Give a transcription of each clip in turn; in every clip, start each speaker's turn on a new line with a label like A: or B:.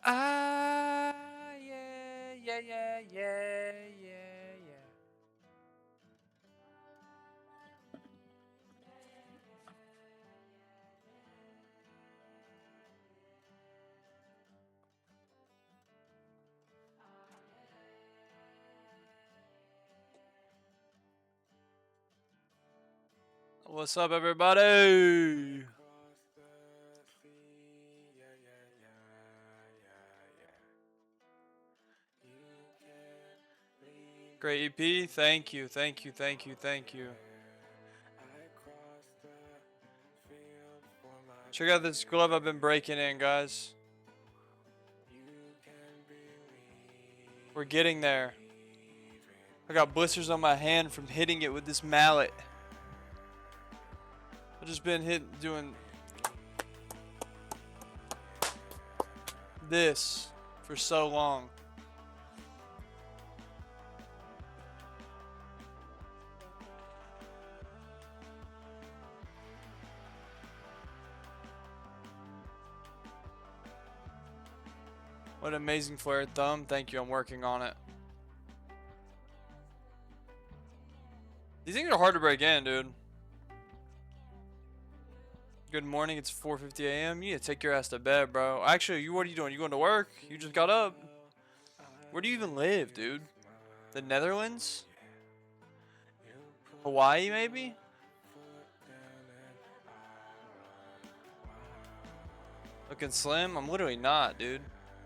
A: Ah, yeah, yeah, yeah, yeah, yeah, yeah. What's up, everybody? Great EP. Thank you, thank you, thank you, thank you. Check out this glove I've been breaking in, guys. We're getting there. I got blisters on my hand from hitting it with this mallet. I've just been doing this for so long. What an amazing flared thumb. Thank you, I'm working on it. These things are hard to break in, dude. Good morning, it's 4:50 a.m. You need to take your ass to bed, bro. Actually, what are you doing? You going to work? You just got up. Where do you even live, dude? The Netherlands? Hawaii, maybe? Looking slim? I'm literally not, dude.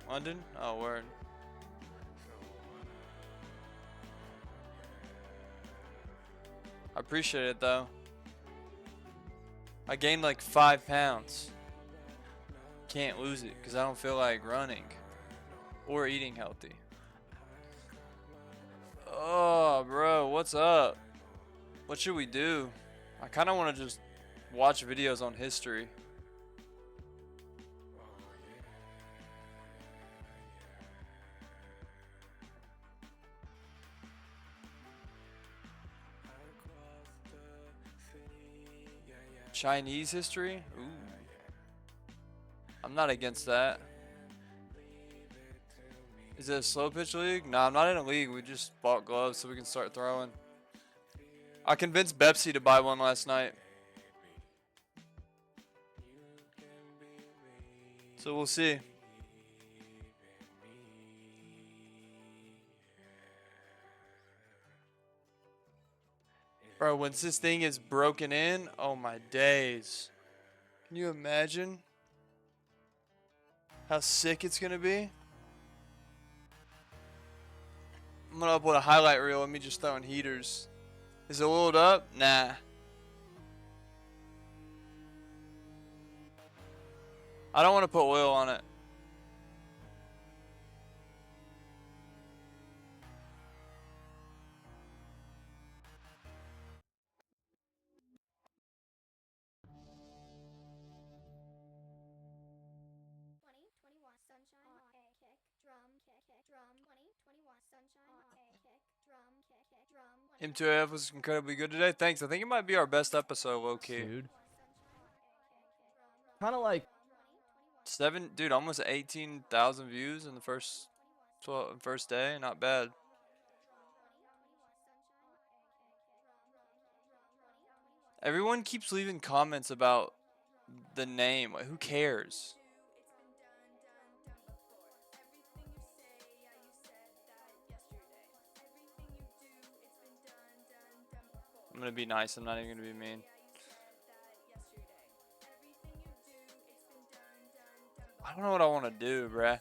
A: London? Oh, word. I appreciate it, though. I gained like 5 pounds. Can't lose it because I don't feel like running or eating healthy. Oh, bro, what's up? What should we do? I kind of want to just watch videos on history. Chinese history? Ooh. I'm not against that. Is it a slow pitch league? Nah, I'm not in a league. We just bought gloves so we can start throwing. I convinced Bepsi to buy one last night. So we'll see. Bro, once this thing is broken in, oh my days. Can you imagine how sick it's gonna be? I'm gonna upload a highlight reel of me just throwing heaters. Is it oiled up? Nah. I don't want to put oil on it. M2AF was incredibly good today. Thanks. I think it might be our best episode, low key.
B: Dude. Kind of like
A: Dude, almost 18,000 views in the first day. Not bad. Everyone keeps leaving comments about the name. Like, who cares? I'm gonna be nice. I'm not even gonna be mean. I don't know what I want to do, bruh.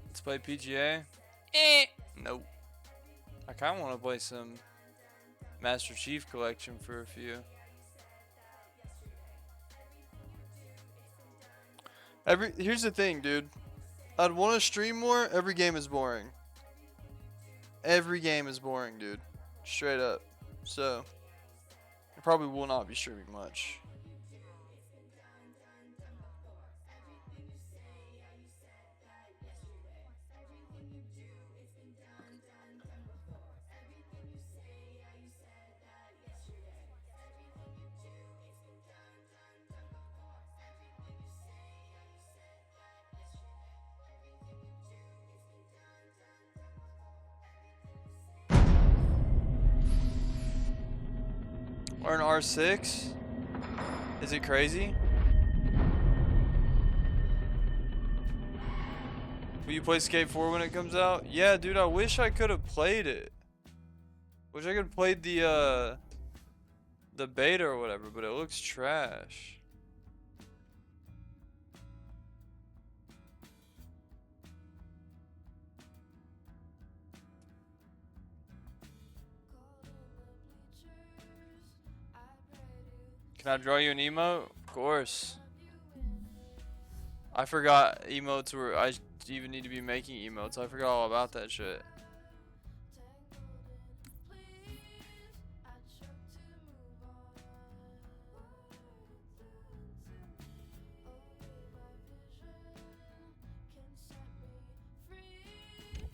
A: Let's play PGA. Nope. I kind of want to play some Master Chief Collection for a few. Here's the thing, dude. I'd want to stream more. Every game is boring. Every game is boring, dude. Straight up. So, I probably will not be streaming much. Or an R6? Is it crazy? Will you play Skate 4 when it comes out? Yeah, dude, I wish I could have played it. Wish I could have played the beta or whatever, but it looks trash. Can I draw you an emote? Of course. I forgot emotes were. I even need to be making emotes. I forgot all about that shit.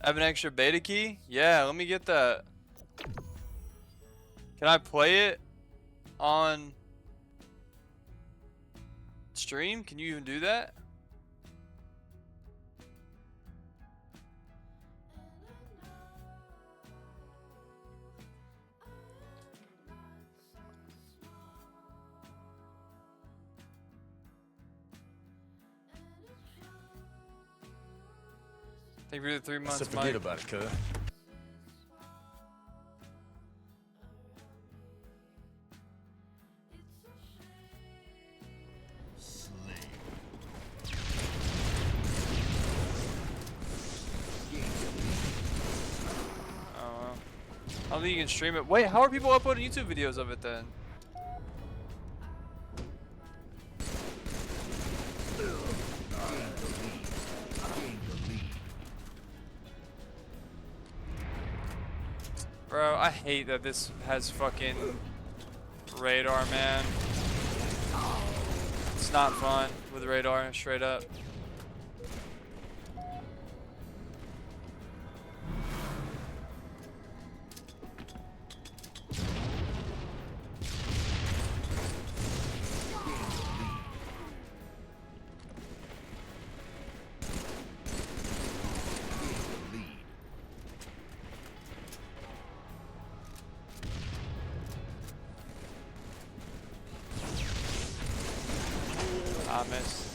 A: Have an extra beta key? Yeah, let me get that. Can I play it on stream? Can you even do that? Thank you for the 3 months,
B: So forget about it, cuz.
A: I don't think you can stream it. Wait, how are people uploading YouTube videos of it then? Bro, I hate that this has fucking radar, man. It's not fun with radar, straight up. I missed.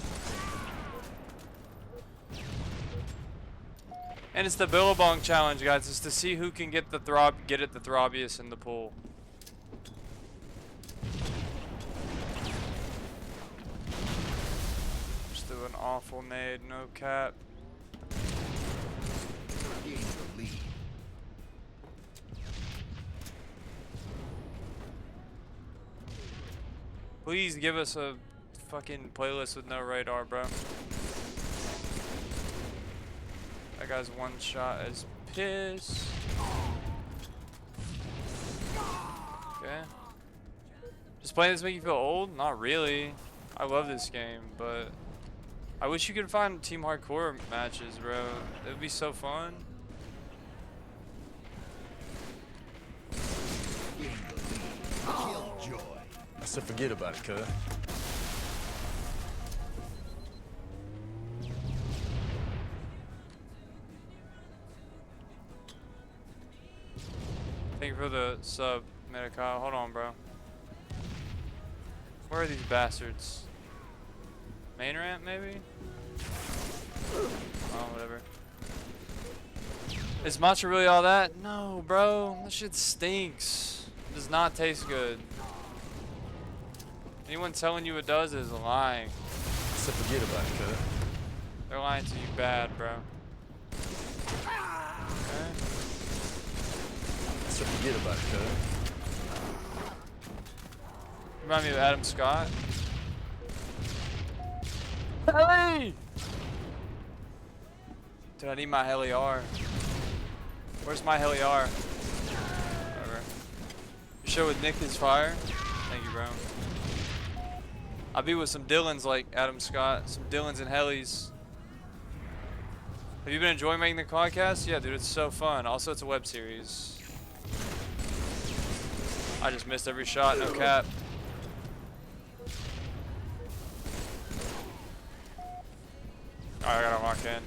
A: And it's the Billabong challenge, guys. It's to see who can get it the throbbiest in the pool. Just do an awful nade, no cap. Please give us a fucking playlist with no radar, bro. That guy's one shot as piss. Okay. Does playing this make you feel old? Not really. I love this game, but I wish you could find team hardcore matches, bro. It would be so fun.
B: So forget about it, cuz.
A: Thank you for the sub, Medicile. Hold on, bro. Where are these bastards? Main ramp, maybe? Oh, whatever. Is matcha really all that? No, bro. That shit stinks. It does not taste good. Anyone telling you it does is lying.
B: So forget about it, cuz.
A: They're lying to you bad, bro. Okay.
B: So forget about it, cuz.
A: Remind me of Adam Scott. Heli! Dude, I need my Heli R. Where's my Heli R? Whatever. Your show with Nick is fire. Thank you, bro. I'll be with some Dylans like Adam Scott, some Dylans and Helis. Have you been enjoying making the podcast? Yeah, dude, it's so fun. Also, it's a web series. I just missed every shot, no cap. Alright, I gotta lock in.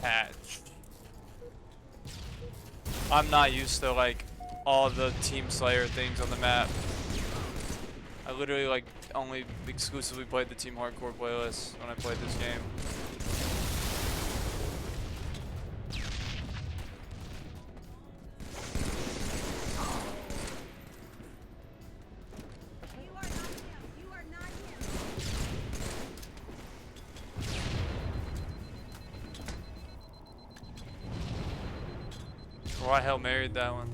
A: Patch.
C: I'm not used to like all the Team Slayer things on the map. I literally like only exclusively played the Team Hardcore playlist when I played this game. Oh, I Hail Married that one.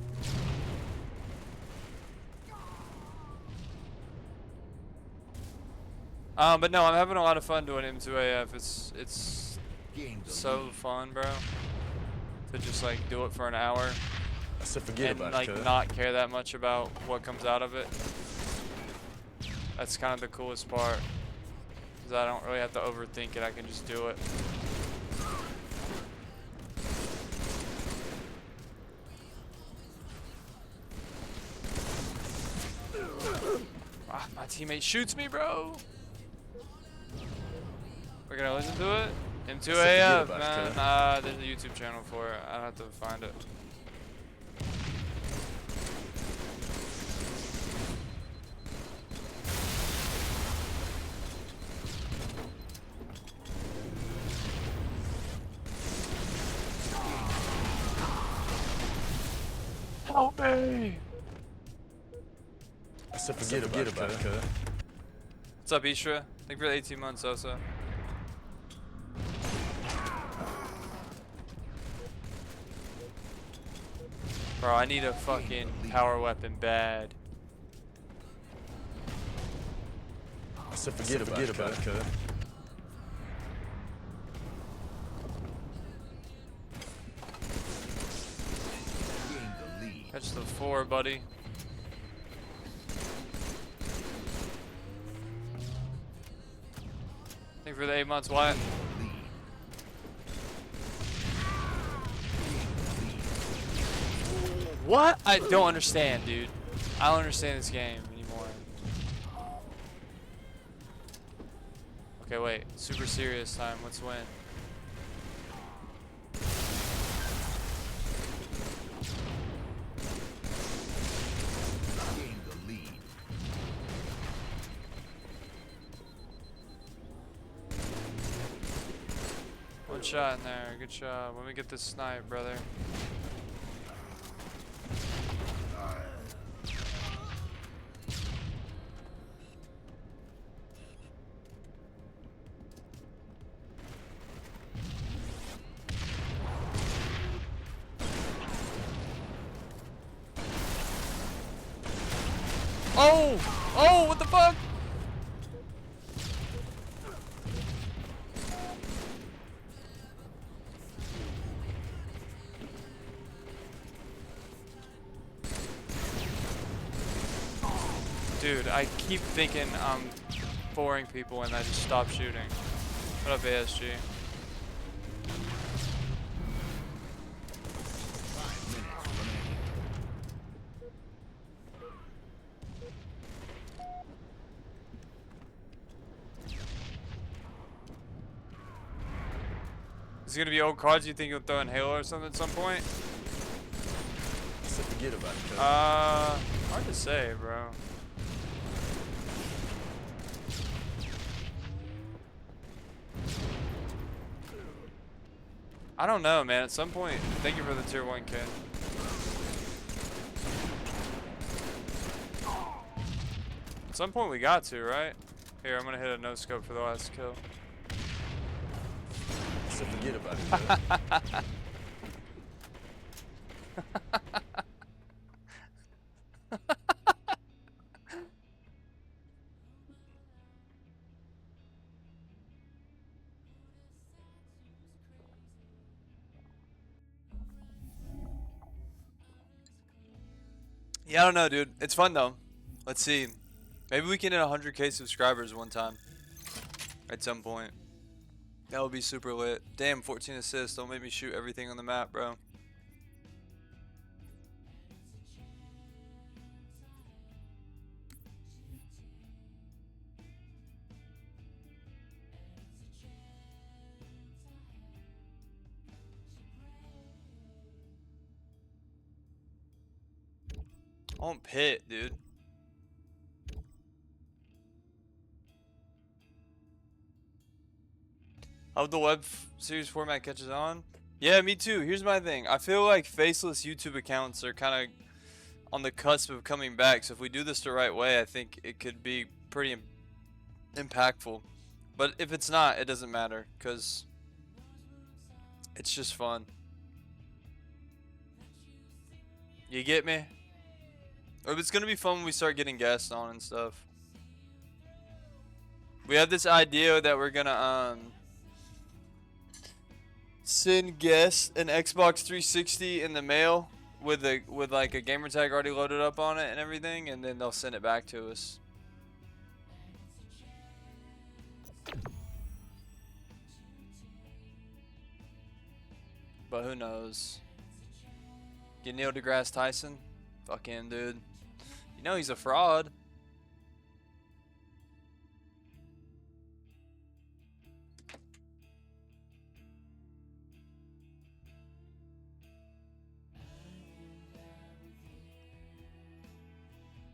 C: But no, I'm having a lot of fun doing M2AF. It's so fun, bro. To just like do it for an hour
B: I said forget
C: and
B: about
C: like
B: it, cuz.
C: not care that much about what comes out of it. That's kind of the coolest part. Cause I don't really have to overthink it. I can just do it. Ah, my teammate shoots me, bro. We're gonna listen to it? M2AF, man. There's a YouTube channel for it. I have to find it. Help me!
B: I said forget about it, cuz.
C: What's up, Ishra? Thank you for the 18 months, Osa. Bro, I need a fucking power weapon bad.
B: I said forget about it, cuz.
C: Catch the 4, buddy. Thank you for the 8 months, Wyatt. What? I don't understand, dude. I don't understand this game anymore. Okay, wait. Super serious time. Let's win. One shot in there. Good job. Let me get this snipe, brother. Oh! Oh, what the fuck? Dude, I keep thinking I'm boring people and I just stop shooting. What up, ASG? Is it gonna be old cards you think you'll throw in Halo or something at some point?
B: I said forget about it, cuz.
C: Hard to say, bro. I don't know, man. At some point, thank you for the tier 1 kid. At some point we got to, right? Here, I'm gonna hit a no scope for the last kill.
B: I said forget about it, cuz.
A: Yeah, I don't know, dude. It's fun though. Let's see. Maybe we can hit 100k subscribers one time. At some point. That would be super lit. Damn, 14 assists. Don't make me shoot everything on the map, bro.
C: I want Pit, dude. Hope the web series format catches on. Yeah, me too. Here's my thing. I feel like faceless YouTube accounts are kind of on the cusp of coming back. So if we do this the right way, I think it could be pretty impactful. But if it's not, it doesn't matter because it's just fun. You get me? Or it's gonna be fun when we start getting guests on and stuff. We have this idea that we're gonna send guests an Xbox 360 in the mail with like a gamer tag already loaded up on it and everything, and then they'll send it back to us. But who knows? Get Neil deGrasse Tyson? Fuck him, dude. You know he's a fraud.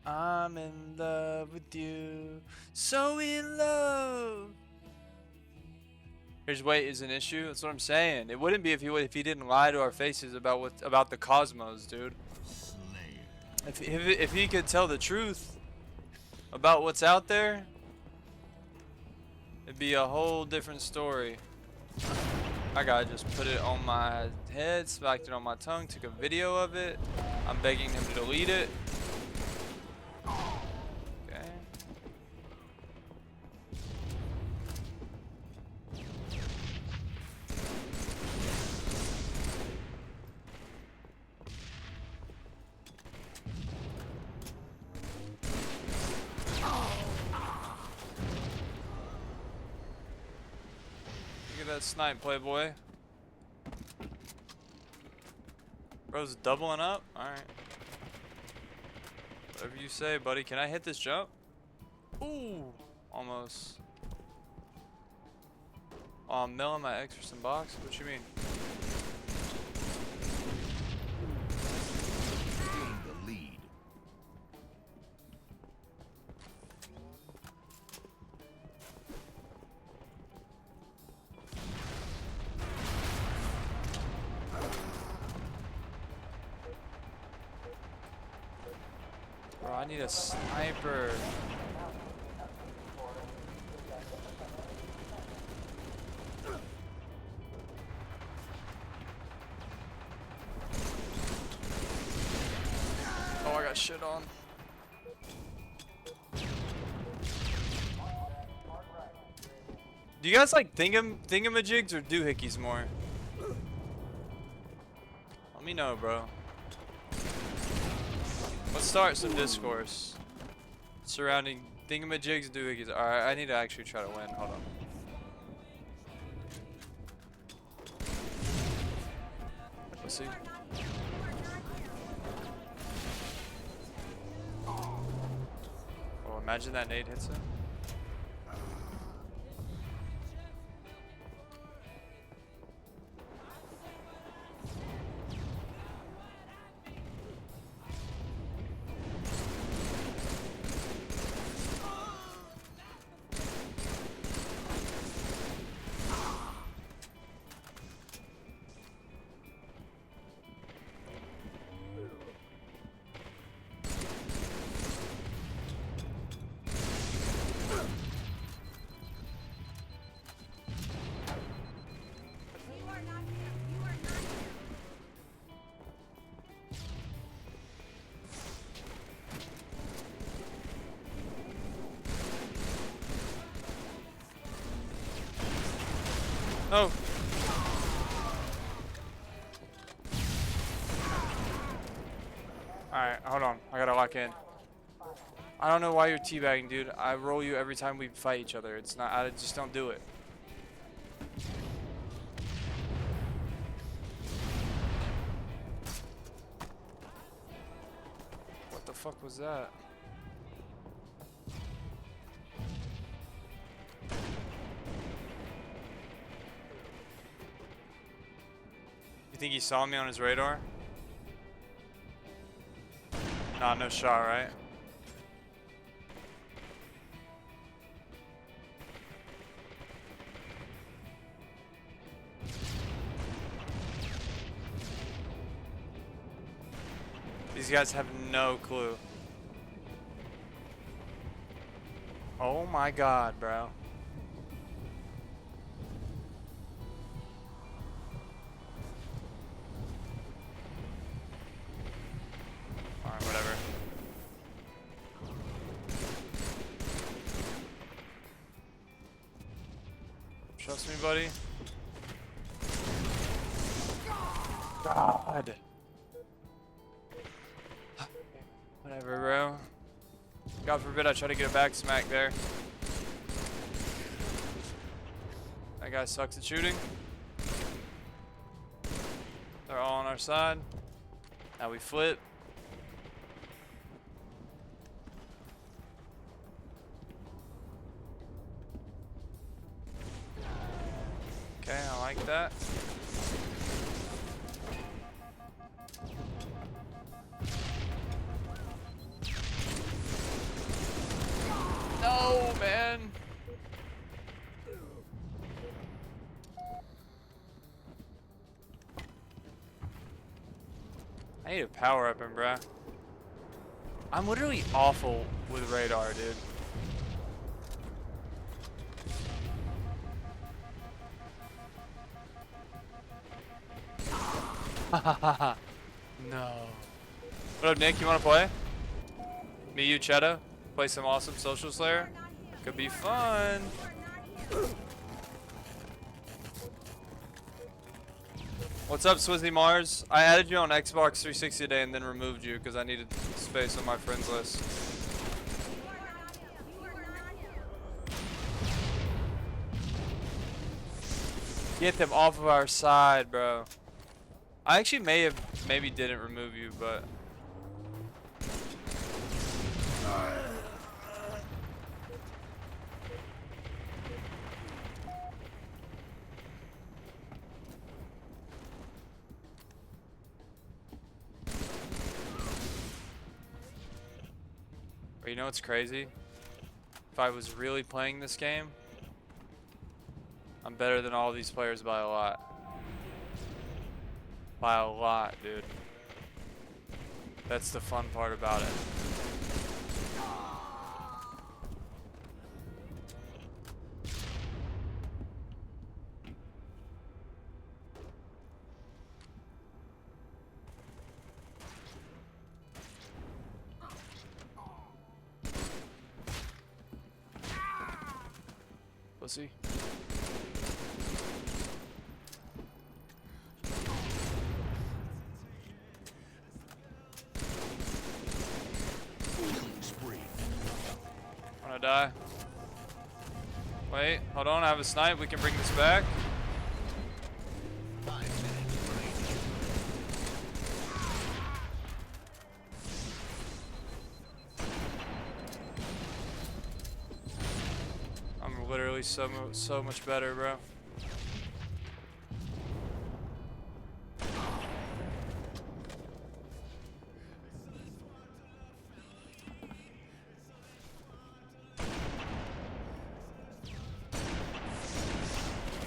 C: I'm in love with you, so in love. His weight is an issue. That's what I'm saying. It wouldn't be if he didn't lie to our faces about the cosmos, dude. If he could tell the truth about what's out there, it'd be a whole different story. I gotta just put it on my head, smacked it on my tongue, took a video of it. I'm begging him to delete it. Okay. Look at that snipe, playboy. Bro's doubling up? Alright. Whatever you say, buddy. Can I hit this jump? Ooh, almost. Oh, I'm milling my X for some box? What you mean?
D: The lead.
C: Bro, I need a sniper. Oh, I got shit on. Do you guys like thingamajigs or doohickeys more? Let me know, bro. Let's start some discourse surrounding thingamajigs and doohickeys. Alright, I need to actually try to win. Hold on. Let's see. Oh, imagine that nade hits him. No. Alright, hold on. I gotta lock in. I don't know why you're teabagging, dude. I roll you every time we fight each other. It's not. I just don't do it. What the fuck was that? You think he saw me on his radar? Nah, no shot, right? These guys have no clue. Oh my god, bro. Alright, whatever. Trust me, buddy. God. Whatever, bro. God forbid I try to get a back smack there. That guy sucks at shooting. They're all on our side. Now we flip. Okay, I like that. No, man. I need a power up him, bruh. I'm literally awful with radar, dude. No. What up, Nick? You want to play? Me, you, Cheddar? Play some awesome Social Slayer? Could be fun. What's up, Swizzy Mars? I added you on Xbox 360 today and then removed you because I needed space on my friends list. Get them off of our side, bro. I actually maybe didn't remove you, but you know what's crazy? If I was really playing this game, I'm better than all these players by a lot. By a lot, dude. That's the fun part about it. Pussy. Wanna die? Wait, hold on, I have a snipe, we can bring this back. I'm literally so much better, bro.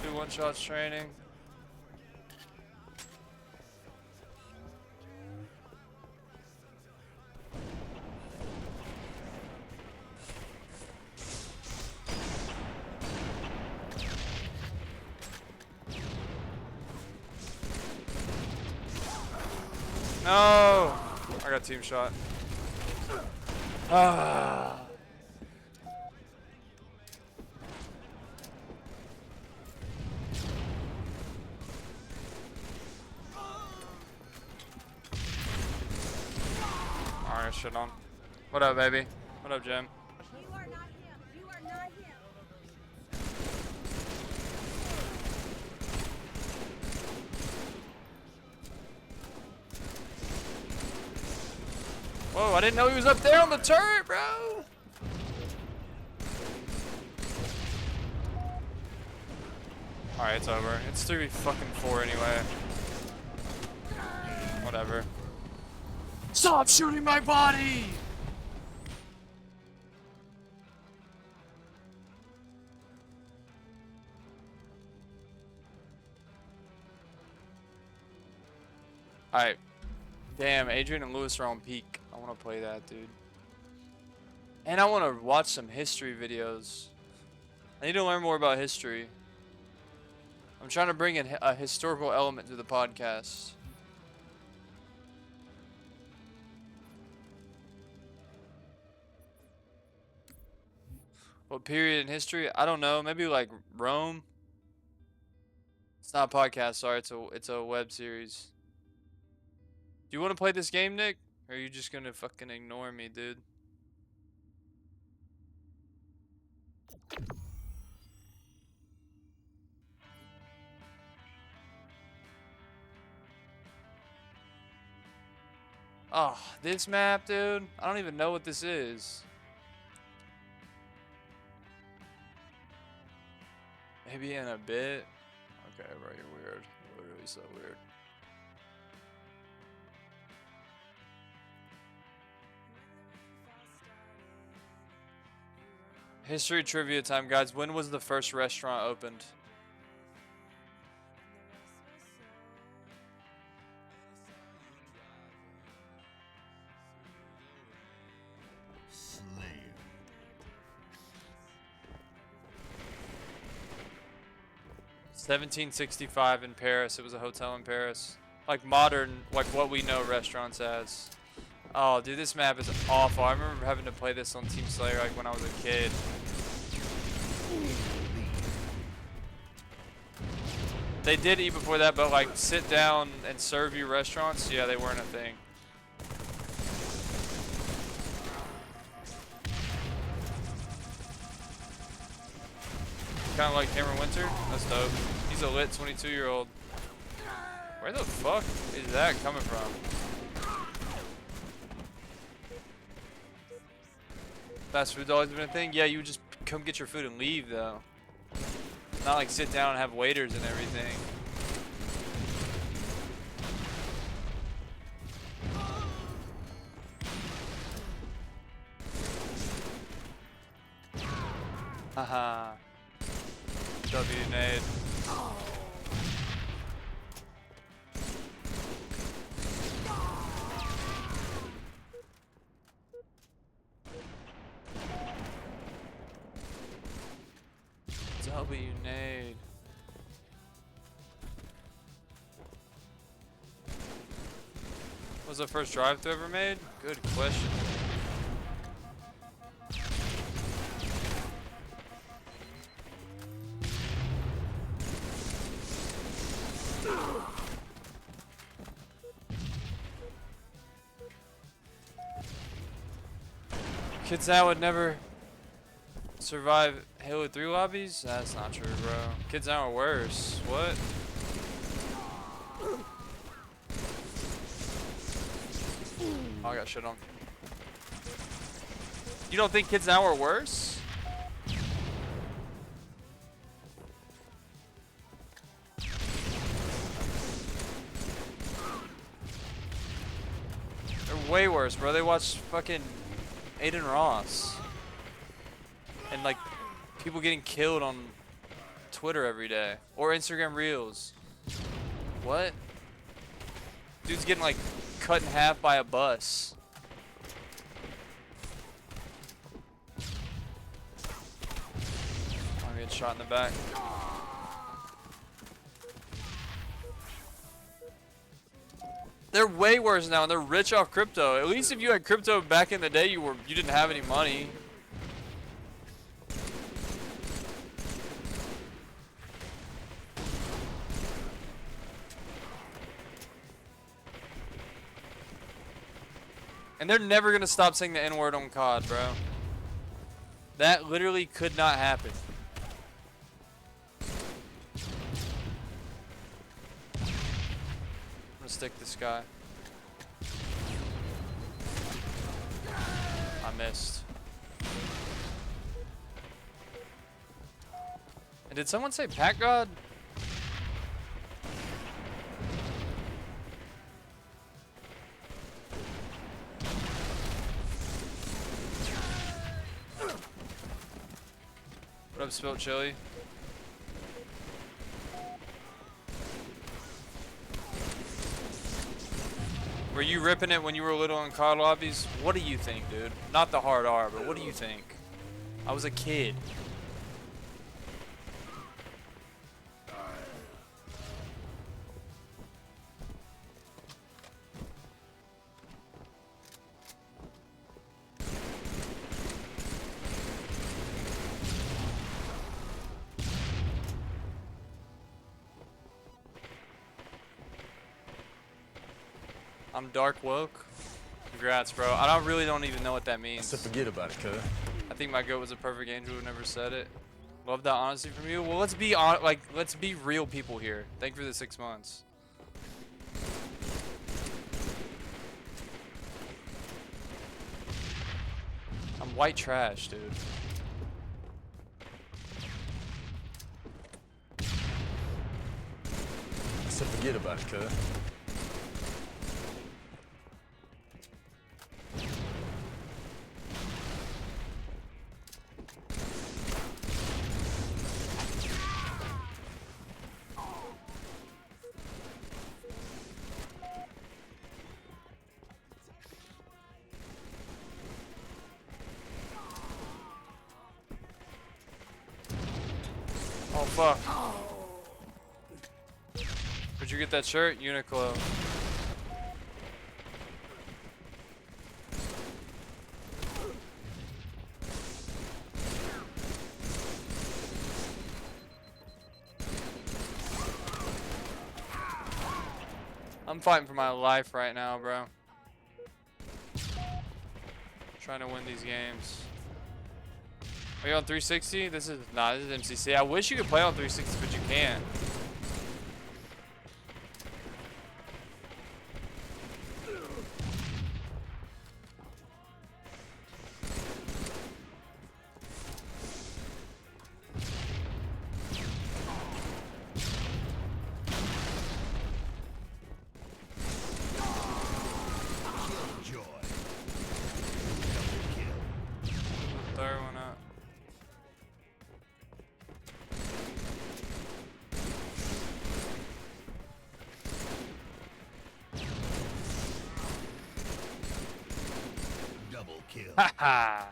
C: Do one shots training. No! I got team shot. Ah. Alright, shit on. What up, baby? What up, Jim?
D: You are not him. You are not him.
C: Whoa, I didn't know he was up there on the turret, bro. Alright, it's over. It's 3v4 anyway. Whatever. Stop shooting my body! Alright. Damn, Adrian and Lewis are on peak. I want to play that, dude. And I want to watch some history videos. I need to learn more about history. I'm trying to bring in a historical element to the podcast. What period in history? I don't know. Maybe like Rome. It's not a podcast. Sorry, it's a web series. Do you want to play this game, Nick? Or are you just gonna fucking ignore me, dude? Oh, this map, dude. I don't even know what this is. Maybe in a bit. Okay, bro, you're weird. You're literally so weird. History trivia time, guys. When was the first restaurant opened?
E: Slayer.
C: 1765 in Paris. It was a hotel in Paris. Like modern, like what we know restaurants as. Oh, dude, this map is awful. I remember having to play this on Team Slayer like when I was a kid. They did eat before that, but like sit down and serve you restaurants, yeah, they weren't a thing. Kind of like Cameron Winter. That's dope. He's a lit 22-year-old. Where the fuck is that coming from? Fast food's always been a thing? Yeah, you would just come get your food and leave, though. Not like sit down and have waiters and everything. Haha. W nade. W nade. Was the first drive-thru ever made? Good question. Kids now would never survive Halo 3 lobbies? That's not true, bro. Kids now are worse. What? Oh, I got shit on. You don't think kids now are worse? They're way worse, bro. They watch fucking Aiden Ross. And like people getting killed on Twitter every day. Or Instagram Reels. What? Dude's getting like cut in half by a bus. I'm getting shot in the back. They're way worse now, and they're rich off crypto. At least if you had crypto back in the day, you didn't have any money. And they're never gonna stop saying the N-word on COD, bro. That literally could not happen. I'm gonna stick this guy. I missed. And did someone say Pack God? What up, Spilt Chili? Were you ripping it when you were little in COD lobbies? What do you think, dude? Not the hard R, but what do you think? I was a kid. I'm dark woke. Congrats, bro. I really don't even know what that means.
B: So forget about it, cuz.
C: I think my goat was a perfect angel who never said it. Love that honesty from you. Well, let's be on, like, let's be real people here. Thank you for the 6 months. I'm white trash, dude.
B: So forget about it, cuz.
C: Oh, fuck. Where'd you get that shirt? Uniqlo. I'm fighting for my life right now, bro. Trying to win these games. Are you on 360? This is MCC. I wish you could play on 360, but you can't. Third one up.
E: Double kill.
C: Haha.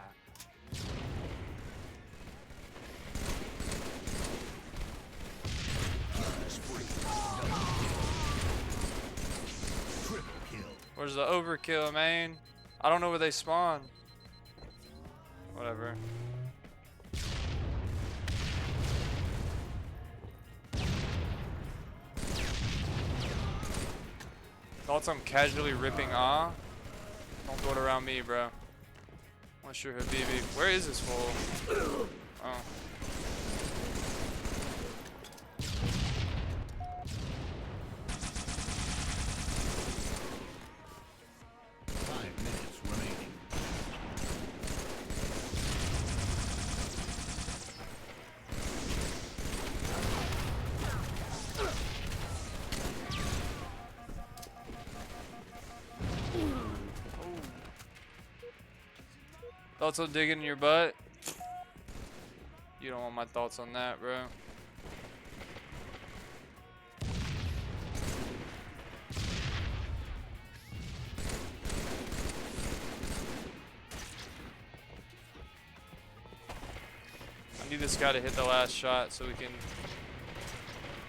E: Triple kill.
C: Where's the overkill, man? I don't know where they spawn. Whatever. Thoughts on casually ripping don't do it around me, bro. Unless you're Habibi. Where is this fool? Oh.
E: 5 minutes remaining.
C: Thoughts on digging in your butt? You don't want my thoughts on that, bro. I need this guy to hit the last shot so we can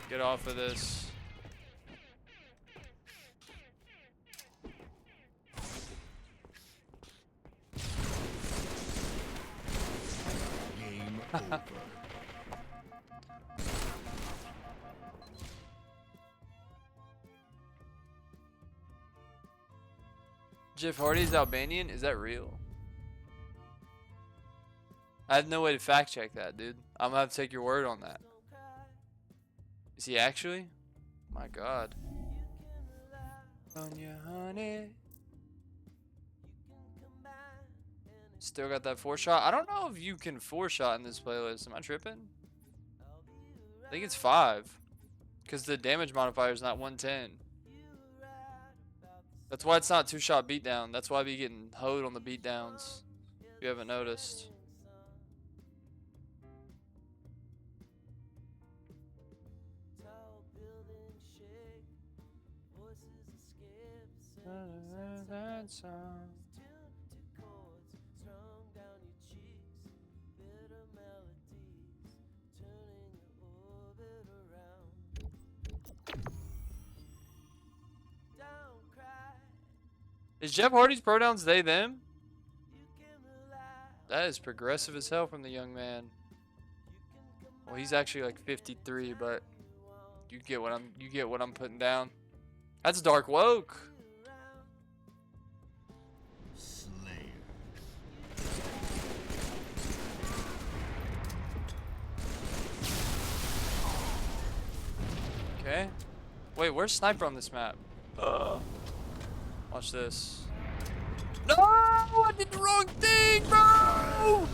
C: get off of this.
E: Game over.
C: Jeff Hardy's Albanian? Is that real? I have no way to fact check that, dude. I'm gonna have to take your word on that. Is he actually? My God. On your honey. Still got that 4-shot. I don't know if you can 4-shot in this playlist. Am I tripping? I think it's 5. Because the damage modifier is not 110. That's why it's not 2-shot beatdown. That's why I be getting hoed on the beatdowns. If you haven't noticed. that song. Is Jeff Hardy's pronouns they them? That is progressive as hell from the young man. Well, he's actually like 53, but you get what I'm putting down. That's dark woke.
E: Slayer.
C: Okay. Wait, where's Sniper on this map? Watch this. No! I did the wrong thing, bro!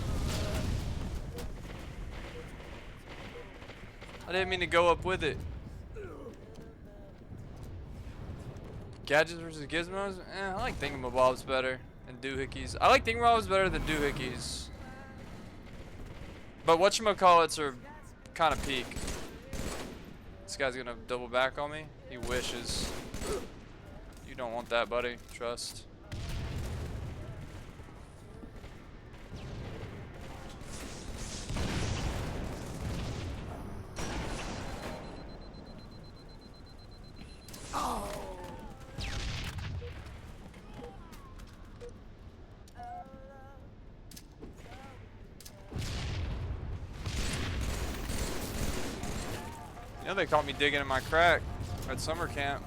C: I didn't mean to go up with it. Gadgets versus gizmos? I like thingamabobs better than doohickeys. I like thingamabobs better than doohickeys. But whatchamacallits are kind of peak. This guy's gonna double back on me. He wishes. You don't want that, buddy. Trust. You know they caught me digging in my crack at summer camp.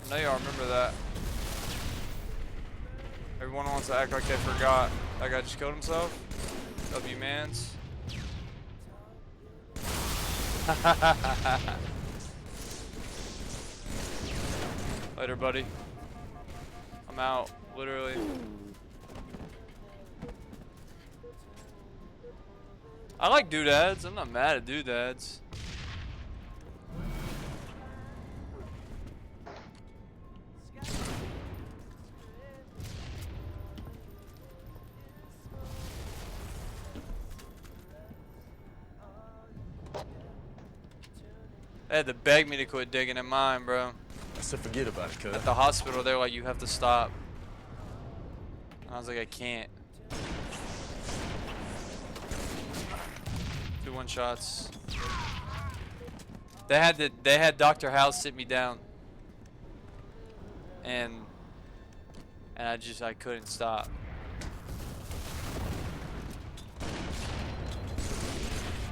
C: I know y'all remember that. Everyone wants to act like they forgot. That guy just killed himself. W mans. Later, buddy. I'm out, literally. I like doodads. I'm not mad at doodads. They had to beg me to quit digging in mine, bro.
B: I said forget about it, cuz.
C: At the hospital, they're like, you have to stop. And I was like, I can't. 2 1-shots. They had Dr. House sit me down. And I couldn't stop.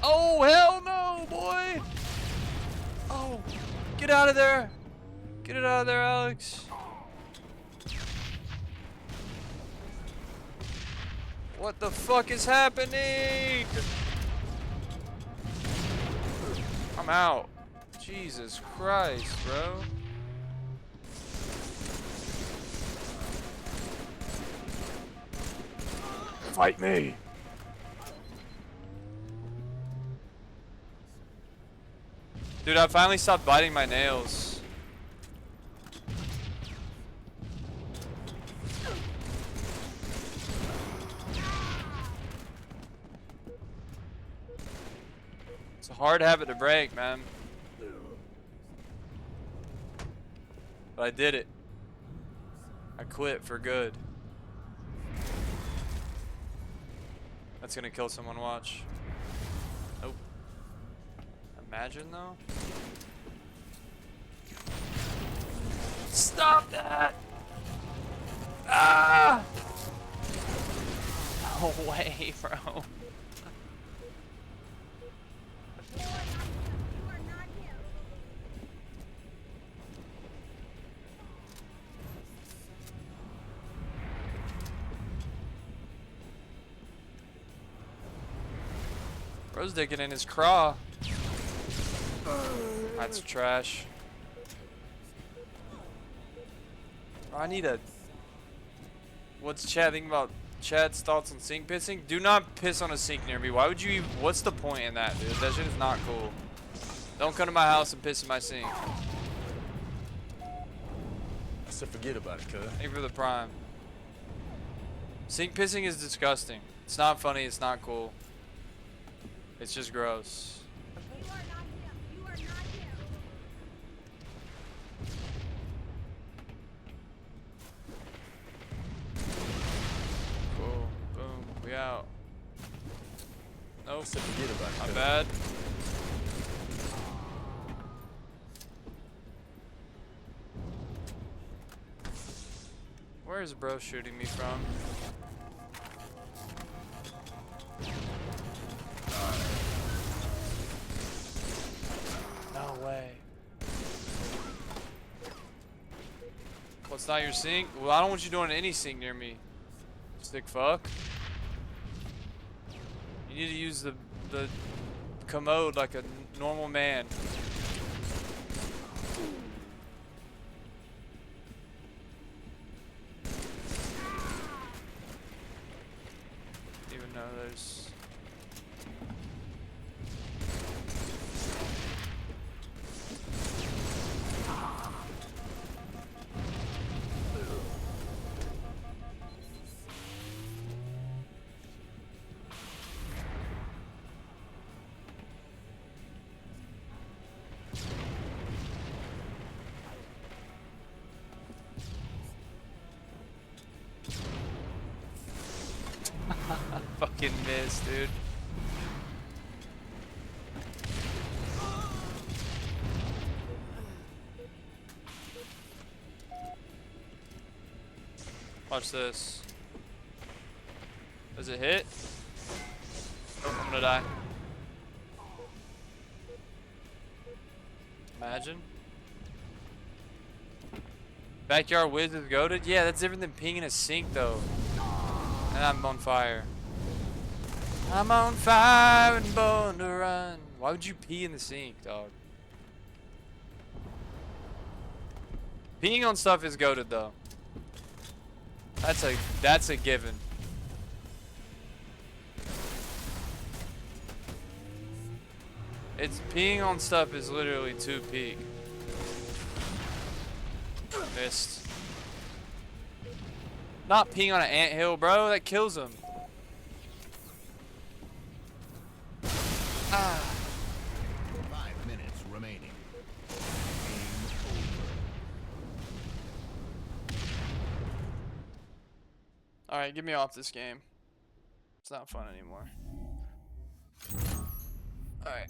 C: Oh, hell no, boy! Oh, get out of there! Get it out of there, Alex. What the fuck is happening? I'm out. Jesus Christ, bro.
B: Fight me.
C: Dude, I finally stopped biting my nails. It's a hard habit to break, man. But I did it. I quit for good. That's gonna kill someone, watch. Nope. Imagine though. Stop that! Ah! No way, bro.
D: You are not him. You are not him.
C: Bro's digging in his craw. That's trash. I need a... What's chat thinking about chat's thoughts on sink pissing? Do not piss on a sink near me. Why would you even... What's the point in that, dude? That shit is not cool. Don't come to my house and piss in my sink.
B: I said forget about it, cuz.
C: Thank you for the prime. Sink pissing is disgusting. It's not funny. It's not cool. It's just gross.
D: You are not him. You are not him.
C: out. Nope.
B: So forget about it.
C: My bad. Where is bro shooting me from? No way. Well, it's not your sink? Well, I don't want you doing any sink near me. Sick fuck. You need to use the commode like a normal man. Even though there's fucking miss, dude. Watch this. Does it hit? Oh, I'm gonna die. Imagine. Backyard Wiz is goated? Yeah, that's different than pinging a sink though. And I'm on fire. I'm on fire and born to run. Why would you pee in the sink, dog? Peeing on stuff is goated though. That's a given. It's peeing on stuff is literally too peak. Missed. Not peeing on an anthill, bro. That kills him. Ah.
E: 5 minutes remaining.
A: All right, get me off this game. It's not fun anymore. All right.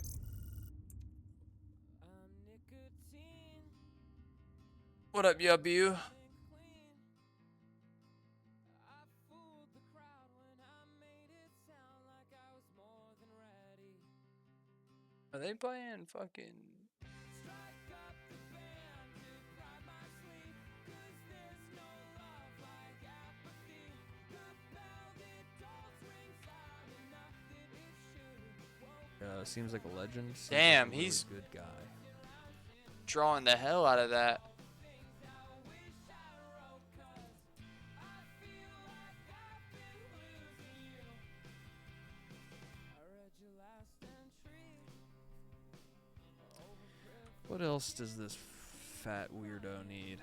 A: What up, you? Are they playing fucking?
B: Seems like a legend. Seems
C: Damn,
B: like a really
C: he's
B: good guy.
C: drawing the hell out of that.
B: What else does this fat weirdo need?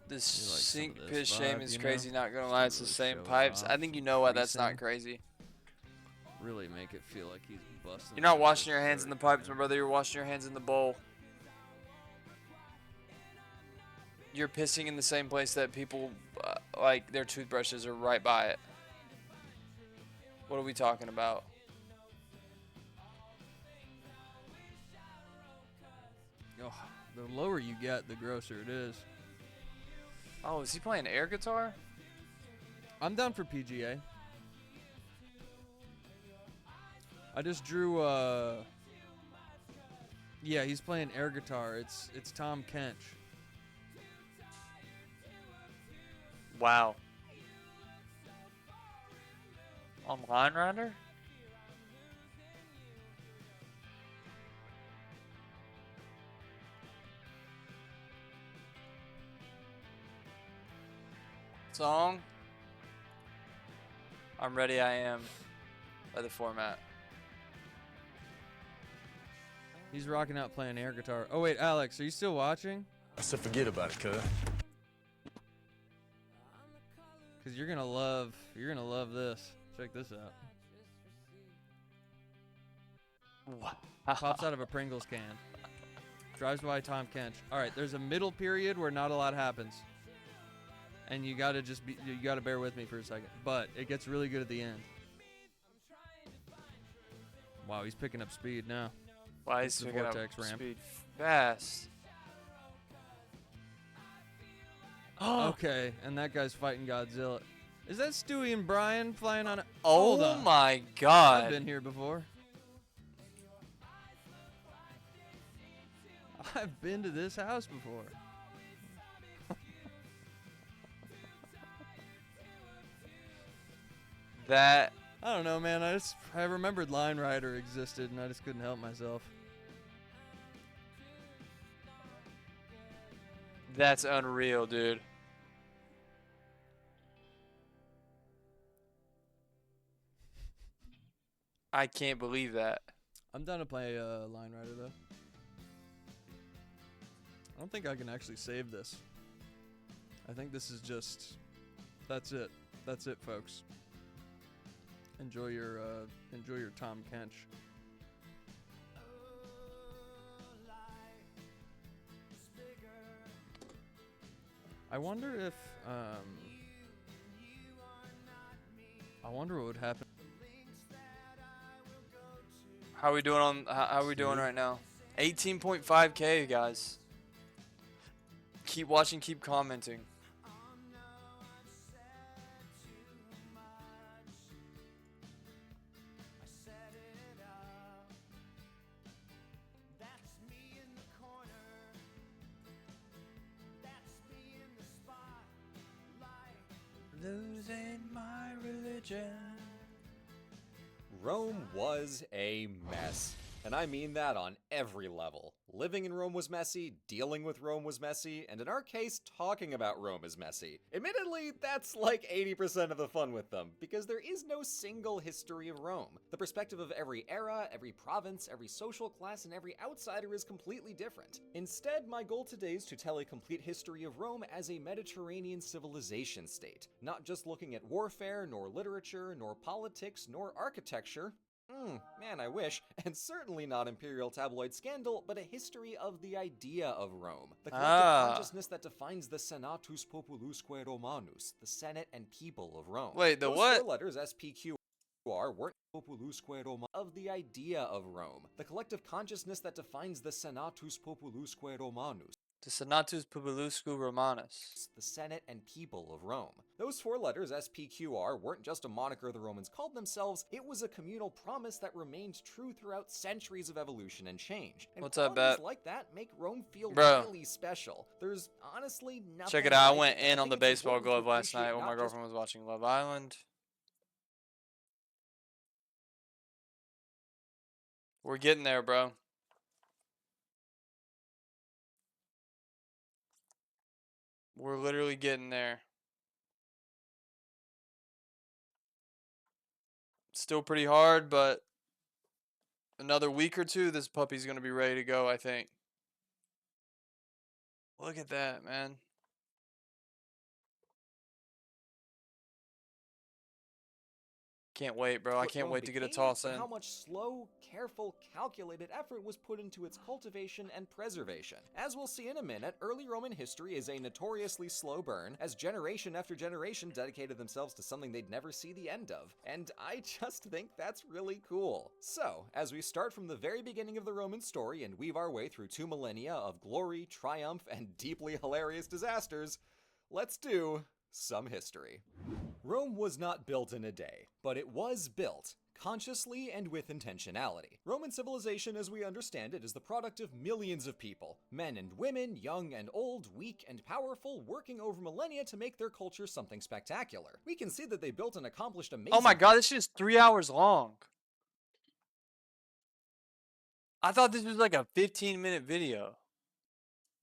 C: This
B: You like some
C: sink
B: of this
C: piss shame
B: vibe,
C: is
B: you know?
C: crazy. Not gonna
B: Just
C: lie,
B: to
C: it's the
B: really
C: same
B: show it
C: pipes. I
B: off,
C: think you know why that's not
B: creasing.
C: crazy.
B: Really make it feel like he's busting.
C: You're not
B: through
C: washing
B: his
C: your hands in the
B: shirt,
C: pipes,
B: you
C: my
B: know?
C: brother. You're washing your hands in the bowl. You're pissing in the same place that people, like, their toothbrushes are right by it. What are we talking about?
B: Oh, the lower you get, the grosser it is.
C: Oh, is he playing air guitar?
B: I'm down for PGA. I just drew. Yeah, he's playing air guitar. It's Tom Kench.
C: Wow. Online Rider? Song? I'm Ready I Am by the format.
B: He's rocking out playing air guitar. Oh wait, Alex, are you still watching?
E: I said forget about it, cuz.
B: Cause you're gonna love this. Check this out. Pops out of a Pringles can. Drives by Tom Kench. All right, there's a middle period where not a lot happens. and you gotta bear with me for a second. But it gets really good at the end. Wow, he's picking up speed now.
C: Why
B: It's
C: is
B: the
C: picking up
B: vortex ramp.
C: speed fast?
B: Okay, and that guy's fighting Godzilla. Is that Stewie and Brian flying on a...
C: Oh
B: Hold on.
C: my
B: I've
C: god.
B: been here before. I've been to this house before.
C: That
B: I don't know, man. I remembered Line Rider existed, and I just couldn't help myself.
C: that's unreal, dude. I can't believe that.
B: I'm down to play Line Rider though. I don't think I can actually save this. I think this is just. That's it. That's it, folks. Enjoy your Tom Kench. I wonder if I wonder what would happen.
C: How are we doing on? How are we doing right now? 18.5K, guys. Keep watching, keep commenting. Losing my religion.
F: Rome was a mess. And I mean that on every level. Living in Rome was messy, dealing with Rome was messy, and in our case, talking about Rome is messy. Admittedly, that's like 80% of the fun with them, because there is no single history of Rome. The perspective of every era, every province, every social class, and every outsider is completely different. Instead, my goal today is to tell a complete history of Rome as a Mediterranean civilization state, not just looking at warfare, nor literature, nor politics, nor architecture. Man, I wish. And certainly not imperial tabloid scandal, but a history of the idea of Rome. The collective consciousness that defines the Senatus Populusque Romanus, the Senate and people of Rome.
C: Wait, the
F: Those
C: what?
F: four letters, SPQR, weren't Populusque Romanus of the idea of Rome. The collective consciousness that defines the Senatus Populusque Romanus.
C: The Senatus Populusque Romanus.
F: The Senate and people of Rome. Those four letters, SPQR, weren't just a moniker the Romans called themselves, it was a communal promise that remained true throughout centuries of evolution and change. And
C: What's up,
F: qualities
C: Bet?
F: like that make Rome feel
C: Bro.
F: really special. There's honestly nothing.
C: Check it out. I
F: like
C: went
F: it, and
C: in on the
F: think it's
C: baseball
F: important to
C: glove last
F: appreciate
C: night when
F: not
C: my
F: just
C: girlfriend was watching Love Island. We're getting there, bro. We're literally getting there. Still pretty hard, but another week or two, this puppy's going to be ready to go, I think. Look at that, man. Can't wait, bro. I
F: what
C: can't
F: Rome
C: wait to get a
F: became,
C: toss
F: but
C: in.
F: how much slow, careful, calculated effort was put into its cultivation and preservation. As we'll see in a minute, early Roman history is a notoriously slow burn, as generation after generation dedicated themselves to something they'd never see the end of. And I just think that's really cool. So, as we start from the very beginning of the Roman story and weave our way through 2 millennia of glory, triumph, and deeply hilarious disasters, let's do some history. Rome was not built in a day, but it was built consciously and with intentionality. Roman civilization as we understand it is the product of millions of people, men and women, young and old, weak and powerful, working over millennia to make their culture something spectacular. We can see that they built and accomplished amazing.
C: Oh my god, this shit is 3 hours long. I thought this was like a 15-minute video.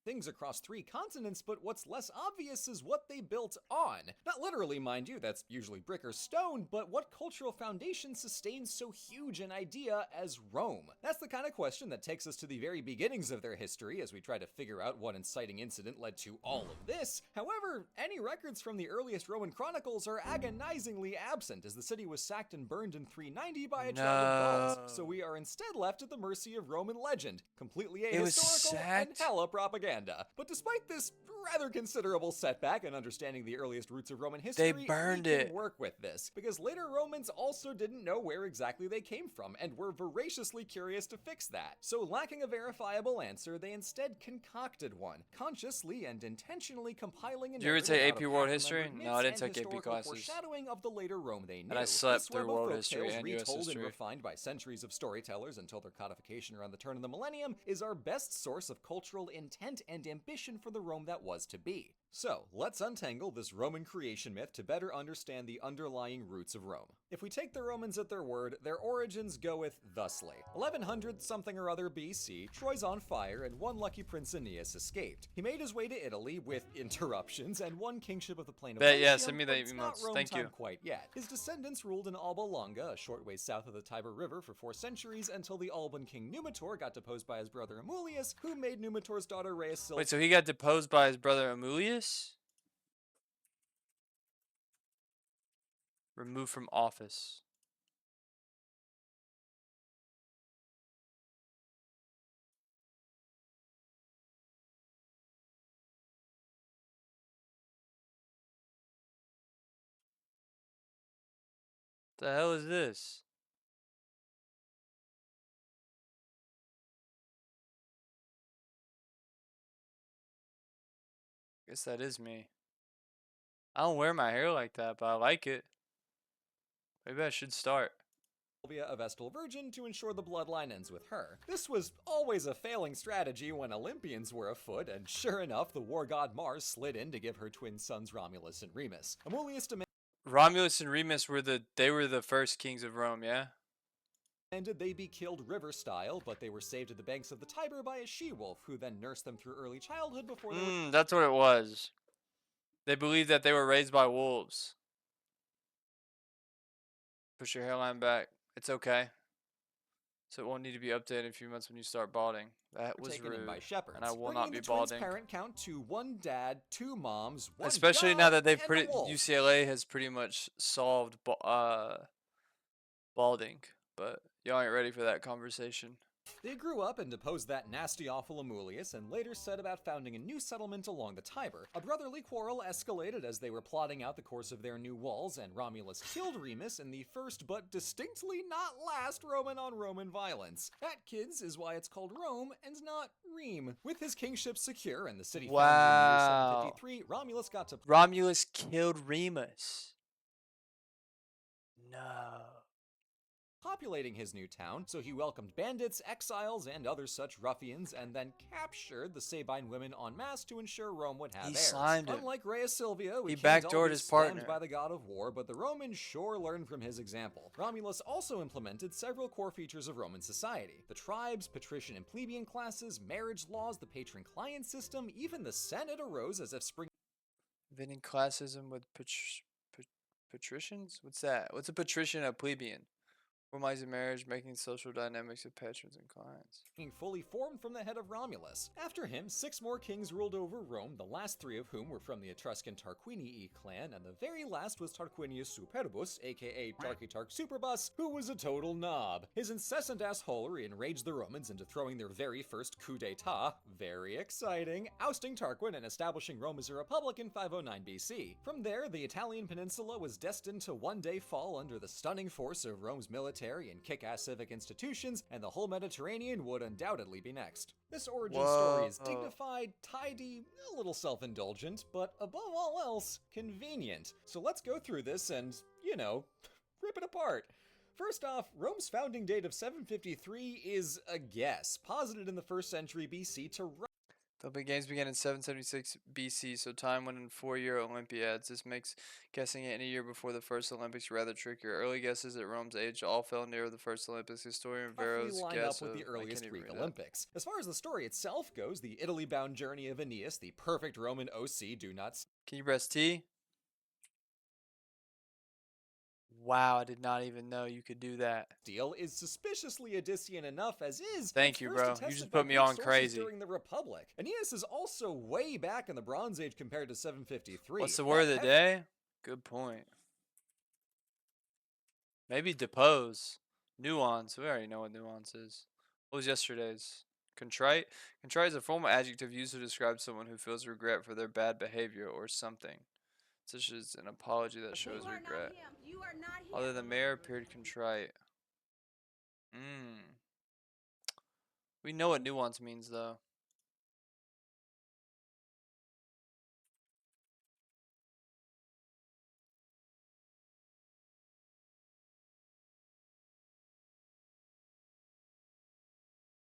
F: Things across 3 continents, but what's less obvious is what they built on. Not literally, mind you, that's usually brick or stone, but what cultural foundation sustains so huge an idea as Rome? That's the kind of question that takes us to the very beginnings of their history as we try to figure out what inciting incident led to all of this. However, any records from the earliest Roman chronicles are agonizingly absent, as the city was sacked and burned in 390 by a tribe of Gauls, so we are instead left at the mercy of Roman legend, completely
C: It was
F: ahistorical and
C: sacked?
F: hella propaganda. propaganda. But despite this rather considerable setback in understanding the earliest roots of Roman history,
C: burned
F: we can
C: it.
F: work with this, because later Romans also didn't know where exactly they came from, and were voraciously curious to fix that. So lacking a verifiable answer, they instead concocted one, consciously and intentionally compiling a
C: Did you ever
F: narrative
C: take
F: out
C: AP
F: of
C: World
F: half-remembered
C: History? No,
F: myths
C: I didn't
F: and
C: take AP
F: historical
C: classes.
F: foreshadowing of the later Rome they knew.
C: And I slept
F: This
C: through
F: web of
C: World
F: folk
C: History
F: tales
C: and US
F: retold and
C: History.
F: refined by centuries of storytellers until their codification around the turn of the millennium is our best source of cultural intent and ambition for the Rome that was to be. So, let's untangle this Roman creation myth to better understand the underlying roots of Rome. If we take the Romans at their word, their origins goeth thusly. 1100 something or other BC, Troy's on fire and one lucky Prince Aeneas escaped. He made his way to Italy with interruptions and won kingship of the plain of
C: Bet, yeah,
F: Latium,
C: send me
F: but
C: that
F: it's not
C: emotes.
F: Rome
C: Thank
F: time
C: you.
F: quite yet. His descendants ruled in Alba Longa, a short way south of the Tiber River, for 4 centuries until the Alban king Numitor got deposed by his brother Amulius, who made Numitor's daughter Rhea
C: Wait, so he got deposed by his brother Amulius? Removed from office. The hell is this? Guess that is me. I don't wear my hair like that, but I like it. Maybe I should start.
F: Sylvia, a Vestal virgin, to ensure the bloodline ends with her. This was always a failing strategy when Olympians were afoot, and sure enough, the war god Mars slid in to give her twin sons Romulus and Remus. Amulius
C: Romulus and Remus were the first kings of Rome, yeah?
F: demanded they be killed river style, but they were saved at the banks of the Tiber by a she-wolf, who then nursed them through early childhood before they were
C: That's what it was. They believed that they were raised by wolves. Push your hairline back. It's okay. So it won't need to be updated in a few months when you start balding. That was
F: taken in
C: rude.
F: by shepherds,
C: And I will
F: bringing
C: not be
F: the twins'
C: balding.
F: parent count to 1 dad, 2 moms, 1
C: Especially
F: dog,
C: now that they've
F: and
C: pretty
F: a wolf.
C: UCLA has pretty much solved balding. But y'all ain't ready for that conversation.
F: They grew up and deposed that nasty awful Amulius, and later set about founding a new settlement along the Tiber. A brotherly quarrel escalated as they were plotting out the course of their new walls, and Romulus killed Remus in the first but distinctly not last Roman-on-Roman violence. That, kids, is why it's called Rome and not Rheme. With his kingship secure and the city founded in the year 753, Romulus got to
C: Romulus killed Remus. No.
F: populating his new town, so he welcomed bandits, exiles, and other such ruffians, and then captured the Sabine women en masse to ensure Rome would have
C: He
F: heirs.
C: slimed him.
F: Unlike Rhea Silvia, we
C: He
F: can't all
C: backdoored
F: be
C: his
F: slammed
C: partner.
F: by the god of war, but the Romans sure learned from his example. Romulus also implemented several core features of Roman society: the tribes, patrician and plebeian classes, marriage laws, the patron-client system, even the Senate arose as if spring
C: Inventing classism with patricians? What's that? What's a patrician and a plebeian? Formalizing marriage, making social dynamics of patrons and clients.
F: fully formed from the head of Romulus. After him, 6 more kings ruled over Rome, the last 3 of whom were from the Etruscan Tarquinii clan, and the very last was Tarquinius Superbus, aka Tarquitarch Superbus, who was a total knob. His incessant assholery enraged the Romans into throwing their very first coup d'etat, very exciting, ousting Tarquin and establishing Rome as a republic in 509 BC. From there, the Italian peninsula was destined to one day fall under the stunning force of Rome's military and kick-ass civic institutions, and the whole Mediterranean would undoubtedly be next. This origin story is dignified, tidy, a little self-indulgent, but above all else, convenient. So let's go through this and, rip it apart. First off, Rome's founding date of 753 is a guess, posited in the 1st century BC to
C: The Olympic Games began in 776 BC, so time went in 4-year Olympiads. This makes guessing it any year before the first Olympics rather trickier. Early guesses at Rome's age all fell near the first Olympics. Historian Vero's
F: line
C: guess
F: up with the
C: of- I
F: earliest
C: can't even
F: Greek
C: read that.
F: Olympics. As far as the story itself goes, the Italy-bound journey of Aeneas, the perfect Roman OC, do not
C: Can you press T? Wow, I did not even know you could do that.
F: steal, is suspiciously Odyssean enough as is.
C: Thank
F: its
C: you,
F: first
C: bro. You
F: attested
C: just
F: by
C: put me
F: Greek
C: on
F: sources
C: crazy.
F: During the Republic, Aeneas is also way back in the Bronze Age compared to 753.
C: What's the word of the day? Good point. Maybe depose. Nuance. We already know what nuance is. What was yesterday's? Contrite. Contrite is a formal adjective used to describe someone who feels regret for their bad behavior or something, such as an apology that shows
D: You are
C: regret.
D: not him. You are not him.
C: Although the mayor appeared contrite. Hmm. We know what nuance means, though.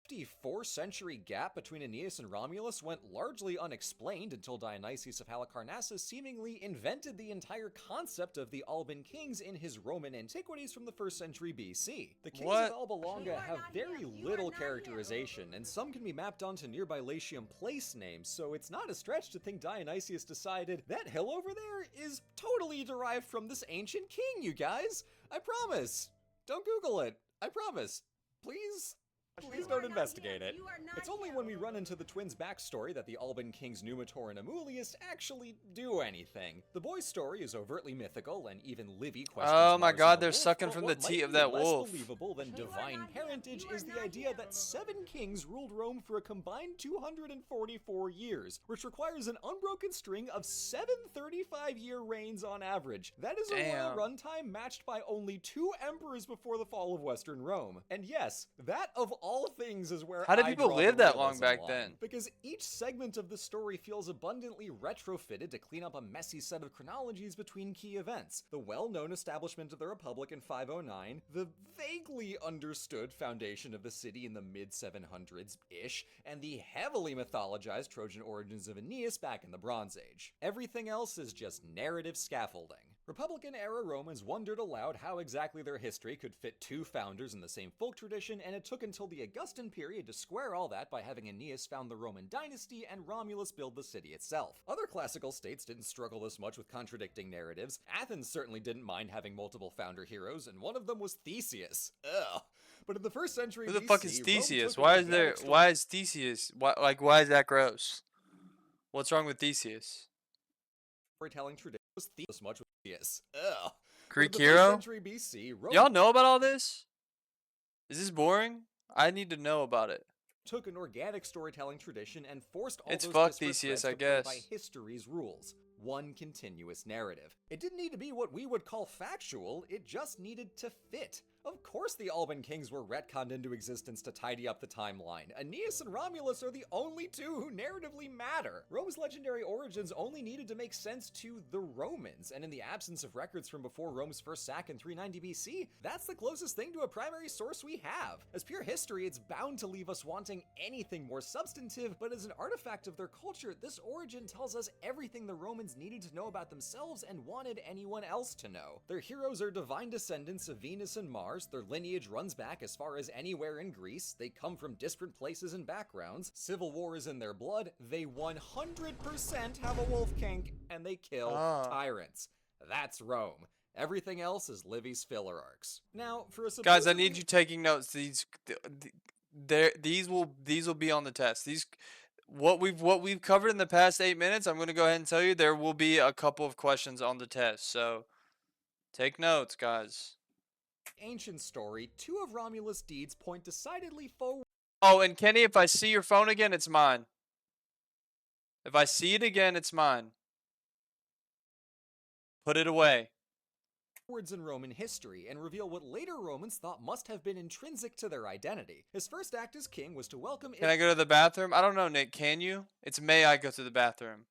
F: The 4-century gap between Aeneas and Romulus went largely unexplained until Dionysius of Halicarnassus seemingly invented the entire concept of the Alban kings in his Roman Antiquities from the 1st century BC. The kings
C: What?
F: of Alba Longa
D: You are
F: have
D: not
F: very
D: him. You are
F: little
D: not him.
F: characterization, and some can be mapped onto nearby Latium place names, so it's not a stretch to think Dionysius decided that hill over there is totally derived from this ancient king, you guys. I promise. Don't Google it. I promise. Please? Please
D: You
F: don't
D: are not
F: investigate
D: him.
F: it.
D: You are not
F: It's only
D: him.
F: when we run into the twins' backstory that the Alban kings Numitor and Amulius actually do anything. The boy's story is overtly mythical, and even Livy questions
C: Oh my
F: Mars and
C: God,
F: the
C: they're
F: wolf,
C: sucking
F: but
C: from the
F: what might
C: teat of
F: be
C: that
F: less
C: wolf.
F: believable than
D: You are
F: divine
D: not him.
F: parentage
D: You are
F: is the
D: not
F: idea
D: him.
F: that 7 kings ruled Rome for a combined 244 years, which requires an unbroken string of 735-year reigns on average. That is a royal
C: Damn.
F: runtime matched by only 2 emperors before the fall of Western Rome. And yes, that of all things is where
C: How did
F: I
C: people
F: draw
C: live
F: the
C: that long
F: realism
C: back
F: line.
C: then?
F: Because each segment of the story feels abundantly retrofitted to clean up a messy set of chronologies between key events. The well-known establishment of the Republic in 509, the vaguely understood foundation of the city in the mid-700s-ish, and the heavily mythologized Trojan origins of Aeneas back in the Bronze Age. Everything else is just narrative scaffolding. Republican-era Romans wondered aloud how exactly their history could fit 2 founders in the same folk tradition, and it took until the Augustan period to square all that by having Aeneas found the Roman dynasty and Romulus build the city itself. Other classical states didn't struggle this much with contradicting narratives. Athens certainly didn't mind having multiple founder heroes, and one of them was Theseus. Ugh. But in the 1st century
C: Who the
F: BC,
C: fuck is
F: Rome
C: Theseus?
F: took an
C: Why is there?
F: organic story-
C: Why is Theseus? Why is that gross? What's wrong with Theseus?
F: storytelling tradition was Theseus much with Theseus. Ugh.
C: Greek
F: But in the 1st
C: hero?
F: century BC, Rome
C: Y'all know about all this? Is this boring? I need to know about it.
F: took an organic storytelling tradition and forced all
C: It's
F: those
C: fuck
F: disparate
C: Theseus,
F: threads
C: I
F: to play by
C: guess.
F: history's rules. One continuous narrative. It didn't need to be what we would call factual, it just needed to fit. Of course the Alban kings were retconned into existence to tidy up the timeline. Aeneas and Romulus are the only 2 who narratively matter. Rome's legendary origins only needed to make sense to the Romans, and in the absence of records from before Rome's first sack in 390 BC, that's the closest thing to a primary source we have. As pure history, it's bound to leave us wanting anything more substantive, but as an artifact of their culture, this origin tells us everything the Romans needed to know about themselves and wanted anyone else to know. Their heroes are divine descendants of Venus and Mars. Their lineage runs back as far as anywhere in Greece. They come from disparate places and backgrounds. Civil war is in their blood. They 100% have a wolf kink, and they kill tyrants. That's Rome. Everything else is Livy's filler arcs. Now, for a
C: Guys, I need
F: supposedly-
C: you taking notes. These will be on the test. What we've covered in the past 8 minutes, I'm going to go ahead and tell you there will be a couple of questions on the test. So take notes, guys.
F: ancient story, 2 of Romulus' deeds point decidedly forward.
C: Oh, and Kenny, if I see your phone again, it's mine. If I see it again, it's mine. Put it away.
F: Words in Roman history and reveal what later Romans thought must have been intrinsic to their identity. His first act as king was to welcome
C: Can I go to the bathroom? I don't know, Nick. Can you? It's may I go to the bathroom.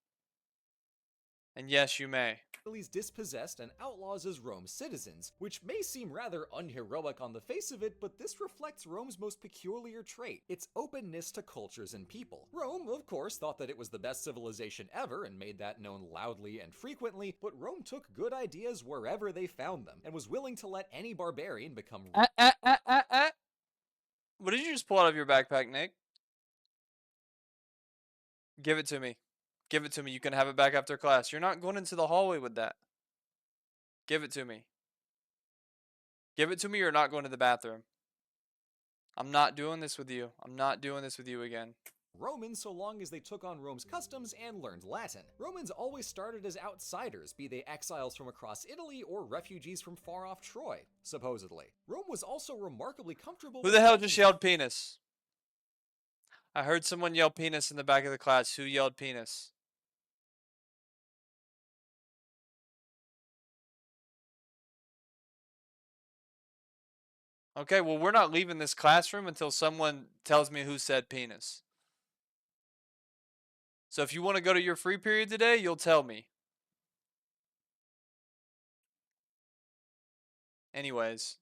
C: And yes, you may.
F: Italy's dispossessed and outlaws as Rome's citizens, which may seem rather unheroic on the face of it, but this reflects Rome's most peculiar trait, its openness to cultures and people. Rome, of course, thought that it was the best civilization ever and made that known loudly and frequently, but Rome took good ideas wherever they found them, and was willing to let any barbarian become
C: What did you just pull out of your backpack, Nick? Give it to me. Give it to me. You can have it back after class. You're not going into the hallway with that. Give it to me. Give it to me or you're not going to the bathroom. I'm not doing this with you. I'm not doing this with you again.
F: Romans so long as they took on Rome's customs and learned Latin. Romans always started as outsiders, be they exiles from across Italy or refugees from far off Troy, supposedly. Rome was also remarkably comfortable
C: Who
F: with
C: the hell just yelled penis? I heard someone yell penis in the back of the class. Who yelled penis? Okay, well, we're not leaving this classroom until someone tells me who said penis. So if you want to go to your free period today, you'll tell me. Anyways.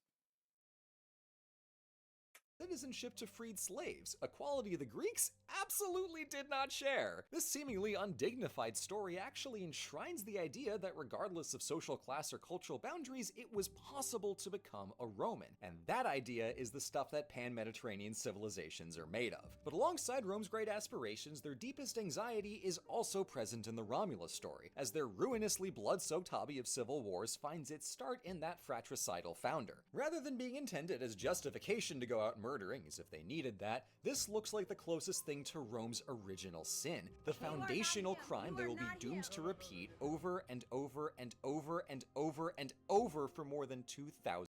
F: Citizenship to freed slaves, a quality the Greeks absolutely did not share. This seemingly undignified story actually enshrines the idea that regardless of social class or cultural boundaries, it was possible to become a Roman. And that idea is the stuff that pan-Mediterranean civilizations are made of. But alongside Rome's great aspirations, their deepest anxiety is also present in the Romulus story, as their ruinously blood-soaked hobby of civil wars finds its start in that fratricidal founder. Rather than being intended as justification to go out murdering as if they needed that, this looks like the closest thing to Rome's original sin, the foundational crime they will be doomed to repeat over and over and over and over and over for more than 2,000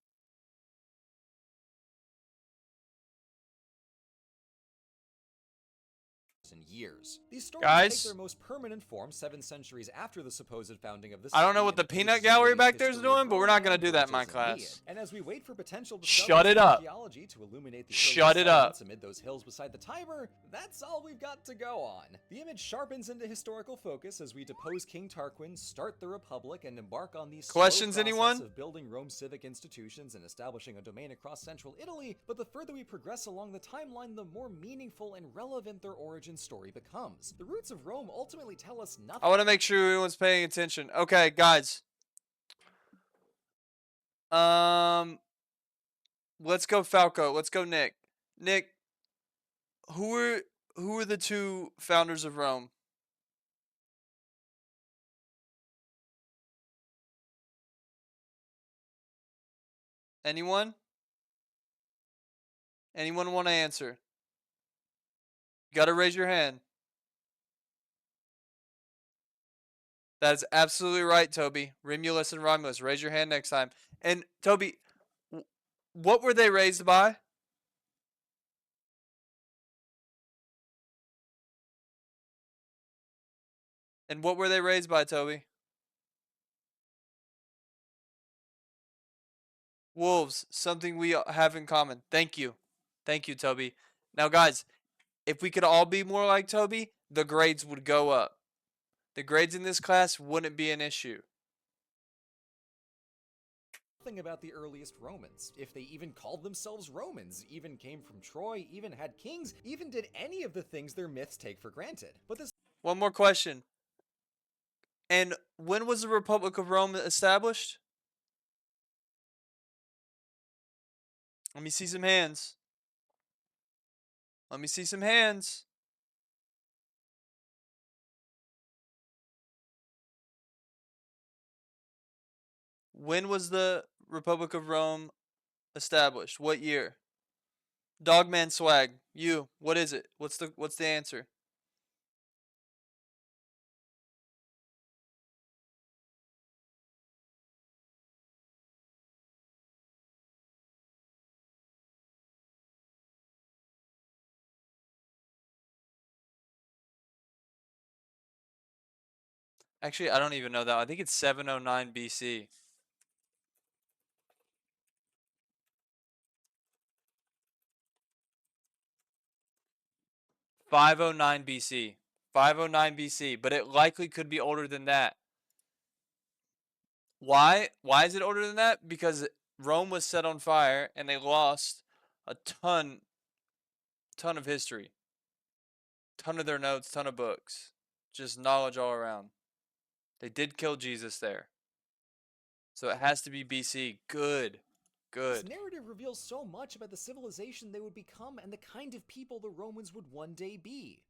F: years. These stories
C: Guys?
F: take their most permanent form 7 centuries after the supposed founding of the
C: I don't know
F: city
C: what the
F: and
C: peanut
F: place
C: gallery
F: Greek
C: back there is
F: history of
C: doing, but we're not
F: Rome
C: gonna
F: and
C: do that in my
F: Virgil's
C: class.
F: Aeneid. And as we wait for potential
C: Shut
F: discoveries
C: it
F: in
C: up.
F: archaeology to illuminate the
C: Shut it up.
F: settlements amid those hills beside the Tiber, that's all we've got to go on. The image sharpens into historical focus as we depose King Tarquin, start the Republic, and embark on the slow
C: Questions,
F: process
C: anyone?
F: of building Rome's civic institutions and establishing a domain across central Italy. But the further we progress along the timeline, the more meaningful and relevant their origin story becomes. The roots of Rome ultimately tell us nothing.
C: I want to make sure everyone's paying attention. Okay, guys. Let's go Falco. Let's go Nick. Nick, who are the 2 founders of Rome? Anyone? Anyone want to answer? You got to raise your hand. That is absolutely right, Toby. Remulus and Romulus. Raise your hand next time. And Toby, what were they raised by? And what were they raised by, Toby? Wolves, something we have in common. Thank you. Thank you, Toby. Now, guys, if we could all be more like Toby, the grades would go up. The grades in this class wouldn't be an issue.
F: Nothing about the earliest Romans, if they even called themselves Romans, even came from Troy, even had kings, even did any of the things their myths take for granted. But this
C: One more question. And when was the Republic of Rome established? Let me see some hands. Let me see some hands. When was the Republic of Rome established? What year? Dogman Swag, you, what is it? What's the answer? Actually, I don't even know that. I think it's 709 BC. (509 BC). 509 BC, but it likely could be older than that. Why? Why is it older than that? Because Rome was set on fire and they lost a ton of history. Ton of their notes, ton of books. Just knowledge all around. They did kill Jesus there. So it has to be BC. Good.
F: This
C: Good.
F: narrative reveals so much about the civilization they would become and the kind of people the Romans would one day be.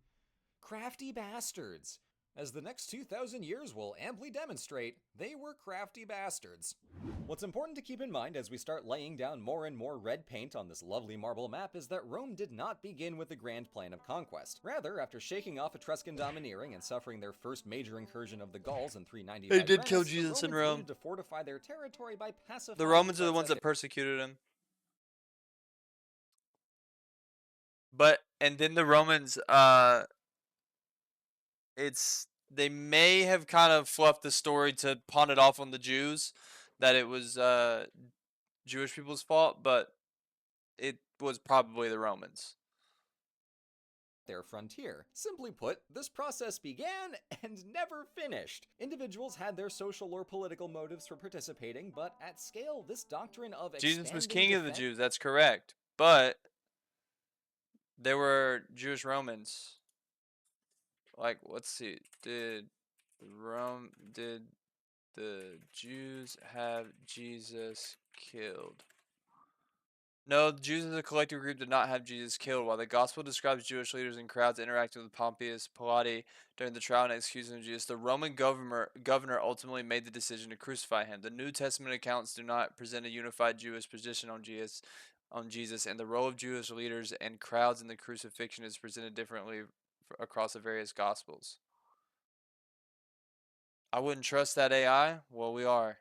F: Crafty bastards. As the next 2,000 years will amply demonstrate, they were crafty bastards. What's important to keep in mind as we start laying down more and more red paint on this lovely marble map is that Rome did not begin with a grand plan of conquest. Rather, after shaking off Etruscan domineering and suffering their first major incursion of the Gauls in 395
C: They did kill
F: Rennes, the
C: Jesus in
F: Romans
C: Rome.
F: needed to fortify their territory by pacifying
C: The Romans are the
F: threats
C: ones
F: at
C: that persecuted him. But and then the Romans, they may have kind of fluffed the story to pawn it off on the Jews that it was Jewish people's fault, but it was probably the Romans.
F: Their frontier. Simply put, this process began and never finished. Individuals had their social or political motives for participating, but at scale, this doctrine of
C: Jesus was
F: expanding
C: king of the
F: defense-
C: Jews, that's correct. But there were Jewish Romans. Like, let's see. Did the Jews have Jesus killed? No, the Jews as a collective group did not have Jesus killed. While the gospel describes Jewish leaders and crowds interacting with Pompeius Pilate during the trial and execution of Jesus, the Roman governor ultimately made the decision to crucify him. The New Testament accounts do not present a unified Jewish position on Jesus, and the role of Jewish leaders and crowds in the crucifixion is presented differently across the various gospels. I wouldn't trust that AI. Well, we are.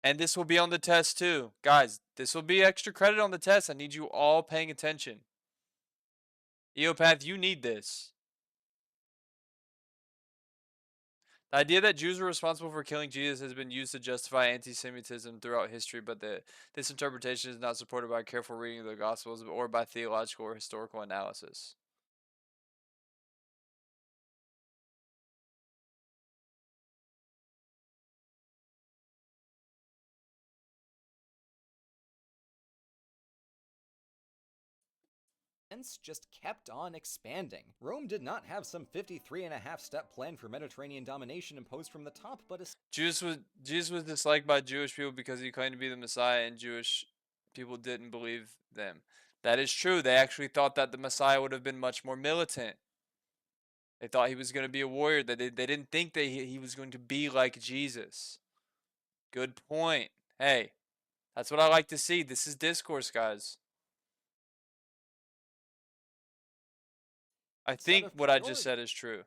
C: And this will be on the test too. Guys, this will be extra credit on the test. I need you all paying attention. Eopath, you need this. The idea that Jews were responsible for killing Jesus has been used to justify anti-Semitism throughout history, but this interpretation is not supported by careful reading of the Gospels or by theological or historical analysis.
F: just kept on expanding. Rome did not have some 53.5-step plan for Mediterranean domination imposed from the top, but
C: Jesus was disliked by Jewish people because he claimed to be the Messiah, and Jewish people didn't believe them. That is true. They actually thought that the Messiah would have been much more militant. They thought he was going to be a warrior. They didn't think that he was going to be like Jesus. Good point. Hey, that's what I like to see. This is discourse, guys. I think what I just said is true.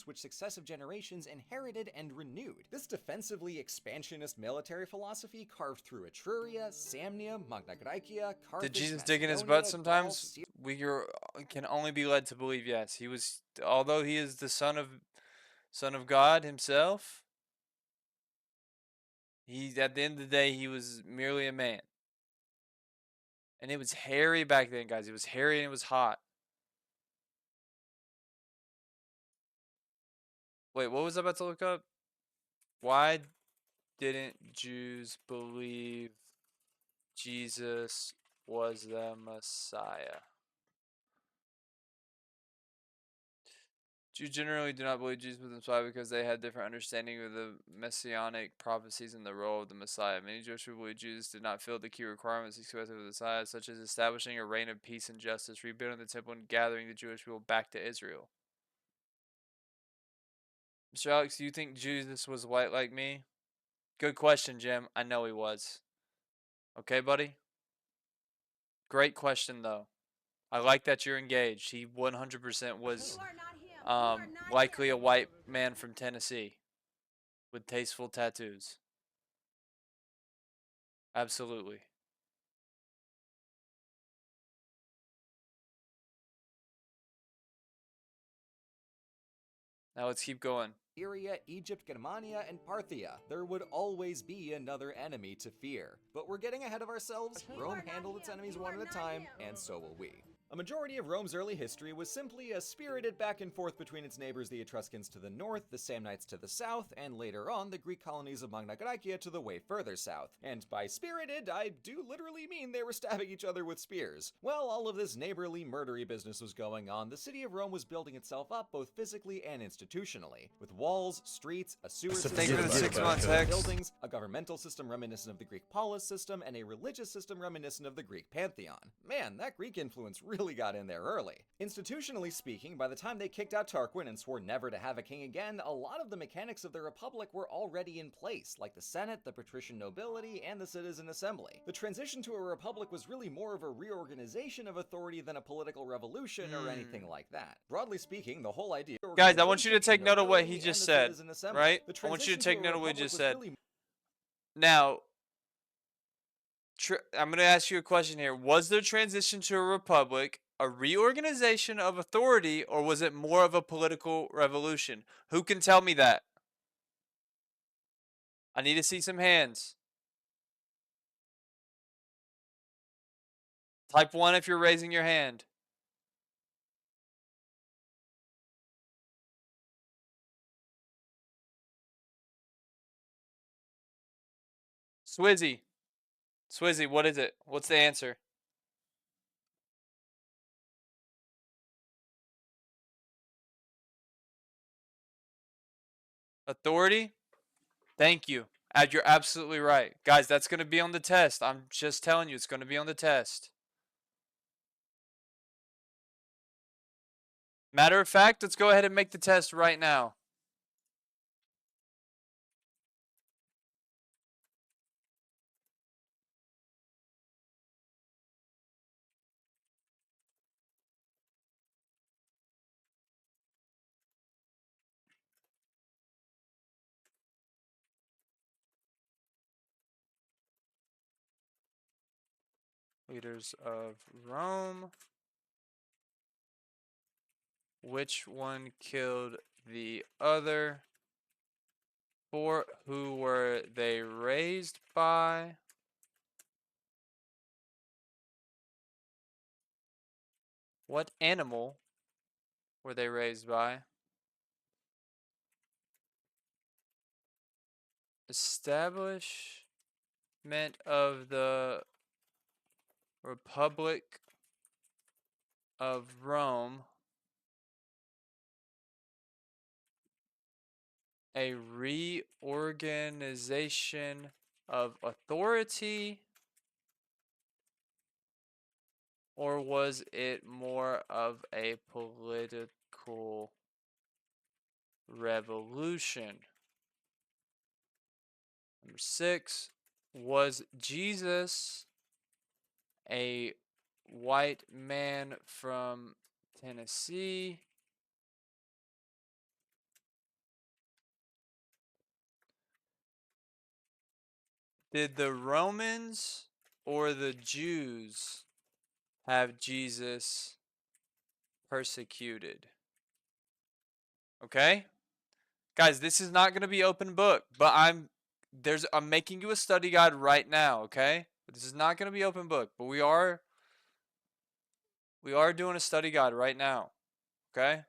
F: Which successive generations inherited and renewed. This defensively expansionist military philosophy carved through Etruria, Samnia, Magna Graecia, Carthage,
C: Did Jesus dig in his
F: Macedonia,
C: butt sometimes? We can only be led to believe yes. He was, although he is the son of God himself, at the end of the day he was merely a man. And it was hairy back then, guys. It was hairy and it was hot. Wait, what was I about to look up? Why didn't Jews believe Jesus was the Messiah? Jews generally do not believe Jesus was the Messiah because they had different understanding of the messianic prophecies and the role of the Messiah. Many Jewish people believe Jesus did not fill the key requirements expected of the Messiah, such as establishing a reign of peace and justice, rebuilding the temple, and gathering the Jewish people back to Israel. Mr. Alex, do you think Jesus was white like me? Good question, Jim. I know he was. Okay, buddy? Great question, though. I like that you're engaged. He 100% was likely a white man from Tennessee with tasteful tattoos. Absolutely. Now let's keep going.
F: Syria, Egypt, Germania, and Parthia. There would always be another enemy to fear. But we're getting ahead of ourselves. Rome handled its enemies one at a time, and so will we. A majority of Rome's early history was simply a spirited back and forth between its neighbors, the Etruscans to the north, the Samnites to the south, and later on, the Greek colonies of Magna Graecia to the way further south. And by spirited, I do literally mean they were stabbing each other with spears. While all of this neighborly, murdery business was going on, the city of Rome was building itself up both physically and institutionally, with walls, streets, a sewer system,
C: Thank you for the 6 months, Hex.
F: buildings, a governmental system reminiscent of the Greek polis system, and a religious system reminiscent of the Greek pantheon. Man, that Greek influence really got in there early. Institutionally speaking, by the time they kicked out Tarquin and swore never to have a king again, a lot of the mechanics of the Republic were already in place, like the Senate, the patrician nobility, and the citizen assembly. The transition to a republic was really more of a reorganization of authority than a political revolution or anything like that. Broadly speaking, the whole idea...
C: Guys, I want you to take note of what he just said, right? I want you to take note of what he just said. Now, I'm going to ask you a question here. Was the transition to a republic a reorganization of authority, or was it more of a political revolution? Who can tell me that? I need to see some hands. Type 1 if you're raising your hand. Swizzy. Swizzy, what is it? What's the answer? Authority? Thank you. You're absolutely right. Guys, that's going to be on the test. I'm just telling you, it's going to be on the test. Matter of fact, let's go ahead and make the test right now. Leaders of Rome. Which one killed the other? For who were they raised by? What animal were they raised by? Establishment of the Republic of Rome. A reorganization of authority, or was it more of a political revolution? Number 6, was Jesus a white man from Tennessee? Did the Romans or the Jews have Jesus persecuted? Okay? Guys, this is not going to be open book, but I'm making you a study guide right now, okay? This is not going to be open book, but we are doing a study guide right now, okay?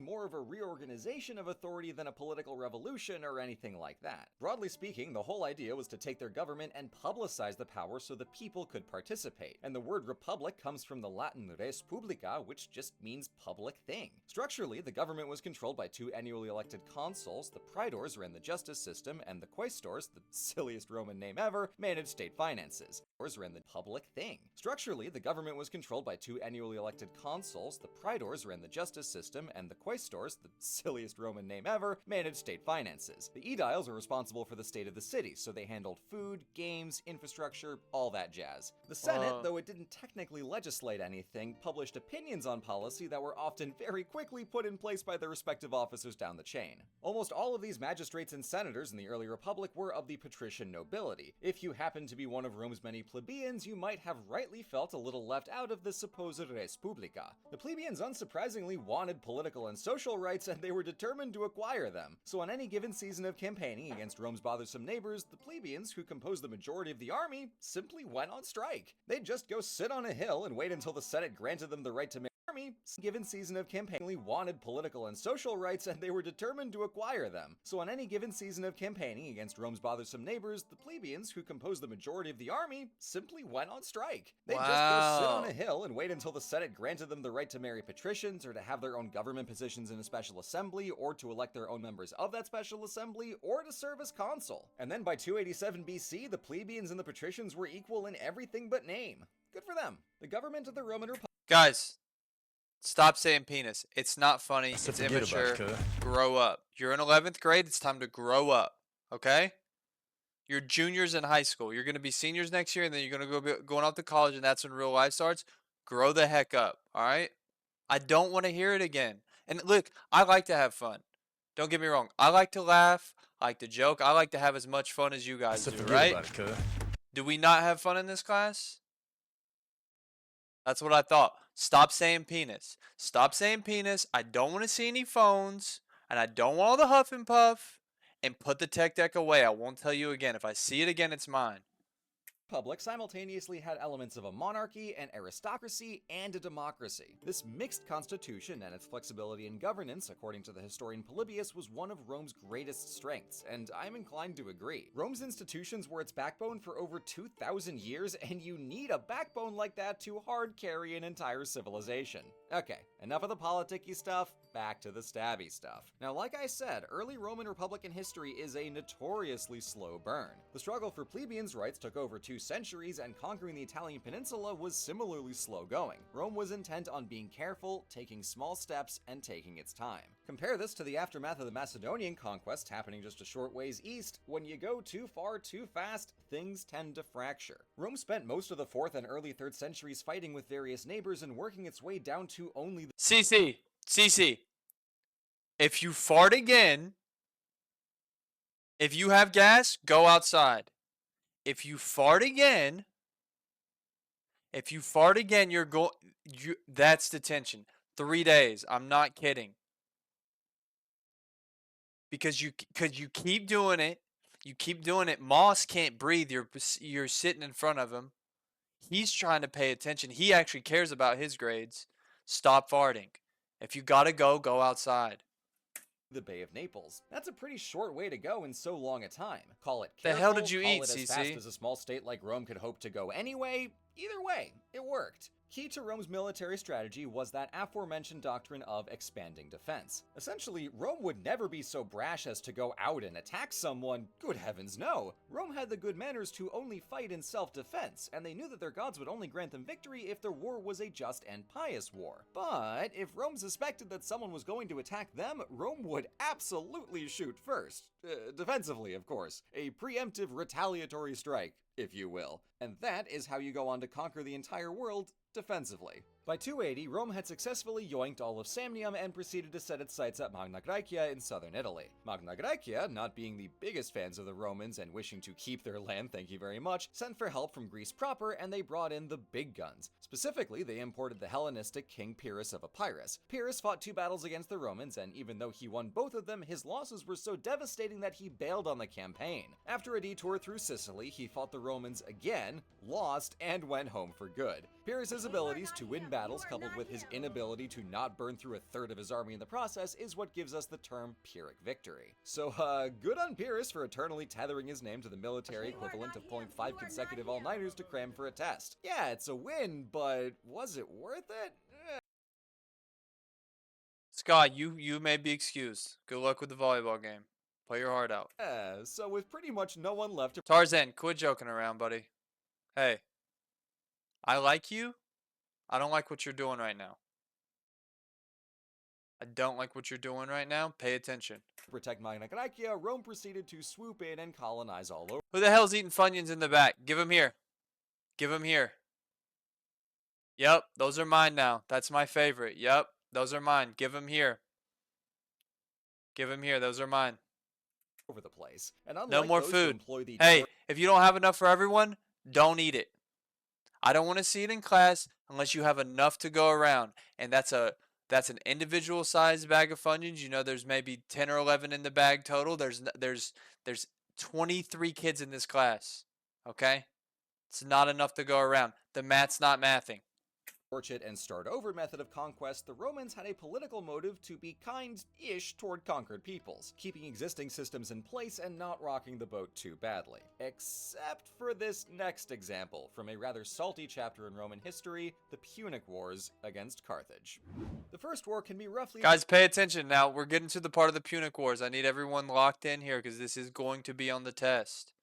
F: More of a reorganization of authority than a political revolution or anything like that. Broadly speaking, the whole idea was to take their government and publicize the power so the people could participate. And the word republic comes from the Latin res publica, which just means public thing. Structurally, the government was controlled by 2 annually elected consuls, the praetors ran the justice system, and the quaestors, the silliest Roman name ever, managed state finances. Ran the public thing. Structurally, the government was controlled by 2 annually elected consuls, the praetors ran the justice system, and the quaestors, the silliest Roman name ever, managed state finances. The aediles were responsible for the state of the city, so they handled food, games, infrastructure, all that jazz. The Senate, though it didn't technically legislate anything, published opinions on policy that were often very quickly put in place by their respective officers down the chain. Almost all of these magistrates and senators in the early republic were of the patrician nobility. If you happened to be one of Rome's many plebeians, you might have rightly felt a little left out of the supposed res publica. The plebeians unsurprisingly wanted political and social rights, and they were determined to acquire them. So on any given season of campaigning against Rome's bothersome neighbors, the plebeians, who composed the majority of the army, simply went on strike. They'd just go sit on a hill and wait until the Senate granted them the right to army, given season of campaigning, wanted political and social rights, and they were determined to acquire them. So on any given season of campaigning against Rome's bothersome neighbors, the plebeians, who composed the majority of the army, simply went on strike. They'd just go sit on a hill and wait until the Senate granted them the right to marry patricians, or to have their own government positions in a special assembly, or to elect their own members of that special assembly, or to serve as consul. And then by 287 BC, the plebeians and the patricians were equal in everything but name. Good for them. The government of the Roman Republic.
C: Guys, stop saying penis. It's not funny.
E: So
C: It's
E: forget about
C: immature.
E: it, cuz.
C: Grow up. You're in 11th grade. It's time to grow up. Okay? You're juniors in high school. You're going to be seniors next year, and then you're going to going off to college, and that's when real life starts. Grow the heck up. All right? I don't want to hear it again. And look, I like to have fun. Don't get me wrong. I like to laugh. I like to joke. I like to have as much fun as you guys
E: So
C: do,
E: forget
C: right?
E: about it, cuz.
C: Do we not have fun in this class? That's what I thought. Stop saying penis. Stop saying penis. I don't want to see any phones. And I don't want all the huff and puff. And put the tech deck away. I won't tell you again. If I see it again, it's mine.
F: Republic simultaneously had elements of a monarchy, an aristocracy, and a democracy. This mixed constitution and its flexibility in governance, according to the historian Polybius, was one of Rome's greatest strengths, and I'm inclined to agree. Rome's institutions were its backbone for over 2,000 years, and you need a backbone like that to hard carry an entire civilization. Okay, enough of the politicky stuff, back to the stabby stuff. Now, like I said, early Roman Republican history is a notoriously slow burn. The struggle for plebeians' rights took over 2 centuries, and conquering the Italian peninsula was similarly slow going. Rome was intent on being careful, taking small steps, and taking its time. Compare this to the aftermath of the Macedonian conquest happening just a short ways east. When you go too far too fast, things tend to fracture. Rome spent most of the 4th and early 3rd centuries fighting with various neighbors and working its way down to only the
C: CC. If you fart again, if you have gas, go outside. If you fart again, that's detention. 3 days. I'm not kidding. Because you keep doing it. You keep doing it. Moss can't breathe. You're sitting in front of him. He's trying to pay attention. He actually cares about his grades. Stop farting. If you gotta go, go outside.
F: the Bay of Naples. That's a pretty short way to go in so long a time. Call it
C: The
F: careful,
C: hell did you
F: call
C: eat,
F: it as
C: CC?
F: fast as a small state like Rome could hope to go anyway. Either way, it worked. Key to Rome's military strategy was that aforementioned doctrine of expanding defense. Essentially, Rome would never be so brash as to go out and attack someone. Good heavens, no. Rome had the good manners to only fight in self-defense, and they knew that their gods would only grant them victory if their war was a just and pious war. But if Rome suspected that someone was going to attack them, Rome would absolutely shoot first. Defensively, of course. A preemptive retaliatory strike, if you will. And that is how you go on to conquer the entire world defensively. By 280, Rome had successfully yoinked all of Samnium and proceeded to set its sights at Magna Graecia in southern Italy. Magna Graecia, not being the biggest fans of the Romans and wishing to keep their land, thank you very much, sent for help from Greece proper, and they brought in the big guns. Specifically, they imported the Hellenistic King Pyrrhus of Epirus. Pyrrhus fought 2 battles against the Romans, and even though he won both of them, his losses were so devastating that he bailed on the campaign. After a detour through Sicily, he fought the Romans again, lost, and went home for good. Pyrrhus's abilities to win battles, coupled with his inability to not burn through a third of his army in the process, is what gives us the term Pyrrhic victory. So, good on Pyrrhus for eternally tethering his name to the military equivalent of pulling 5 consecutive all-nighters to cram for a test. Yeah, it's a win, but was it worth it?
C: Scott, you may be excused. Good luck with the volleyball game. Play your heart out.
F: So with pretty much no one left to
C: Tarzan, quit joking around, buddy. Hey, I like you. I don't like what you're doing right now. I don't like what you're doing right now. Pay attention.
F: protect Magna Graecia, Rome proceeded to swoop in and colonize all over.
C: Who the hell's eating Funyuns in the back? Give him here. Give him here. Yep, those are mine now. That's my favorite. Yep, those are mine. Give him here. Give him here. Those are mine.
F: Over the place. And unlike
C: No more
F: those who
C: food.
F: employ the
C: Hey, if you don't have enough for everyone, don't eat it. I don't want to see it in class unless you have enough to go around. And that's an individual sized bag of Funyuns. You know, there's maybe 10 or 11 in the bag total. There's 23 kids in this class. Okay? It's not enough to go around. The math's not mathing.
F: torch it and start over method of conquest, the Romans had a political motive to be kind-ish toward conquered peoples, keeping existing systems in place and not rocking the boat too badly. Except for this next example, from a rather salty chapter in Roman history, the Punic Wars against Carthage. The first war can be roughly
C: Guys, pay attention now. We're getting to the part of the Punic Wars. I need everyone locked in here because this is going to be on the test.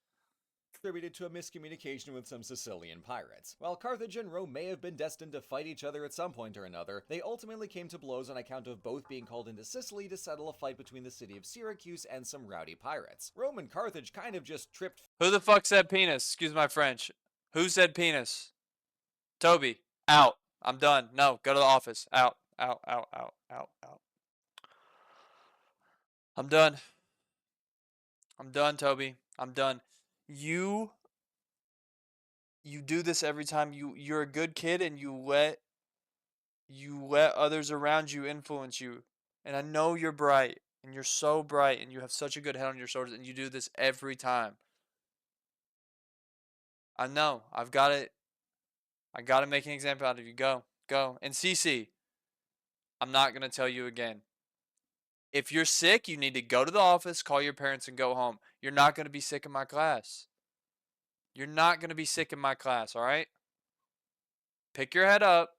F: attributed to a miscommunication with some Sicilian pirates. While Carthage and Rome may have been destined to fight each other at some point or another, they ultimately came to blows on account of both being called into Sicily to settle a fight between the city of Syracuse and some rowdy pirates. Rome and Carthage kind of just tripped.
C: Who the fuck said penis? Excuse my French. Who said penis? Toby, out. I'm done. No, go to the office. Out. Out. I'm done. I'm done, Toby. I'm done. You do this every time you're a good kid and you let others around you influence you. And I know you're bright and you're so bright and you have such a good head on your shoulders and you do this every time. I know. I've got it. I got to make an example out of you. Go. Go. And CC, I'm not going to tell you again. If you're sick, you need to go to the office, call your parents, and go home. You're not going to be sick in my class. You're not going to be sick in my class, all right? Pick your head up,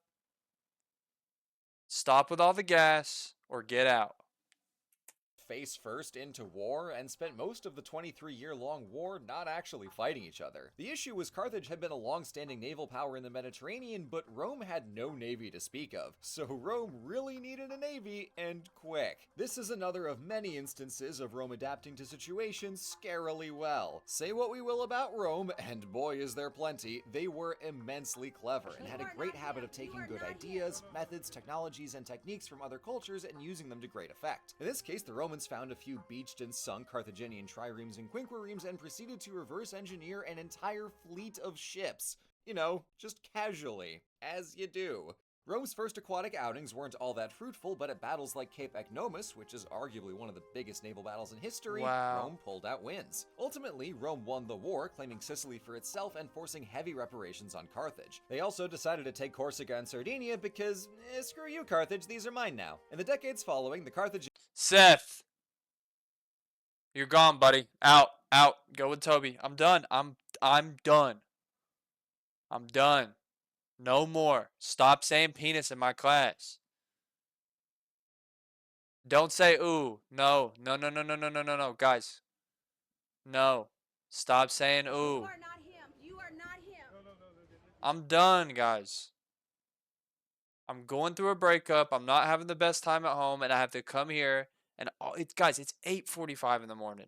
C: stop with all the gas, or get out.
F: Face first into war and spent most of the 23-year-long war not actually fighting each other. The issue was Carthage had been a long-standing naval power in the Mediterranean, but Rome had no navy to speak of, so Rome really needed a navy, and quick. This is another of many instances of Rome adapting to situations scarily well. Say what we will about Rome, and boy is there plenty, they were immensely clever and had a great habit of taking good ideas, methods, technologies, and techniques from other cultures and using them to great effect. In this case, the Romans found a few beached and sunk Carthaginian triremes and quinquiremes and proceeded to reverse engineer an entire fleet of ships. You know, just casually, as you do. Rome's first aquatic outings weren't all that fruitful, but at battles like Cape Ecnomus, which is arguably one of the biggest naval battles in history,
C: Wow.
F: Rome pulled out wins. Ultimately, Rome won the war, claiming Sicily for itself and forcing heavy reparations on Carthage. They also decided to take Corsica and Sardinia because, screw you Carthage, these are mine now. In the decades following, the Carthage
C: Seth, you're gone, buddy. Out, out. Go with Toby. I'm done. I'm done. I'm done. No more. Stop saying penis in my class. Don't say ooh. No. No, no, no, no, no, no, no, no. Guys. No. Stop saying
D: You
C: ooh.
D: are not him. You are not him.
C: I'm done, guys. I'm going through a breakup. I'm not having the best time at home, and I have to come here. And guys, it's 8:45 in the morning.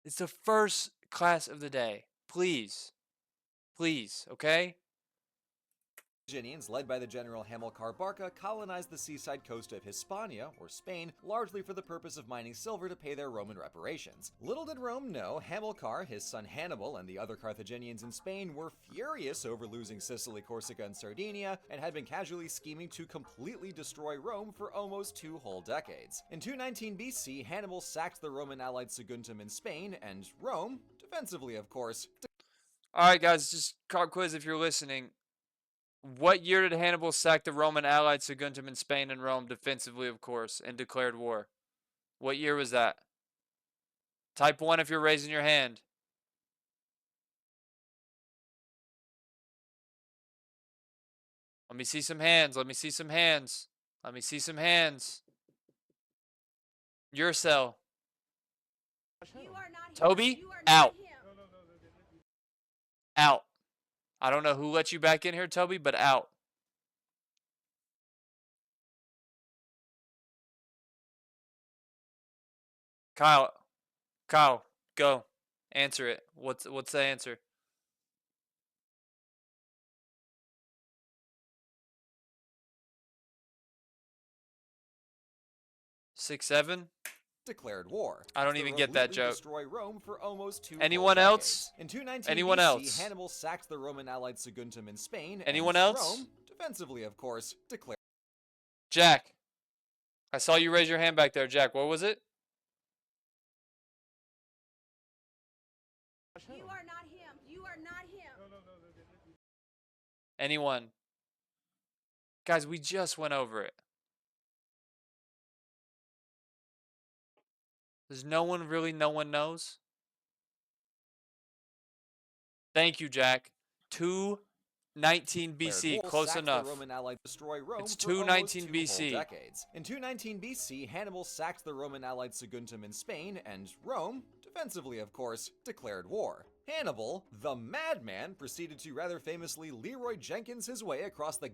C: It's the first class of the day. Please. Please, okay?
F: Carthaginians, led by the general Hamilcar Barca, colonized the seaside coast of Hispania, or Spain, largely for the purpose of mining silver to pay their Roman reparations. Little did Rome know, Hamilcar, his son Hannibal, and the other Carthaginians in Spain were furious over losing Sicily, Corsica, and Sardinia, and had been casually scheming to completely destroy Rome for almost 2 whole decades. In 219 BC, Hannibal sacked the Roman allied Saguntum in Spain, and Rome, defensively of course.
C: Alright, guys, just caught quiz if you're listening. What year did Hannibal sack the Roman allied Saguntum in Spain and Rome defensively, of course, and declared war? What year was that? Type 1 if you're raising your hand. Let me see some hands. Let me see some hands. Let me see some hands. Your cell.
D: You are not him.
C: Toby,
D: You are
C: out.
D: not him.
C: Out. I don't know who let you back in here, Toby, but out. Kyle, go. Answer it. What's the answer? Six, 7?
F: Declared war.
C: I don't
F: After
C: even get that
F: completely
C: joke.
F: Destroy Rome for almost 2
C: Anyone
F: whole
C: else?
F: decades. In 219
C: Anyone
F: BC,
C: else?
F: Hannibal sacked the Roman allied Saguntum in Spain.
C: Anyone
F: and
C: else?
F: Rome, defensively of course, declared.
C: Jack. I saw you raise your hand back there, Jack. What was it?
D: You are not him. You are not him.
C: Anyone? Guys, we just went over it. Does no one knows? Thank you, Jack. 219 BC,
F: War,
C: close
F: sacked
C: enough.
F: The Roman allied destroy Rome
C: It's
F: for
C: 219
F: almost 2
C: BC.
F: whole decades. In 219 BC, Hannibal sacked the Roman allied Saguntum in Spain, and Rome, defensively of course, declared war. Hannibal, the madman, proceeded to rather famously Leroy Jenkins his way across the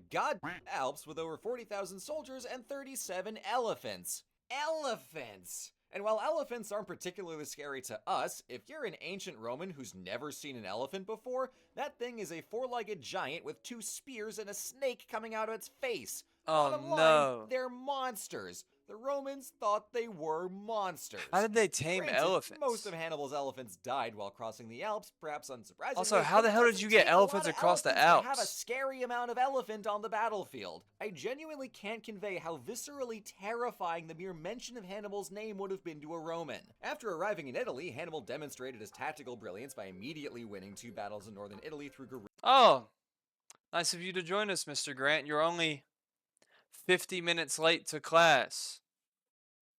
F: Alps with over 40,000 soldiers and 37 elephants. Elephants! And while elephants aren't particularly scary to us, if you're an ancient Roman who's never seen an elephant before, that thing is a 4-legged giant with 2 spears and a snake coming out of its face.
C: Oh,
F: Bottom line,
C: no.
F: they're monsters. The Romans thought they were monsters.
C: How did they tame
F: Granted,
C: elephants?
F: most of Hannibal's elephants died while crossing the Alps, perhaps unsurprisingly.
C: Also, how the
F: but it
C: hell did
F: doesn't
C: you get
F: take a lot
C: elephants
F: of
C: across the
F: elephants to have a
C: Alps?
F: scary amount of elephant on the battlefield. I genuinely can't convey how viscerally terrifying the mere mention of Hannibal's name would have been to a Roman. After arriving in Italy, Hannibal demonstrated his tactical brilliance by immediately winning 2 battles in northern Italy through guerrilla.
C: Oh, nice of you to join us, Mr. Grant. You're only 50 minutes late to class.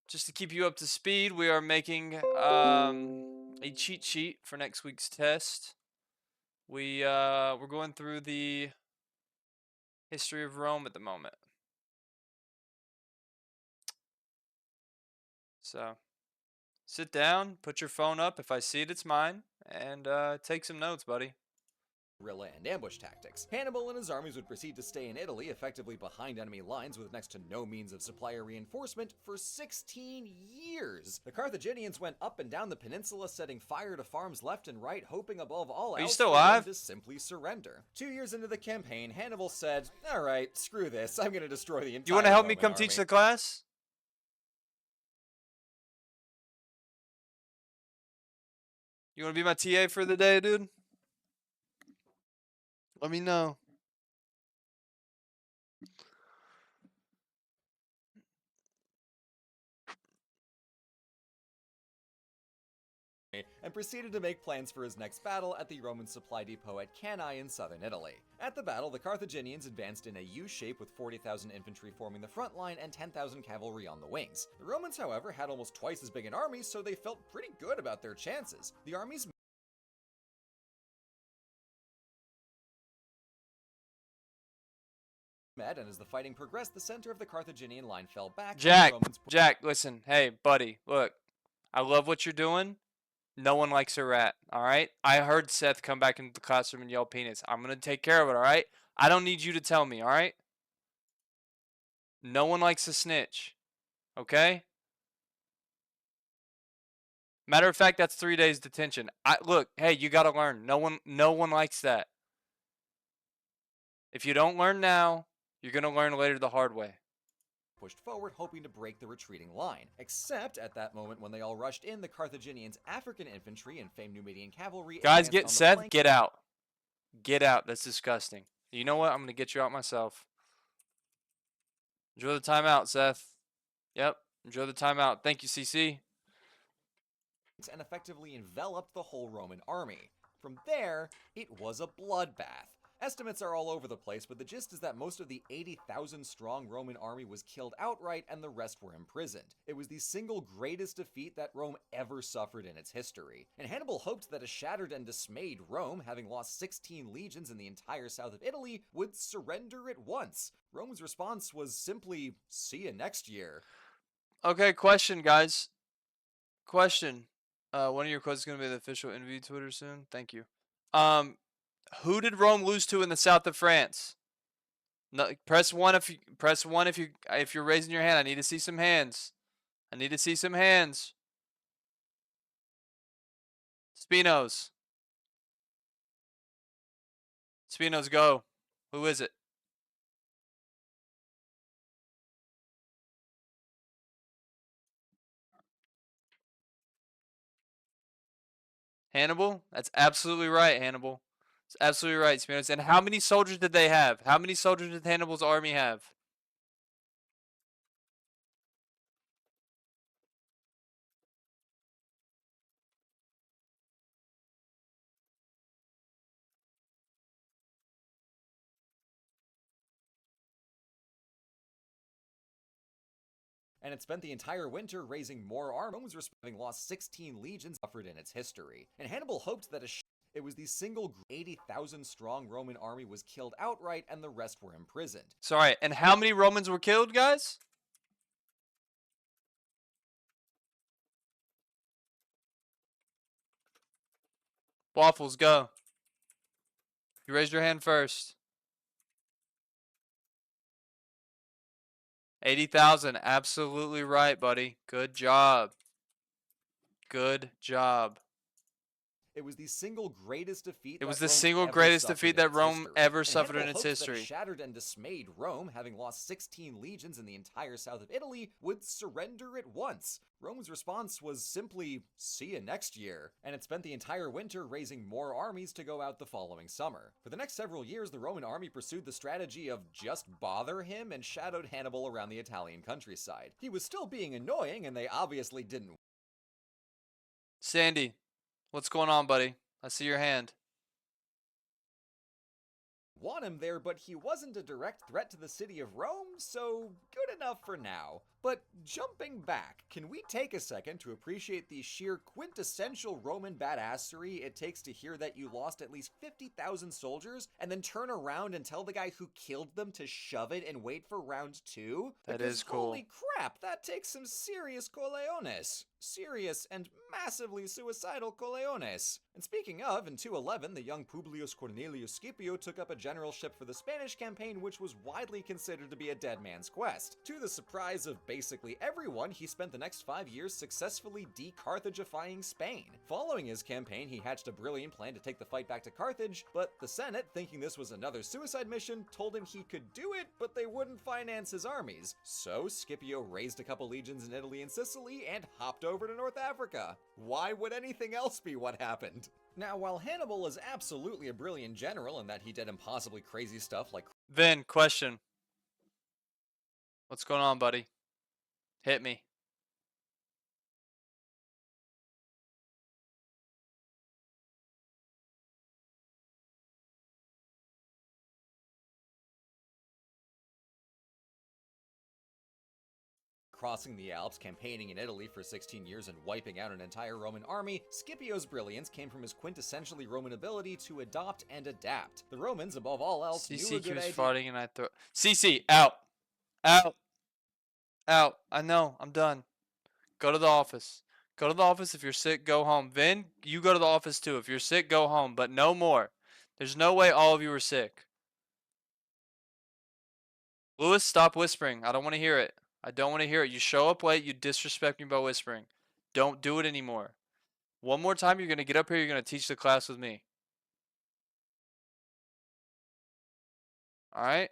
C: Just to keep you up to speed, we are making a cheat sheet for next week's test. We're going through the history of Rome at the moment. So, sit down, put your phone up. If I see it, it's mine. And take some notes, buddy.
F: Guerrilla and ambush tactics. Hannibal and his armies would proceed to stay in Italy, effectively behind enemy lines with next to no means of supply or reinforcement, for 16 years. The Carthaginians went up and down the peninsula, setting fire to farms left and right, hoping above all
C: Are you
F: else
C: still
F: for them
C: alive?
F: to simply surrender. 2 years into the campaign, Hannibal said, "Alright, screw this, I'm gonna destroy the entire
C: You want to help me
F: Roman
C: come
F: army."
C: teach the class? You want to be my TA for the day, dude? Let me know.
F: And proceeded to make plans for his next battle at the Roman supply depot at Cannae in southern Italy. At the battle, the Carthaginians advanced in a U-shape with 40,000 infantry forming the front line and 10,000 cavalry on the wings. The Romans, however, had almost twice as big an army, so they felt pretty good about their chances. The armies met, and as the fighting progressed, the center of the Carthaginian line fell back. and the
C: Jack,
F: Romans
C: Jack, listen. Hey, buddy, look. I love what you're doing. No one likes a rat, all right? I heard Seth come back into the classroom and yell penis. I'm going to take care of it, all right? I don't need you to tell me, all right? No one likes a snitch, okay? Matter of fact, that's 3 days detention. Look, hey, you got to learn. No one likes that. If you don't learn now, you're going to learn later the hard way.
F: pushed forward, hoping to break the retreating line. Except at that moment when they all rushed in, the Carthaginians' African infantry and famed Numidian cavalry
C: Guys,
F: advanced
C: get
F: on the
C: Seth,
F: flank.
C: get out. Get out. That's disgusting. You know what? I'm going to get you out myself. Enjoy the timeout, Seth. Yep. Enjoy the timeout. Thank you, CC.
F: And effectively enveloped the whole Roman army. From there, it was a bloodbath. Estimates are all over the place, but the gist is that most of the 80,000 strong Roman army was killed outright and the rest were imprisoned. It was the single greatest defeat that Rome ever suffered in its history. And Hannibal hoped that a shattered and dismayed Rome, having lost 16 legions in the entire south of Italy, would surrender at once. Rome's response was simply, "See you next year."
C: Okay, question, guys. Question. One of your quotes is going to be the official interview Twitter soon. Thank you. Who did Rome lose to in the south of France? No, press one if you're raising your hand. I need to see some hands. I need to see some hands. Spinos. Spinos, go. Who is it? Hannibal? That's absolutely right, Hannibal. It's absolutely right, Spinos. And how many soldiers did they have? How many soldiers did Hannibal's army have?
F: And it spent the entire winter raising more arms. Rome was having lost 16 legions suffered in its history. And Hannibal hoped that it was the single 80,000 strong Roman army was killed outright and the rest were imprisoned.
C: Sorry, and how many Romans were killed, guys? Waffles, go. You raised your hand first. 80,000. Absolutely right, buddy. Good job. Good job.
F: It was the single greatest defeat
C: It was
F: that
C: the
F: Rome
C: single
F: ever
C: greatest
F: suffered
C: defeat
F: in
C: that
F: its
C: Rome
F: history.
C: ever
F: And
C: suffered in
F: Hannibal
C: its
F: hoped that a
C: history.
F: shattered and dismayed Rome, having lost 16 legions in the entire south of Italy, would surrender at once. Rome's response was simply, see you next year, and it spent the entire winter raising more armies to go out the following summer. For the next several years, the Roman army pursued the strategy of just bother him and shadowed Hannibal around the Italian countryside. He was still being annoying, and they obviously didn't
C: Sandy, what's going on, buddy? I see your hand.
F: want him there, but he wasn't a direct threat to the city of Rome, so good enough for now. But jumping back, can we take a second to appreciate the sheer quintessential Roman badassery it takes to hear that you lost at least 50,000 soldiers and then turn around and tell the guy who killed them to shove it and wait for round 2?
C: That
F: Because
C: is cool.
F: holy crap, that takes some serious coleones. Serious and massively suicidal coleones. And speaking of, in 211, the young Publius Cornelius Scipio took up a generalship for the Spanish campaign, which was widely considered to be a dead man's quest. To the surprise of basically everyone, he spent the next 5 years successfully de-Carthagifying Spain. Following his campaign, he hatched a brilliant plan to take the fight back to Carthage, but the Senate, thinking this was another suicide mission, told him he could do it, but they wouldn't finance his armies. So Scipio raised a couple legions in Italy and Sicily and hopped over to North Africa. Why would anything else be what happened? Now, while Hannibal is absolutely a brilliant general in that he did impossibly crazy stuff like
C: Vin, question. What's going on, buddy? Hit me.
F: crossing the Alps, campaigning in Italy for 16 years, and wiping out an entire Roman army, Scipio's brilliance came from his quintessentially Roman ability to adopt and adapt. The Romans, above all else, knew a
C: CC
F: good
C: keeps
F: idea.
C: farting and I throw. CC, out. Out. Out. I know. I'm done. Go to the office. Go to the office. If you're sick, go home. Vin, you go to the office too. If you're sick, go home. But no more. There's no way all of you are sick. Lewis, stop whispering. I don't want to hear it. I don't want to hear it. You show up late. You disrespect me by whispering. Don't do it anymore. One more time, you're going to get up here. You're going to teach the class with me. All right?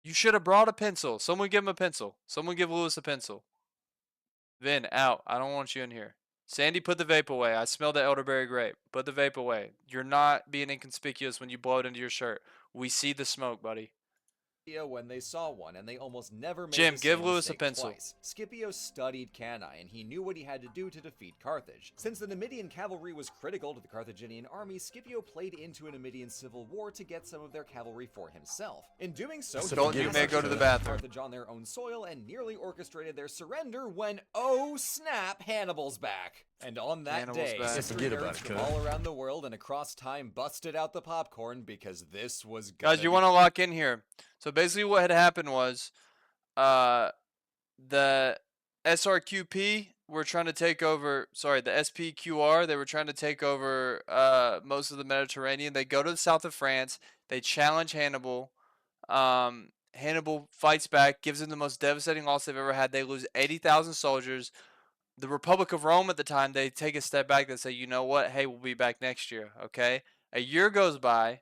C: You should have brought a pencil. Someone give him a pencil. Someone give Lewis a pencil. Vin, out. I don't want you in here. Sandy, put the vape away. I smell the elderberry grape. Put the vape away. You're not being inconspicuous when you blow it into your shirt. We see the smoke, buddy.
F: When they saw one, and they almost never made
C: Jim,
F: the
C: give
F: same
C: Lewis a
F: mistake
C: pencil.
F: twice. Scipio studied Cannae, and he knew what he had to do to defeat Carthage. Since the Numidian cavalry was critical to the Carthaginian army, Scipio played into a Numidian civil war to get some of their cavalry for himself. In doing so, he
C: Don't you may go to the bathroom.
F: Carthage on their own soil and nearly orchestrated their surrender when, oh snap, Hannibal's back. And on that
C: Hannibal's
F: day,
C: back.
F: history
E: Forget about
F: nerds
E: it,
F: from
E: cuz.
F: all around the world and across time busted out the popcorn because this was
C: Guys, you want to lock in here. So basically what had happened was the SRQP were trying to take over, sorry, the SPQR, they were trying to take over most of the Mediterranean. They go to the south of France. They challenge Hannibal. Hannibal fights back, gives them the most devastating loss they've ever had. They lose 80,000 soldiers. The Republic of Rome at the time, they take a step back and say, you know what? Hey, we'll be back next year, okay? A year goes by,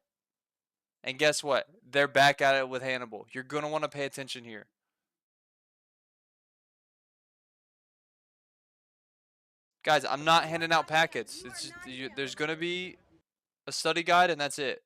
C: and guess what? They're back at it with Hannibal. You're going to want to pay attention here. Guys, I'm not handing out packets. It's there's going to be a study guide, and that's it.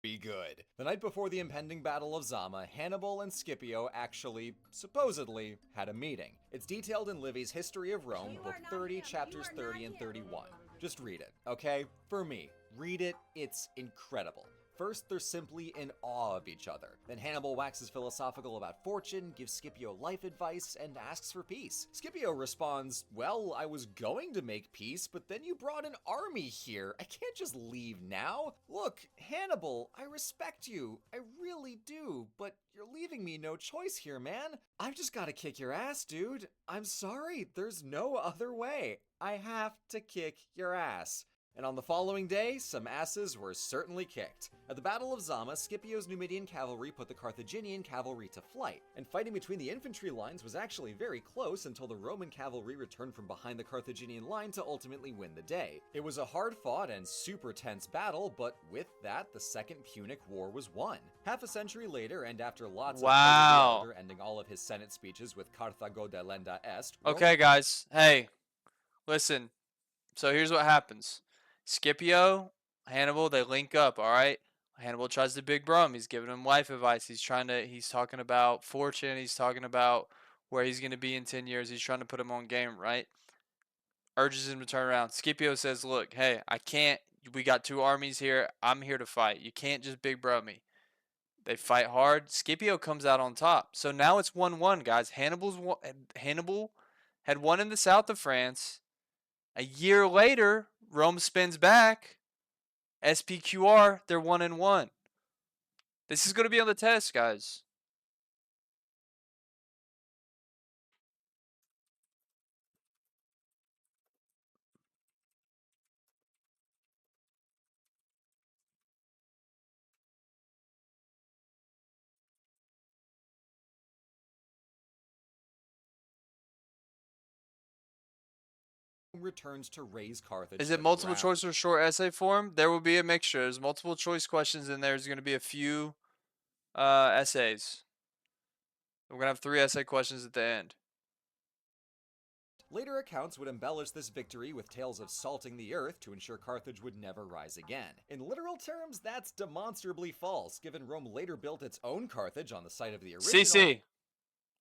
F: Be good. The night before the impending Battle of Zama, Hannibal and Scipio actually, supposedly, had a meeting. It's detailed in Livy's History of Rome, book 30, chapters 30 and 31. Just read it, okay? For me, read it, it's incredible. First, they're simply in awe of each other. Then Hannibal waxes philosophical about fortune, gives Scipio life advice, and asks for peace. Scipio responds, well, I was going to make peace, but then you brought an army here. I can't just leave now. Look, Hannibal, I respect you. I really do, but you're leaving me no choice here, man. I've just gotta kick your ass, dude. I'm sorry, there's no other way. I have to kick your ass. And on the following day, some asses were certainly kicked. At the Battle of Zama, Scipio's Numidian cavalry put the Carthaginian cavalry to flight, and fighting between the infantry lines was actually very close until the Roman cavalry returned from behind the Carthaginian line to ultimately win the day. It was a hard-fought and super tense battle, but with that, the Second Punic War was won. Half a century later, and after lots of
C: Wow.
F: Plato the Elder ending all of his Senate speeches with Carthago delenda est,
C: Okay, guys. Hey, listen. So here's what happens. Scipio, Hannibal, they link up, all right? Hannibal tries to big bro him. He's giving him life advice. He's talking about fortune. He's talking about where he's going to be in 10 years. He's trying to put him on game, right? Urges him to turn around. Scipio says, look, hey, I can't. We got 2 armies here. I'm here to fight. You can't just big bro me. They fight hard. Scipio comes out on top. So now it's 1-1, guys. Hannibal had won in the south of France. A year later, Rome spins back. SPQR, they're 1-1. This is going to be on the test, guys.
F: returns to raise Carthage.
C: Is
F: to
C: it
F: the
C: multiple
F: ground.
C: choice or short essay form? There will be a mixture. There's multiple choice questions in there. There's going to be a few essays. We're going to have 3 essay questions at the end.
F: Later accounts would embellish this victory with tales of salting the earth to ensure Carthage would never rise again. In literal terms, that's demonstrably false, given Rome later built its own Carthage on the site of the original.
C: CC,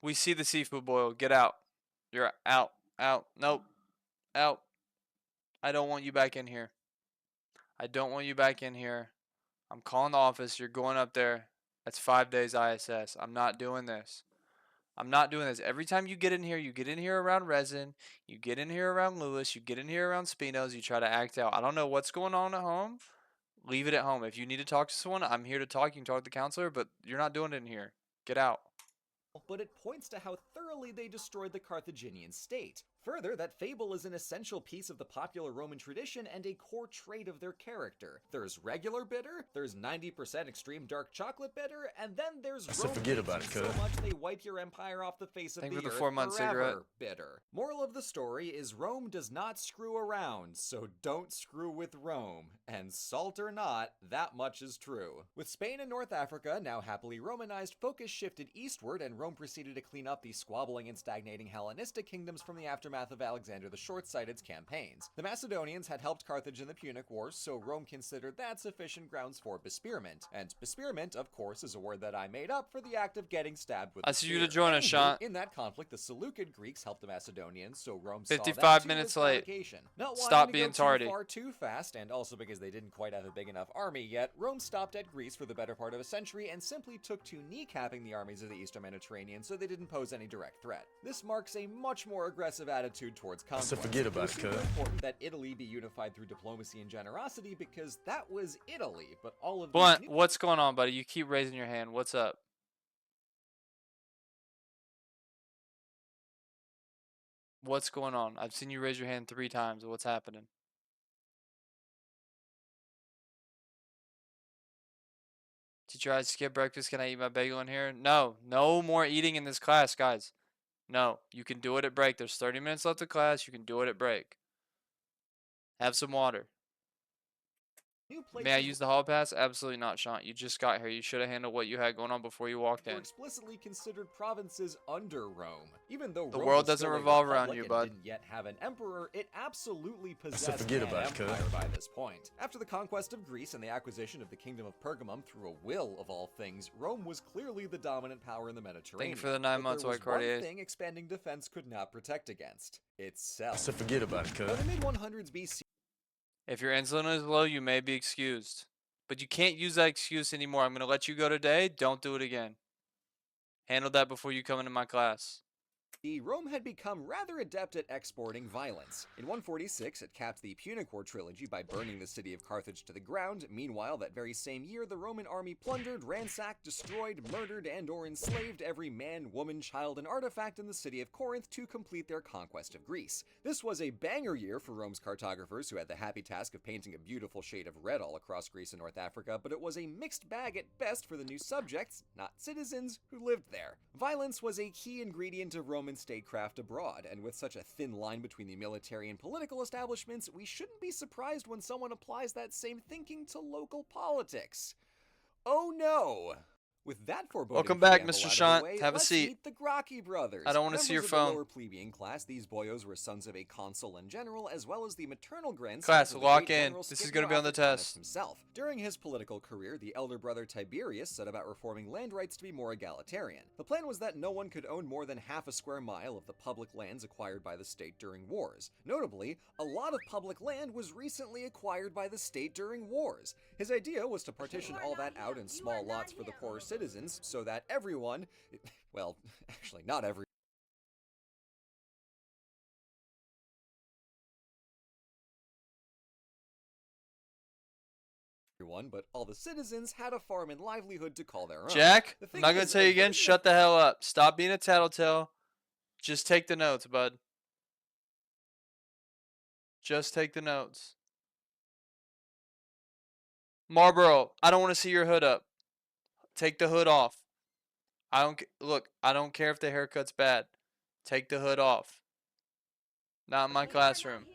C: we see the seafood boil. Get out. You're out. Out. Nope. Out. I don't want you back in here. I don't want you back in here. I'm calling the office. You're going up there. That's 5 days ISS. I'm not doing this. I'm not doing this. Every time you get in here around Resin, you get in here around Lewis, you get in here around Spinos, you try to act out. I don't know what's going on at home. Leave it at home. If you need to talk to someone, I'm here to talk. You can talk to the counselor, but you're not doing it in here. Get out.
F: But it points to how thoroughly they destroyed the Carthaginian state. Further, that fable is an essential piece of the popular Roman tradition and a core trait of their character. There's regular bitter, there's 90% extreme dark chocolate bitter, and then there's
E: So
F: Roman
E: forget about it,
F: so
E: cuz.
F: much they wipe your empire off the face of
C: Thank
F: the
C: you for the
F: earth
C: 4-month
F: forever
C: cigarette.
F: bitter. Moral of the story is Rome does not screw around, so don't screw with Rome. And salt or not, that much is true. With Spain and North Africa now happily Romanized, focus shifted eastward and Rome proceeded to clean up the squabbling and stagnating Hellenistic kingdoms from the aftermath of Alexander the Short-Sighted's campaigns. The Macedonians had helped Carthage in the Punic Wars, so Rome considered that sufficient grounds for bespearment. And bespearment, of course, is a word that I made up for the act of getting stabbed with
C: I
F: a
C: see you to
F: spear.
C: join us,
F: Anywho,
C: Sean.
F: in that conflict, the Seleucid Greeks helped the Macedonians, so Rome saw
C: 55
F: that too
C: minutes
F: as
C: late.
F: provocation. Not
C: Stop
F: wanting to
C: being
F: go
C: tardy.
F: too far too fast, and also because they didn't quite have a big enough army yet, Rome stopped at Greece for the better part of a century and simply took to kneecapping the armies of the Eastern Mediterranean so they didn't pose any direct threat. This marks a much more aggressive attitude towards conquest.
E: So forget about it,
F: It was
E: cuz.
F: super important that Italy be unified through diplomacy and generosity because that was Italy, but all of these
C: Blunt,
F: new
C: what's going on, buddy? You keep raising your hand. What's up? What's going on? I've seen you raise your hand 3 times. What's happening? Teacher, I skip breakfast. Can I eat my bagel in here? No. No more eating in this class, guys. No. You can do it at break. There's 30 minutes left of class. You can do it at break. Have some water. May I
F: places
C: use the hall pass? Absolutely not, Sean. You just got here. You should have handled what you had going on before you walked
F: were
C: in.
F: explicitly considered provinces under Rome. Even though
C: The
F: Rome
C: world
F: was
C: doesn't
F: still a
C: revolve around
F: republic
C: you,
F: and
C: bud.
F: didn't yet have an emperor, it absolutely possessed
E: forget
F: an
E: about it, cuz.
F: empire by this point. After the conquest of Greece and the acquisition of the kingdom of Pergamum through a will of all things, Rome was clearly the dominant power in the Mediterranean.
C: for the 9
F: But
C: months,
F: there was
C: White Cartier.
F: one thing expanding defense could not protect against: itself.
E: So forget about it,
F: By
E: cuz.
F: the mid-100s BC,
C: If your insulin is low, you may be excused. But you can't use that excuse anymore. I'm going to let you go today. Don't do it again. Handle that before you come into my class.
F: Rome had become rather adept at exporting violence. In 146, it capped the Punic War trilogy by burning the city of Carthage to the ground. Meanwhile, that very same year, the Roman army plundered, ransacked, destroyed, murdered, and/or enslaved every man, woman, child, and artifact in the city of Corinth to complete their conquest of Greece. This was a banger year for Rome's cartographers, who had the happy task of painting a beautiful shade of red all across Greece and North Africa, but it was a mixed bag at best for the new subjects, not citizens, who lived there. Violence was a key ingredient of Roman statecraft abroad, and with such a thin line between the military and political establishments, we shouldn't be surprised when someone applies that same thinking to local politics. Oh no! With that foreboding
C: Welcome back,
F: preamble
C: Mr.
F: out of
C: Shant.
F: the way,
C: Have a
F: let's
C: seat.
F: meet the Gracchi brothers.
C: I don't wanna see your
F: Members
C: phone.
F: of the lower plebeian class, these boyos were sons of a consul and general, as well as the maternal grandsons
C: Class,
F: of the
C: lock
F: great
C: in.
F: General
C: This is
F: Scipio
C: gonna be on the
F: Africanus
C: test.
F: himself. During his political career, the elder brother Tiberius set about reforming land rights to be more egalitarian. The plan was that no one could own more than half a square mile of the public lands acquired by the state during wars. Notably, a lot of public land was recently acquired by the state during wars. His idea was to partition all that out in small lots for the poorer citizens, so that everyone, well, actually not everyone, but all the citizens had a farm and livelihood to call their own.
C: Jack,
F: The
C: I'm
F: thing
C: not gonna
F: is,
C: tell you
F: a
C: again.
F: version of
C: Shut the hell up. Stop being a tattletale. Just take the notes, bud. Just take the notes. Marlboro, I don't want to see your hood up. Take the hood off. Look, I don't care if the haircut's bad. Take the hood off. Not in my classroom.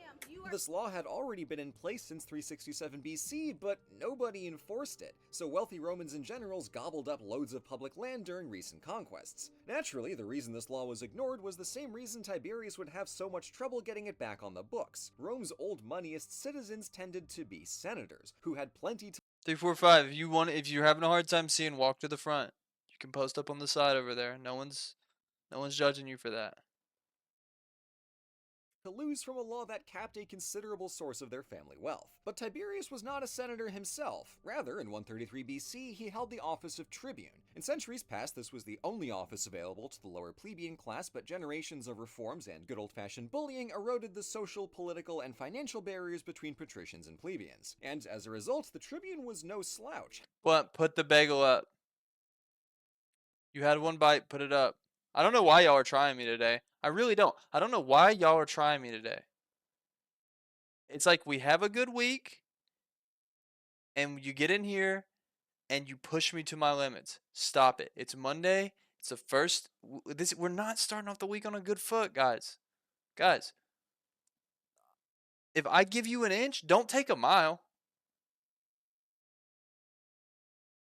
F: This law had already been in place since 367 BC, but nobody enforced it, so wealthy Romans and generals gobbled up loads of public land during recent conquests. Naturally, the reason this law was ignored was the same reason Tiberius would have so much trouble getting it back on the books. Rome's old moneyest citizens tended to be senators, who had plenty to
C: 345. If you're having a hard time seeing, walk to the front. You can post up on the side over there. No one's judging you for that.
F: lose from a law that capped a considerable source of their family wealth. But Tiberius was not a senator himself. Rather, in 133 BC, he held the office of tribune. In centuries past, this was the only office available to the lower plebeian class, but generations of reforms and good old-fashioned bullying eroded the social, political, and financial barriers between patricians and plebeians. And as a result, the tribune was no slouch.
C: But put the bagel up. You had one bite, put it up. I don't know why y'all are trying me today. I really don't. I don't know why y'all are trying me today. It's like we have a good week, and you get in here, and you push me to my limits. Stop it. It's Monday. It's the first. We're not starting off the week on a good foot, guys. Guys, if I give you an inch, don't take a mile.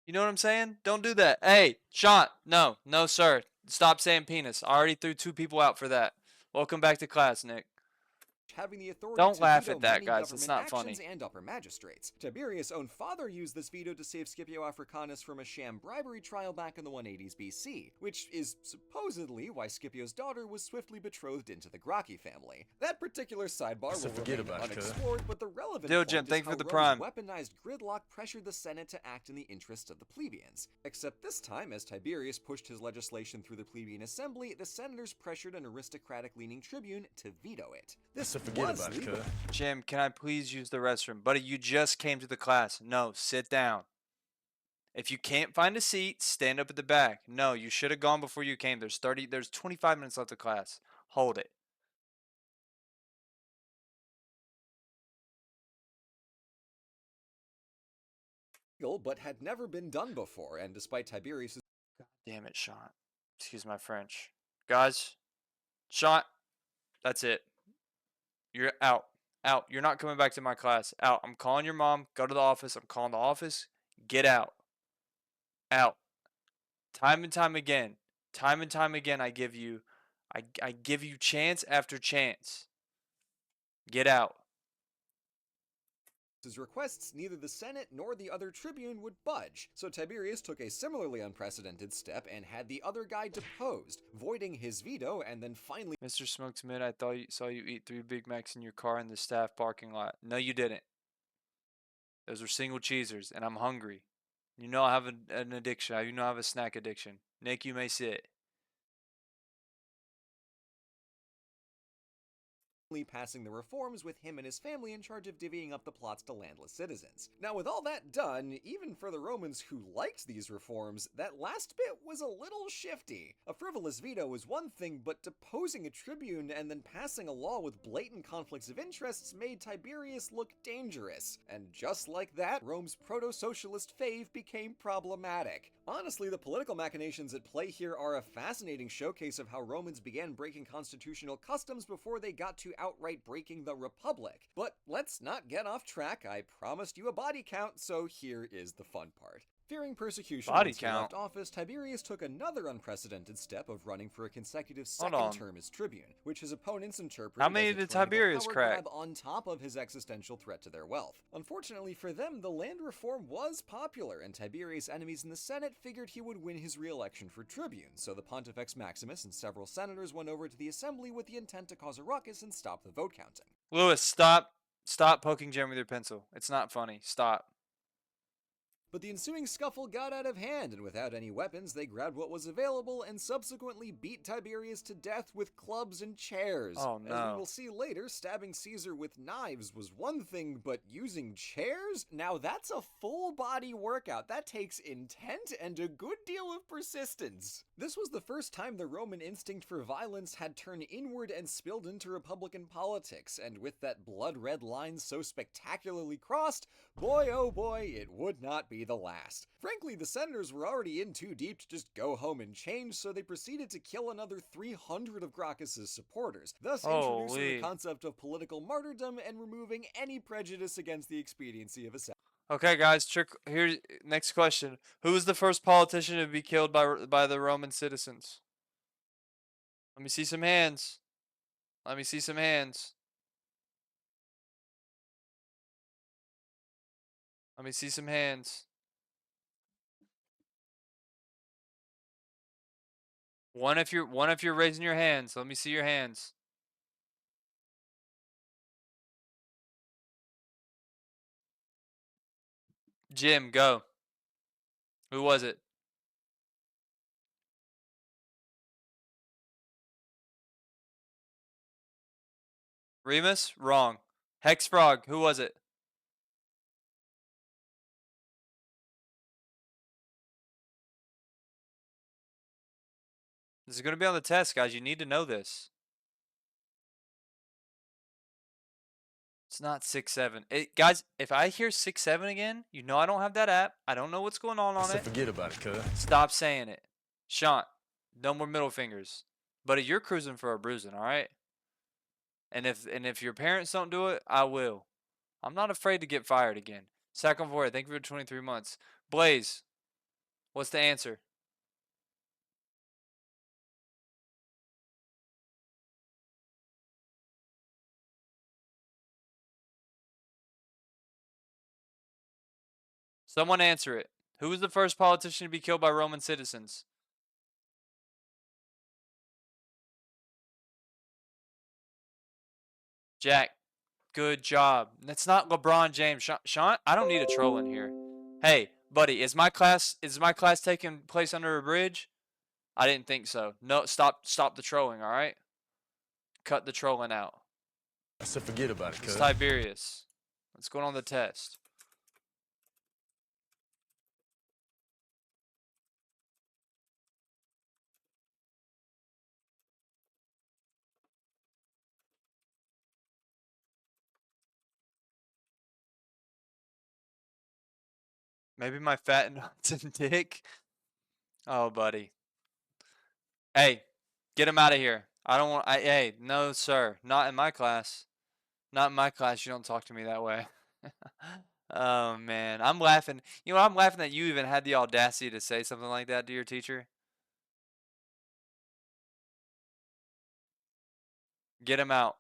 C: You know what I'm saying? Don't do that. Hey, Sean, no, sir. Stop saying penis. I already threw 2 people out for that. Welcome back to class, Nick.
F: Having the authority
C: Don't
F: to
C: laugh
F: veto
C: at that,
F: many
C: guys. It's
F: government
C: not
F: actions
C: funny.
F: and upper magistrates. Tiberius' own father used this veto to save Scipio Africanus from a sham bribery trial back in the 180s BC, which is supposedly why Scipio's daughter was swiftly betrothed into the Gracchi family. That particular sidebar
E: So
F: will
E: forget
F: remain
E: about it, cuz.
F: unexplored, but the relevant
C: Yo,
F: point
C: Jim,
F: is
C: thank you
F: how
C: for the
F: Rome's
C: prime.
F: weaponized gridlock pressured the Senate to act in the interests of the plebeians. Except this time, as Tiberius pushed his legislation through the plebeian assembly, the senators pressured an aristocratic-leaning tribune to veto it. This
E: So forget
F: was
E: about it,
F: legal.
E: cuz.
C: Jim, can I please use the restroom? Buddy, you just came to the class. No, sit down. If you can't find a seat, stand up at the back. No, you should have gone before you came. There's 25 minutes left of class. Hold it.
F: But had never been done before, and despite Tiberius'
C: Damn it, Sean. Excuse my French. Guys, Sean, that's it. You're out. Out. You're not coming back to my class. Out. I'm calling your mom. Go to the office. I'm calling the office. Get out. Out. Time and time again. Time and time again I give you chance after chance. Get out.
F: requests, neither the Senate nor the other tribune would budge, so Tiberius took a similarly unprecedented step and had the other guy deposed, voiding his veto, and then finally
C: Mr. Smokes Mid, I saw you eat 3 Big Macs in your car in the staff parking lot. No, you didn't. Those were single cheesers, and I'm hungry. You know I have an addiction. You know I have a snack addiction. Nick, you may sit.
F: passing the reforms with him and his family in charge of divvying up the plots to landless citizens. Now, with all that done, even for the Romans who liked these reforms, that last bit was a little shifty. A frivolous veto was one thing, but deposing a tribune and then passing a law with blatant conflicts of interests made Tiberius look dangerous. And just like that, Rome's proto-socialist fave became problematic. Honestly, the political machinations at play here are a fascinating showcase of how Romans began breaking constitutional customs before they got to outright breaking the Republic. But let's not get off track. I promised you a body count, so here is the fun part. Fearing persecution
C: Body
F: once he
C: count.
F: left office, Tiberius took another unprecedented step of running for a consecutive
C: Hold
F: second
C: on.
F: term as tribune, which his opponents interpreted
C: How many
F: as a
C: did
F: triangle
C: Tiberius
F: power
C: crack?
F: grab on top of his existential threat to their wealth. Unfortunately for them, the land reform was popular, and Tiberius' enemies in the Senate figured he would win his re-election for tribune, so the Pontifex Maximus and several senators went over to the assembly with the intent to cause a ruckus and stop the vote counting.
C: Lewis, stop. Stop poking Jeremy with your pencil. It's not funny. Stop.
F: But the ensuing scuffle got out of hand, and without any weapons, they grabbed what was available and subsequently beat Tiberius to death with clubs and chairs.
C: Oh,
F: As we
C: no.
F: will see later, stabbing Caesar with knives was one thing, but using chairs? Now that's a full body workout. That takes intent and a good deal of persistence. This was the first time the Roman instinct for violence had turned inward and spilled into Republican politics, and with that blood-red line so spectacularly crossed, boy oh boy, it would not be the last. Frankly, the senators were already in too deep to just go home and change, so they proceeded to kill another 300 of Gracchus's supporters, thus introducing
C: Holy.
F: the concept of political martyrdom and removing any prejudice against the expediency of assassination.
C: Okay, guys. Here's next question. Who was the first politician to be killed by the Roman citizens? Let me see some hands. Let me see some hands. Let me see some hands. One if you're raising your hands. Let me see your hands. Jim, go. Who was it? Remus? Wrong. Hex Frog, who was it? This is going to be on the test, guys. You need to know this. It's not 6-7. Guys, if I hear 6-7 again, you know I don't have that app. I don't know what's going on
E: So
C: it.
E: forget about it, cuz.
C: Stop saying it. Sean, no more middle fingers. Buddy, you're cruising for a bruising, all right? And if your parents don't do it, I will. I'm not afraid to get fired again. Second for it. Thank you for 23 months. Blaze, what's the answer? Someone answer it. Who was the first politician to be killed by Roman citizens? Jack, good job. That's not LeBron James. Sean, I don't need a troll in here. Hey, buddy, is my class taking place under a bridge? I didn't think so. No, stop the trolling, all right? Cut the trolling out.
E: So forget about it,
C: It's
E: cuz.
C: Tiberius. Let's go on the test. Maybe my fat nuts and dick. Oh, buddy. Hey, get him out of here. I don't want. Hey, no, sir. Not in my class. Not in my class. You don't talk to me that way. Oh man, I'm laughing. You know, I'm laughing that you even had the audacity to say something like that to your teacher. Get him out.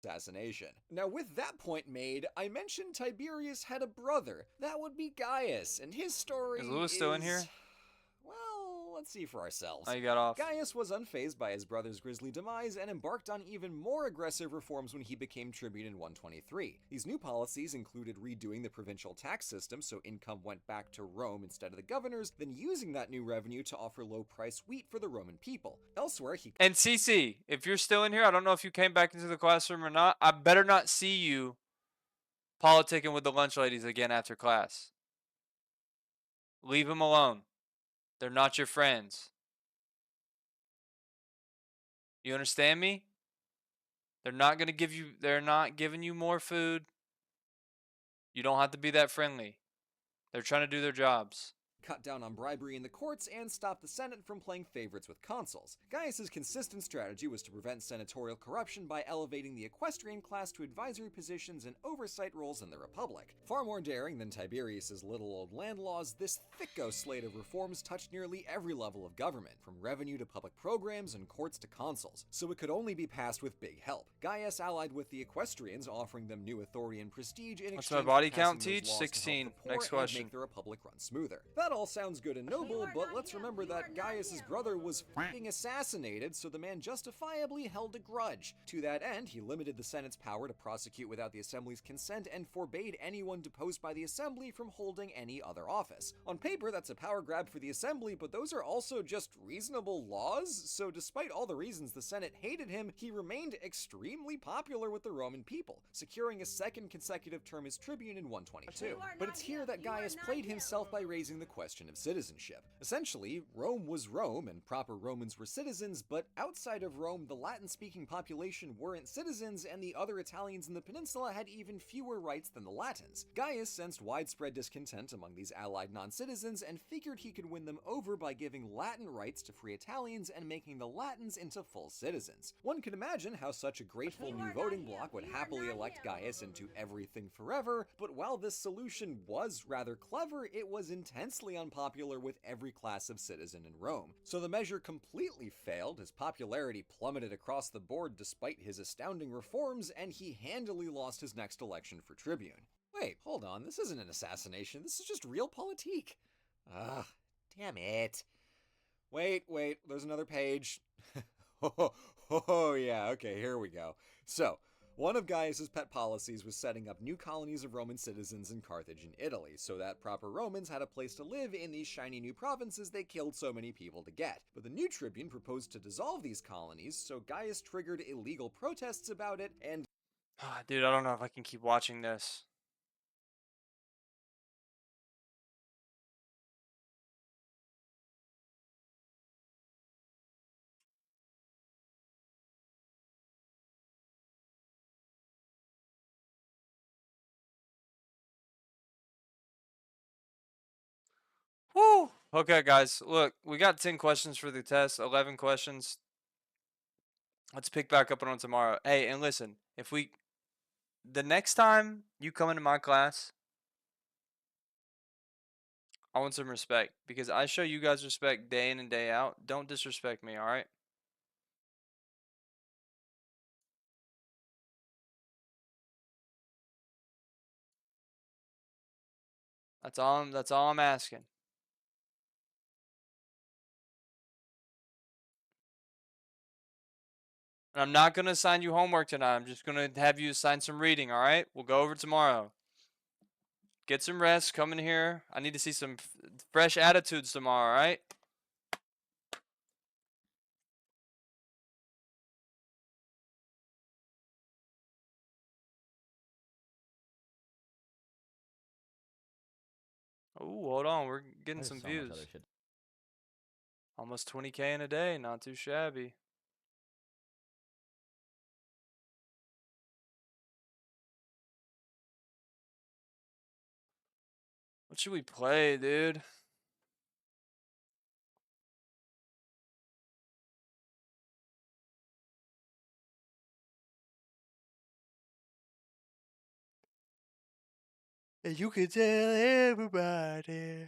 F: Assassination. Now, with that point made, I mentioned Tiberius had a brother. That would be Gaius, and his story
C: Is Lewis still in here?
F: Well, let's see for ourselves.
C: I got off.
F: Gaius was unfazed by his brother's grisly demise and embarked on even more aggressive reforms when he became tribune in 123. These new policies included redoing the provincial tax system so income went back to Rome instead of the governors, then using that new revenue to offer low-priced wheat for the Roman people. Elsewhere, he
C: And CC, if you're still in here, I don't know if you came back into the classroom or not. I better not see you politicking with the lunch ladies again after class. Leave them alone. They're not your friends. You understand me? They're not giving you more food. You don't have to be that friendly. They're trying to do their jobs.
F: cut down on bribery in the courts and stop the Senate from playing favorites with consuls. Gaius's consistent strategy was to prevent senatorial corruption by elevating the equestrian class to advisory positions and oversight roles in the Republic. Far more daring than Tiberius's little old land laws, this thicko slate of reforms touched nearly every level of government, from revenue to public programs and courts to consuls, so it could only be passed with big help. Gaius allied with the equestrians, offering them new authority and prestige in
C: What's my
F: exchange
C: body
F: for passing
C: count
F: those
C: teach?
F: laws to help
C: 16.
F: the poor
C: Next
F: and
C: question.
F: make the Republic run smoother. That all sounds good and noble, but let's remember that Gaius's brother was f***ing assassinated, so the man justifiably held a grudge. To that end, he limited the Senate's power to prosecute without the Assembly's consent and forbade anyone deposed by the Assembly from holding any other office. On paper, that's a power grab for the Assembly, but those are also just reasonable laws, so despite all the reasons the Senate hated him, he remained extremely popular with the Roman people, securing a second consecutive term as tribune in 122. But it's here that Gaius played himself by raising the question of citizenship. Essentially, Rome was Rome, and proper Romans were citizens, but outside of Rome, the Latin-speaking population weren't citizens, and the other Italians in the peninsula had even fewer rights than the Latins. Gaius sensed widespread discontent among these allied non-citizens, and figured he could win them over by giving Latin rights to free Italians and making the Latins into full citizens. One can imagine how such a grateful new voting bloc would happily elect Gaius into everything forever, but while this solution was rather clever, it was intensely unpopular with every class of citizen in Rome. So the measure completely failed, his popularity plummeted across the board despite his astounding reforms, and he handily lost his next election for tribune. Wait, hold on, this isn't an assassination, this is just realpolitik. Ah, damn it. Wait, there's another page. Oh, yeah, okay, here we go. So, one of Gaius's pet policies was setting up new colonies of Roman citizens in Carthage and Italy, so that proper Romans had a place to live in these shiny new provinces they killed so many people to get. But the new tribune proposed to dissolve these colonies, so Gaius triggered illegal protests about it, and
C: Dude, I don't know if I can keep watching this. Woo! Okay, guys, look, we got 10 questions for the test, 11 questions. Let's pick back up on it tomorrow. Hey, and listen, the next time you come into my class, I want some respect because I show you guys respect day in and day out. Don't disrespect me, all right? That's all I'm asking. And I'm not going to assign you homework tonight. I'm just going to have you assign some reading, all right? We'll go over it tomorrow. Get some rest. Come in here. I need to see some fresh attitudes tomorrow, all right? Oh, hold on. We're getting some views. Almost 20K in a day. Not too shabby. What should we play, dude? And you can tell everybody.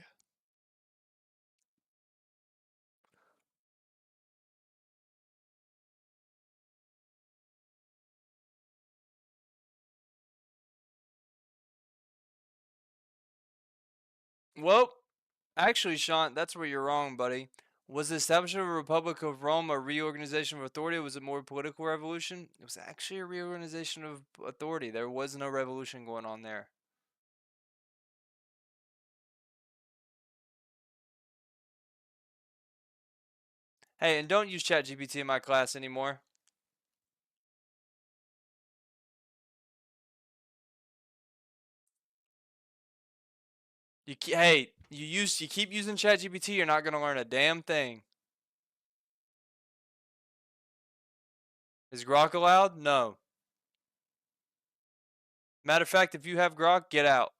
C: Well, actually, Sean, that's where you're wrong, buddy. Was the establishment of a Republic of Rome a reorganization of authority, or was it more political revolution? It was actually a reorganization of authority. There was no revolution going on there. Hey, and don't use ChatGPT in my class anymore. Hey, you keep using ChatGPT, you're not gonna learn a damn thing. Is Grok allowed? No. Matter of fact, if you have Grok, get out.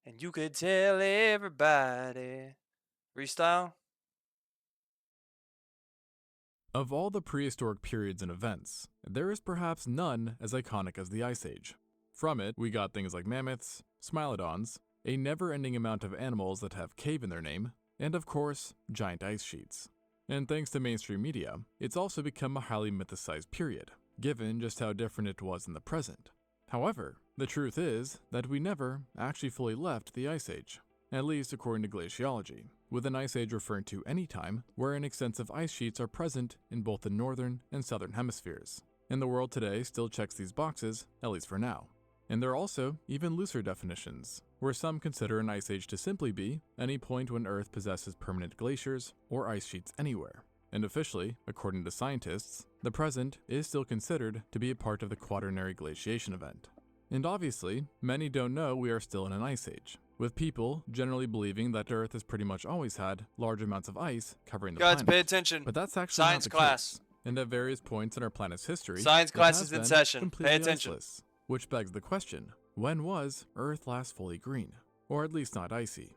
C: And you could tell everybody. Freestyle?
G: Of all the prehistoric periods and events, there is perhaps none as iconic as the Ice Age. From it, we got things like mammoths, smilodons, a never-ending amount of animals that have cave in their name, and of course, giant ice sheets. And thanks to mainstream media, it's also become a highly mythicized period, given just how different it was in the present. However, the truth is that we never actually fully left the Ice Age, at least according to glaciology, with an ice age referring to any time wherein extensive ice sheets are present in both the northern and southern hemispheres. And the world today still checks these boxes, at least for now. And there are also even looser definitions, where some consider an ice age to simply be any point when Earth possesses permanent glaciers or ice sheets anywhere. And officially, according to scientists, the present is still considered to be a part of the Quaternary glaciation event. And obviously, many don't know we are still in an ice age, with people generally believing that Earth has pretty much always had large amounts of ice covering the
C: Guys,
G: planet.
C: pay attention.
G: But that's actually
C: Science
G: not the
C: class.
G: case. And at various points in our planet's history,
C: Science
G: it
C: class
G: has
C: is in
G: been
C: session. Pay
G: completely
C: attention.
G: iceless, which begs the question, when was Earth last fully green? Or at least not icy?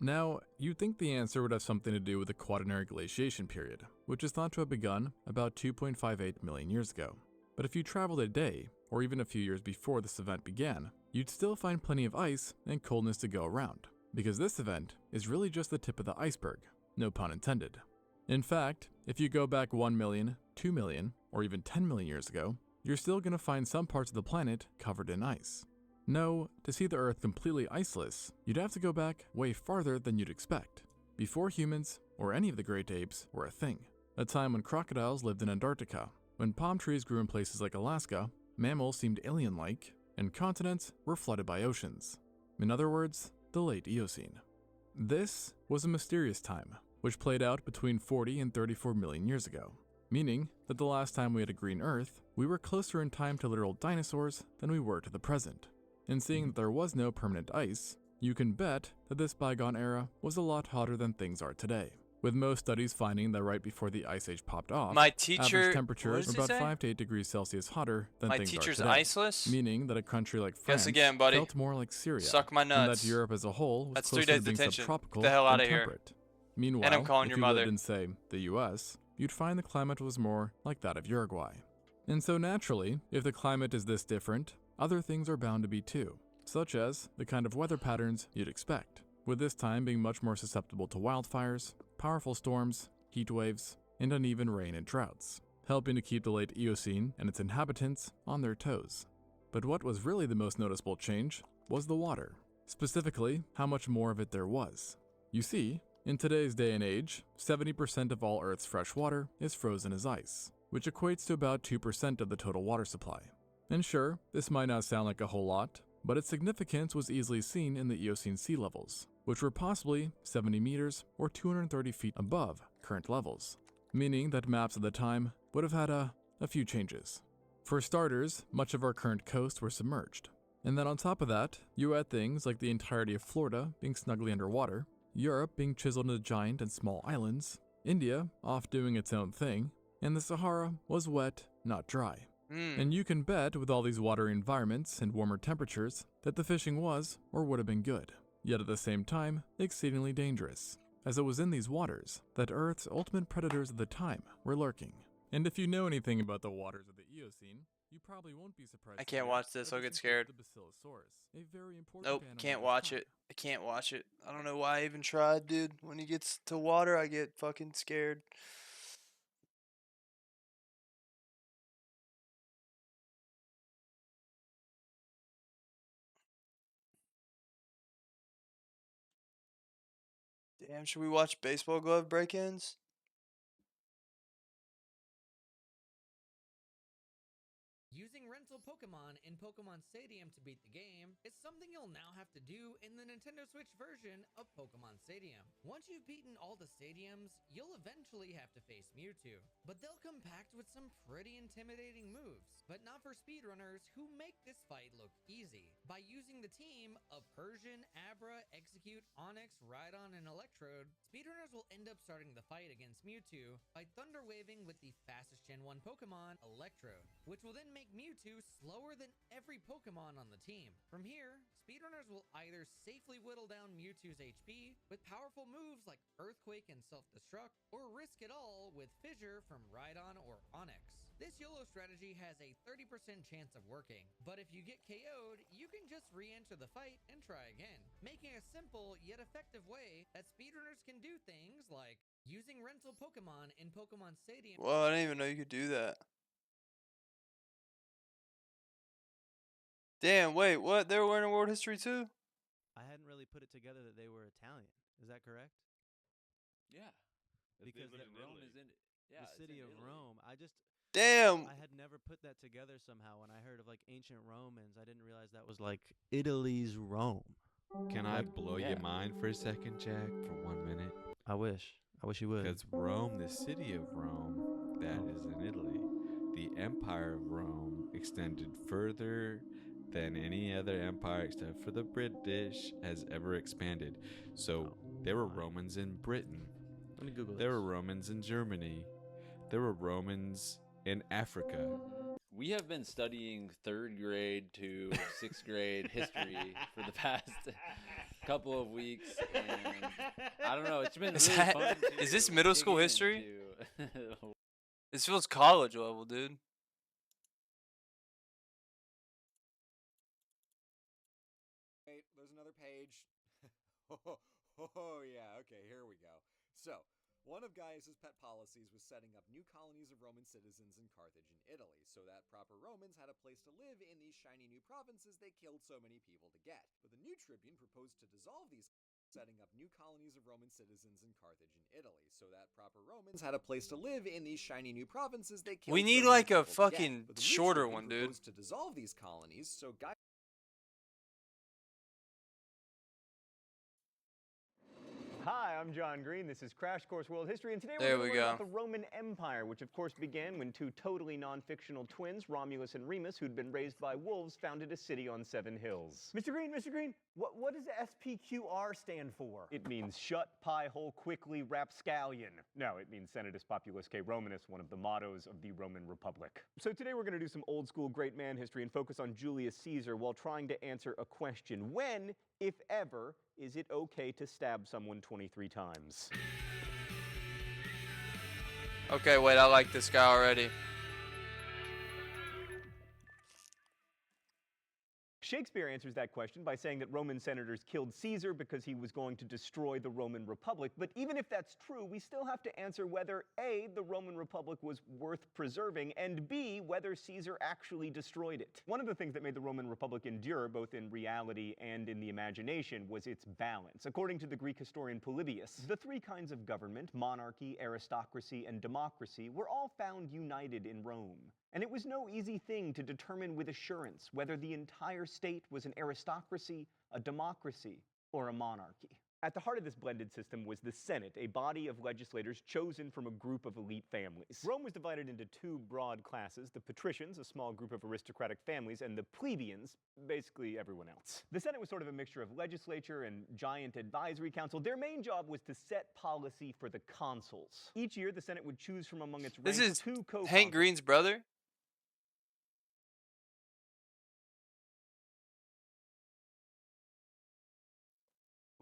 G: Now, you'd think the answer would have something to do with the Quaternary glaciation period, which is thought to have begun about 2.58 million years ago. But if you traveled a day, or even a few years before this event began, you'd still find plenty of ice and coldness to go around, because this event is really just the tip of the iceberg, no pun intended. In fact, if you go back 1 million, 2 million, or even 10 million years ago, you're still going to find some parts of the planet covered in ice. No, to see the Earth completely iceless, you'd have to go back way farther than you'd expect, before humans or any of the great apes were a thing. A time when crocodiles lived in Antarctica, when palm trees grew in places like Alaska, mammals seemed alien-like, and continents were flooded by oceans. In other words, the late Eocene. This was a mysterious time, which played out between 40 and 34 million years ago, meaning that the last time we had a green Earth, we were closer in time to literal dinosaurs than we were to the present. And seeing that there was no permanent ice, you can bet that this bygone era was a lot hotter than things are today, with most studies finding that right before the Ice Age popped off,
C: My teacher.
G: average
C: What
G: temperatures
C: does
G: were
C: he
G: about
C: say?
G: 5 to 8 degrees Celsius hotter than
C: My
G: things are
C: teacher's
G: today,
C: iceless?
G: meaning that a country like France
C: Guess again, buddy.
G: felt more like Syria,
C: Suck my
G: and
C: nuts.
G: that Europe as a whole was
C: That's 3
G: closer
C: days
G: to being
C: detention.
G: subtropical
C: Get the hell
G: than
C: outta here.
G: temperate. Meanwhile,
C: And I'm calling
G: if
C: your
G: you
C: mother.
G: lived in, say, the US, you'd find the climate was more like that of Uruguay. And so naturally, if the climate is this different, other things are bound to be too, such as the kind of weather patterns you'd expect, with this time being much more susceptible to wildfires, powerful storms, heat waves, and uneven rain and droughts, helping to keep the late Eocene and its inhabitants on their toes. But what was really the most noticeable change was the water, specifically how much more of it there was. You see, in today's day and age, 70% of all Earth's fresh water is frozen as ice, which equates to about 2% of the total water supply. And sure, this might not sound like a whole lot, but its significance was easily seen in the Eocene sea levels, which were possibly 70 meters or 230 feet above current levels, meaning that maps at the time would have had a few changes. For starters, much of our current coast were submerged. And then on top of that, you had things like the entirety of Florida being snugly underwater, Europe being chiseled into giant and small islands, India off doing its own thing, and the Sahara was wet, not dry. And you can bet with all these watery environments and warmer temperatures that the fishing was or would have been good, yet at the same time exceedingly dangerous, as it was in these waters that Earth's ultimate predators of the time were lurking. And if you know anything about the waters of the Eocene, You probably won't be surprised.
C: I
G: to
C: can't
G: hear
C: watch this,
G: that
C: I'll get
G: includes
C: scared.
G: The Basilosaurus, a very important
C: Nope,
G: animal
C: can't
G: of its
C: watch
G: kind.
C: it. I can't watch it. I don't know why I even tried, dude. When he gets to water, I get fucking scared. Damn, should we watch baseball glove break-ins?
H: Using rental Pokemon in Pokemon Stadium to beat the game is something you'll now have to do in the Nintendo Switch version of Pokemon Stadium. Once you've beaten all the stadiums, you'll eventually have to face Mewtwo, but they'll come packed with some pretty intimidating moves, but not for speedrunners who make this fight look easy. By using the team of Persian, Abra, Execute, Onyx, Rhydon, and Electrode, speedrunners will end up starting the fight against Mewtwo by Thunder Waving with the fastest Gen 1 Pokemon, Electrode, which will then make Mewtwo slower than every Pokemon on the team. From here, speedrunners will either safely whittle down Mewtwo's HP with powerful moves like Earthquake and Self-Destruct, or risk it all with Fissure from Rhydon or Onyx. This YOLO strategy has a 30% chance of working, but if you get KO'd, you can just re-enter the fight and try again, making a simple yet effective way that speedrunners can do things like using rental Pokemon in Pokemon Stadium.
C: Well, I didn't even know you could do that. Damn, wait, what? They were wearing world history too?
I: I hadn't really put it together that they were Italian. Is that correct?
J: Yeah.
I: Because
J: they live
I: that
J: in
I: Rome
J: Italy.
I: is in
J: Yeah,
I: the
J: it's
I: city
J: in
I: of
J: Italy.
I: Rome.
C: Damn.
I: I had never put that together somehow. When I heard of like ancient Romans, I didn't realize that was like Italy's Rome.
K: Can I blow
J: yeah.
K: your mind for a second, Jack, for 1 minute?
I: I wish you would.
K: Because Rome, the city of Rome, that is in Italy, the empire of Rome extended further than any other empire except for the British has ever expanded. So there were Romans in Britain.
I: Let me Google
K: There
I: this.
K: were Romans in Germany. There were Romans in Africa.
J: We have been studying 3rd grade to 6th grade history for the past couple of weeks, and I don't know. It's been
C: Is
J: really
C: that-
J: fun.
C: is this
J: to
C: middle
J: dig
C: school history?
J: into-
C: This feels college level, dude.
F: Wait, there's another page. Oh, yeah, okay, here we go. So, one of Gaius's pet policies was setting up new colonies of Roman citizens in Carthage and Italy, so that proper Romans had a place to live in these shiny new provinces they killed so many people to get. But the new tribune proposed to dissolve these, setting up new colonies of Roman citizens in Carthage and Italy, so that proper Romans had a place to live in these shiny new provinces they killed
C: We
F: so
C: need
F: many
C: like a
F: people to get.
C: fucking
F: But the new
C: shorter
F: tribune
C: one, dude.
F: proposed to dissolve these colonies, so Gaius
L: Hi, I'm John Green. This is Crash Course World History, and today
C: There
L: we're
C: we
L: going to learn
C: go.
L: about the Roman Empire, which of course began when two totally non-fictional twins, Romulus and Remus, who'd been raised by wolves, founded a city on 7 hills.
M: Mr. Green, what does SPQR stand for?
L: It means shut, pie hole, quickly, rapscallion. No, it means Senatus Populusque Romanus, one of the mottos of the Roman Republic. So today we're going to do some old school great man history and focus on Julius Caesar while trying to answer a question. When, if ever, is it okay to stab someone 23 times?
C: Okay, wait, I like this guy already.
L: Shakespeare answers that question by saying that Roman senators killed Caesar because he was going to destroy the Roman Republic. But even if that's true, we still have to answer whether A, the Roman Republic was worth preserving, and B, whether Caesar actually destroyed it. One of the things that made the Roman Republic endure, both in reality and in the imagination, was its balance. According to the Greek historian Polybius, the 3 kinds of government, monarchy, aristocracy, and democracy, were all found united in Rome. And it was no easy thing to determine with assurance whether the entire state was an aristocracy, a democracy, or a monarchy. At the heart of this blended system was the Senate, a body of legislators chosen from a group of elite families. Rome was divided into 2 broad classes: the patricians, a small group of aristocratic families, and the plebeians, basically everyone else. The Senate was sort of a mixture of legislature and giant advisory council. Their main job was to set policy for the consuls. Each year, the Senate would choose from among its ranks
C: This is
L: 2 co-consuls.
C: Hank Green's brother?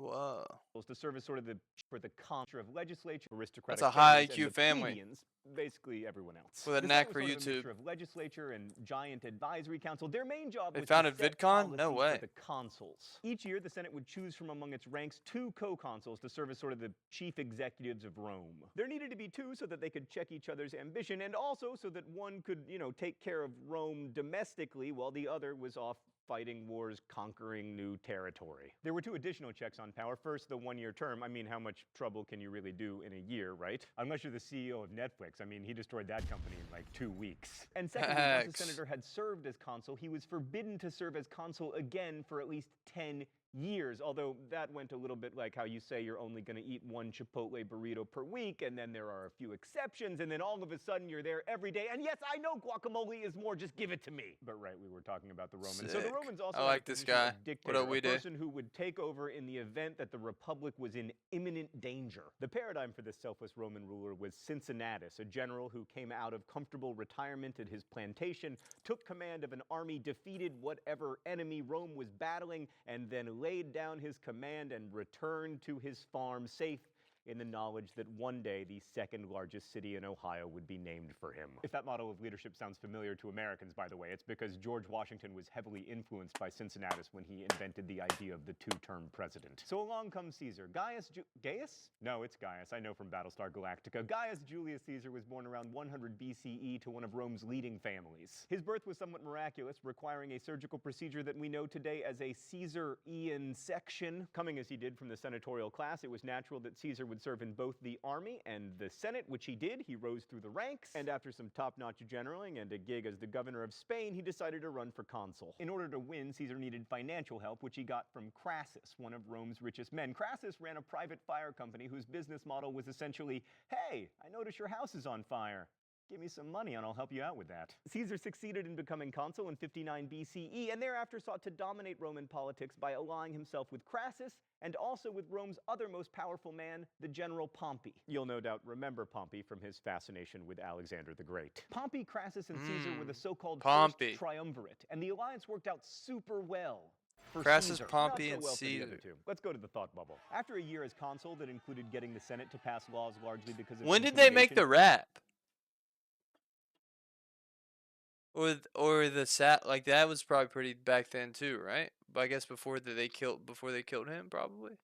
A: Whoa.
L: To serve as sort of the contra of legislature, aristocratic
C: That's a high
L: families, and
C: IQ
L: the
C: family.
L: plebeians, basically everyone else.
C: With a
L: The
C: knack
L: Senate
C: for
L: was sort of a
C: YouTube.
L: mixture of legislature and giant advisory council. Their main job
C: They
L: was
C: founded
L: to set
C: VidCon? No
L: policy
C: way.
L: for the consuls. Each year, the Senate would choose from among its ranks 2 co-consuls to serve as sort of the chief executives of Rome. There needed to be 2 so that they could check each other's ambition, and also so that one could, take care of Rome domestically while the other was off fighting wars, conquering new territory. There were 2 additional checks on power. First, the 1-year term. I mean, how much trouble can you really do in a year, right? Unless you're the CEO of Netflix. I mean, he destroyed that company in like 2 weeks. And secondly, once a
C: Facts.
L: senator had served as consul, he was forbidden to serve as consul again for at least 10 years, although that went a little bit like how you say you're only going to eat 1 Chipotle burrito per week, and then there are a few exceptions, and then all of a sudden you're there every day, and yes, I know guacamole is more, just give it to me. But right, we were talking about the Romans. So the
C: Sick.
L: Romans also
C: I
L: had
C: like
L: a
C: this
L: position
C: guy.
L: of
C: What up,
L: dictator,
C: we
L: a
C: do?
L: person who would take over in the event that the Republic was in imminent danger. The paradigm for this selfless Roman ruler was Cincinnatus, a general who came out of comfortable retirement at his plantation, took command of an army, defeated whatever enemy Rome was battling, and then laid down his command and returned to his farm safe in the knowledge that one day the 2nd largest city in Ohio would be named for him. If that model of leadership sounds familiar to Americans, by the way, it's because George Washington was heavily influenced by Cincinnatus when he invented the idea of the 2-term president. So along comes Caesar. Gaius? No, it's Gaius. I know from Battlestar Galactica. Gaius Julius Caesar was born around 100 BCE to one of Rome's leading families. His birth was somewhat miraculous, requiring a surgical procedure that we know today as a Caesarian section. Coming as he did from the senatorial class, it was natural that Caesar would serve in both the army and the Senate, which he did. He rose through the ranks, and after some top-notch generaling and a gig as the governor of Spain, he decided to run for consul. In order to win, Caesar needed financial help, which he got from Crassus, one of Rome's richest men. Crassus ran a private fire company whose business model was essentially, hey, I notice your house is on fire. Give me some money and I'll help you out with that. Caesar succeeded in becoming consul in 59 BCE and thereafter sought to dominate Roman politics by allying himself with Crassus and also with Rome's other most powerful man, the general Pompey. You'll no doubt remember Pompey from his fascination with Alexander the Great. Pompey, Crassus, and Caesar were the so-called
C: Pompey.
L: First Triumvirate, and the alliance worked out super well. For
C: Crassus,
L: Caesar.
C: Pompey,
L: Not so
C: and
L: well for the
C: Caesar.
L: other 2. Let's go to the thought bubble. After a year as consul that included getting the Senate to pass laws largely because of
C: When did they make the
L: intimidation,
C: rap? Or the sat like that was probably pretty back then too, right? But I guess before they killed him, probably.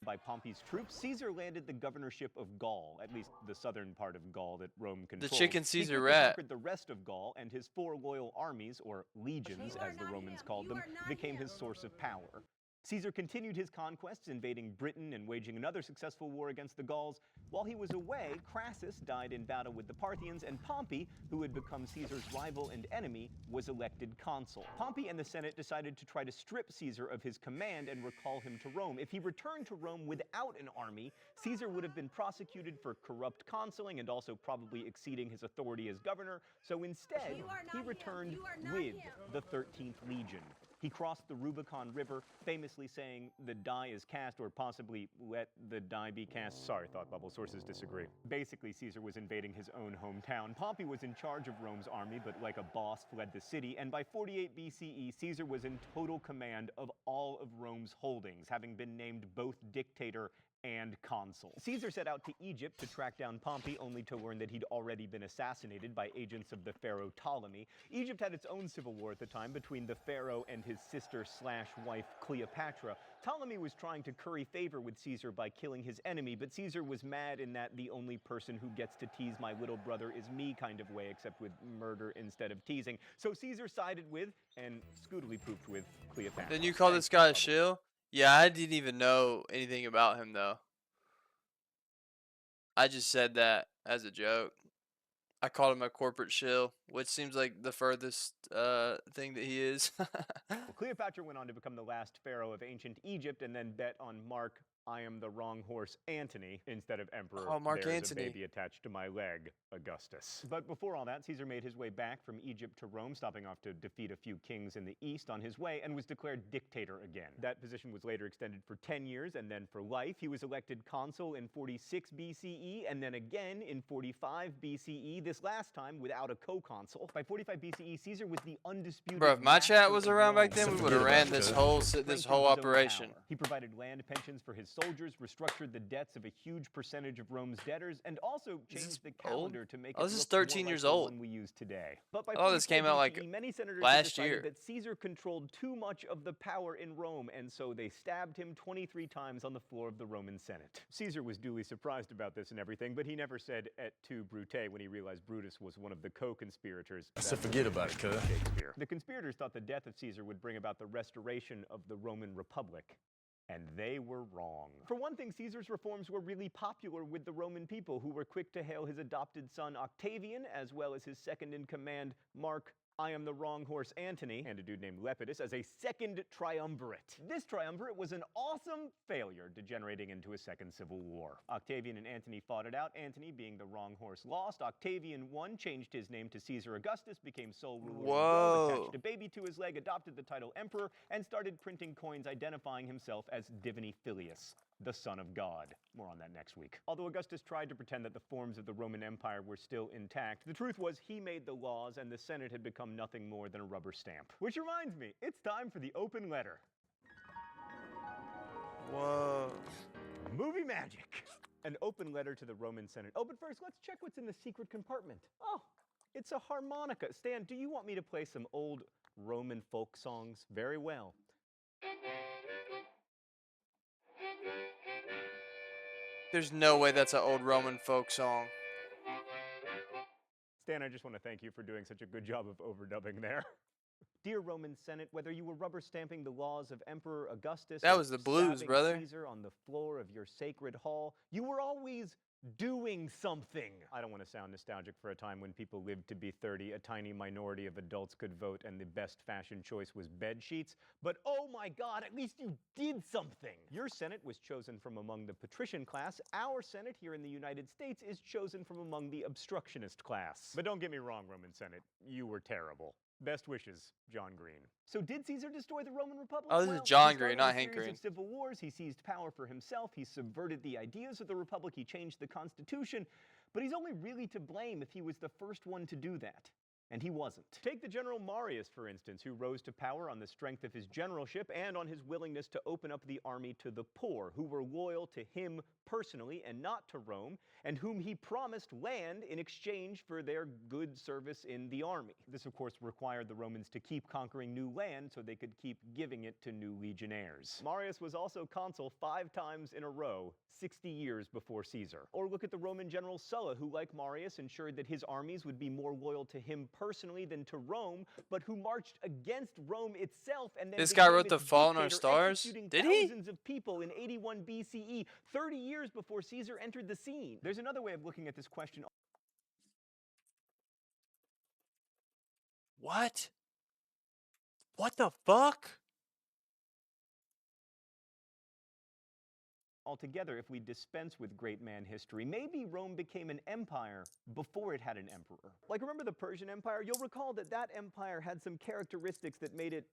L: by Pompey's troops, Caesar landed the governorship of Gaul, at least the southern part of Gaul that Rome controlled.
C: chicken
L: He
C: Caesar
L: quickly
C: rat.
L: conquered the rest of Gaul, and his 4 loyal armies, or legions as the Romans called them, became his source of power. Caesar continued his conquests, invading Britain and waging another successful war against the Gauls. While he was away, Crassus died in battle with the Parthians, and Pompey, who had become Caesar's rival and enemy, was elected consul. Pompey and the Senate decided to try to strip Caesar of his command and recall him to Rome. If he returned to Rome without an army, Caesar would have been prosecuted for corrupt consuling and also probably exceeding his authority as governor. So instead, he returned with the 13th Legion. He crossed the Rubicon River, famously saying, "The die is cast," or possibly, "Let the die be cast." Sorry, Thought Bubble, sources disagree. Basically, Caesar was invading his own hometown. Pompey was in charge of Rome's army, but like a boss, fled the city. And by 48 BCE, Caesar was in total command of all of Rome's holdings, having been named both dictator and consul. Caesar set out to Egypt to track down Pompey, only to learn that he'd already been assassinated by agents of the pharaoh Ptolemy. Egypt had its own civil war at the time between the pharaoh and his sister/wife Cleopatra. Ptolemy was trying to curry favor with Caesar by killing his enemy, but Caesar was mad in that the only person who gets to tease my little brother is me kind of way, except with murder instead of teasing. So Caesar sided with, and scootily pooped with, Cleopatra.
C: Then you call this guy a shill? Yeah, I didn't even know anything about him though. I just said that as a joke. I called him a corporate shill, which seems like the furthest thing that he is.
L: Well, Cleopatra went on to become the last pharaoh of ancient Egypt and then bet on Mark, I am the wrong horse, Antony, instead of Emperor.
C: Oh, Mark
L: There's
C: Antony.
L: a baby attached to my leg, Augustus. But before all that, Caesar made his way back from Egypt to Rome, stopping off to defeat a few kings in the east on his way, and was declared dictator again. That position was later extended for 10 years and then for life. He was elected consul in 46 BCE and then again in 45 BCE, this last time without a co-consul. By 45 BCE, Caesar was the undisputed
C: Bro, if my
L: master
C: chat was
L: of
C: around back
L: Rome.
C: then,
A: we
E: forget
A: would have
E: about
A: ran
E: it,
A: this
E: cuz.
A: whole
L: Strengthened his own
A: operation.
L: power. He provided land pensions for his soldiers, restructured the debts of a huge percentage of Rome's debtors, and also changed the calendar to make
A: Oh,
L: it
A: this is
L: look more
A: 13
L: like
A: years
L: the
A: old.
L: one we use today. But by
A: Oh, this
L: 44
A: came out, like,
L: BCE, many senators had
A: last
L: decided
A: year.
L: that Caesar controlled too much of the power in Rome, and so they stabbed him 23 times on the floor of the Roman Senate. Caesar was duly surprised about this and everything, but he never said et tu, Brute, when he realized Brutus was one of the co-conspirators.
E: I said forget about it, cuz.
L: Shakespeare. The conspirators thought the death of Caesar would bring about the restoration of the Roman Republic. And they were wrong. For one thing, Caesar's reforms were really popular with the Roman people, who were quick to hail his adopted son Octavian, as well as his second-in-command, Mark I am the wrong horse Antony, and a dude named Lepidus, as a second triumvirate. This triumvirate was an awesome failure, degenerating into a second civil war. Octavian and Antony fought it out. Antony, being the wrong horse, lost. Octavian won, changed his name to Caesar Augustus, became sole ruler of Rome, attached a baby to his leg, adopted the title emperor, and started printing coins identifying himself as Divini Filius, the Son of God. More on that next week. Although Augustus tried to pretend that the forms of the Roman Empire were still intact, the truth was he made the laws and the Senate had become nothing more than a rubber stamp. Which reminds me, it's time for the open letter.
A: Whoa.
L: Movie magic. An open letter to the Roman Senate. Oh, but first, let's check what's in the secret compartment. Oh, it's a harmonica. Stan, do you want me to play some old Roman folk songs? Very well.
A: There's no way that's an old Roman folk song.
L: Stan, I just want to thank you for doing such a good job of overdubbing there. Dear Roman Senate, whether you were rubber stamping the laws of Emperor Augustus,
A: That
L: or
A: was the blues,
L: stabbing
A: brother.
L: Caesar on the floor of your sacred hall, you were always doing something. I don't want to sound nostalgic for a time when people lived to be 30, a tiny minority of adults could vote, and the best fashion choice was bed sheets. But oh my God, at least you did something. Your Senate was chosen from among the patrician class. Our Senate here in the United States is chosen from among the obstructionist class. But don't get me wrong, Roman Senate, you were terrible. Best wishes, John Green. So did Caesar destroy the Roman Republic?
A: Oh, this is
L: Well,
A: John
L: he
A: Green,
L: started
A: not
L: a
A: Hank
L: series
A: Green.
L: of civil wars. He seized power for himself. He subverted the ideas of the Republic. He changed the Constitution. But he's only really to blame if he was the first one to do that. And he wasn't. Take the General Marius, for instance, who rose to power on the strength of his generalship and on his willingness to open up the army to the poor, who were loyal to him personally and not to Rome, and whom he promised land in exchange for their good service in the army. This, of course, required the Romans to keep conquering new land so they could keep giving it to new legionnaires. Marius was also consul 5 times in a row, 60 years before Caesar. Or look at the Roman general Sulla, who, like Marius, ensured that his armies would be more loyal to him personally than to Rome, but who marched against Rome itself and then
A: This guy
L: became
A: wrote The
L: its
A: Fault in Our
L: dictator,
A: Stars?
L: executing
A: Did he?
L: thousands of people in 81 BCE, 30 years before Caesar entered the scene. There's another way of looking at this question.
A: What? What the fuck?
L: Altogether, if we dispense with great man history, maybe Rome became an empire before it had an emperor. Like, remember the Persian Empire? You'll recall that that empire had some characteristics that made it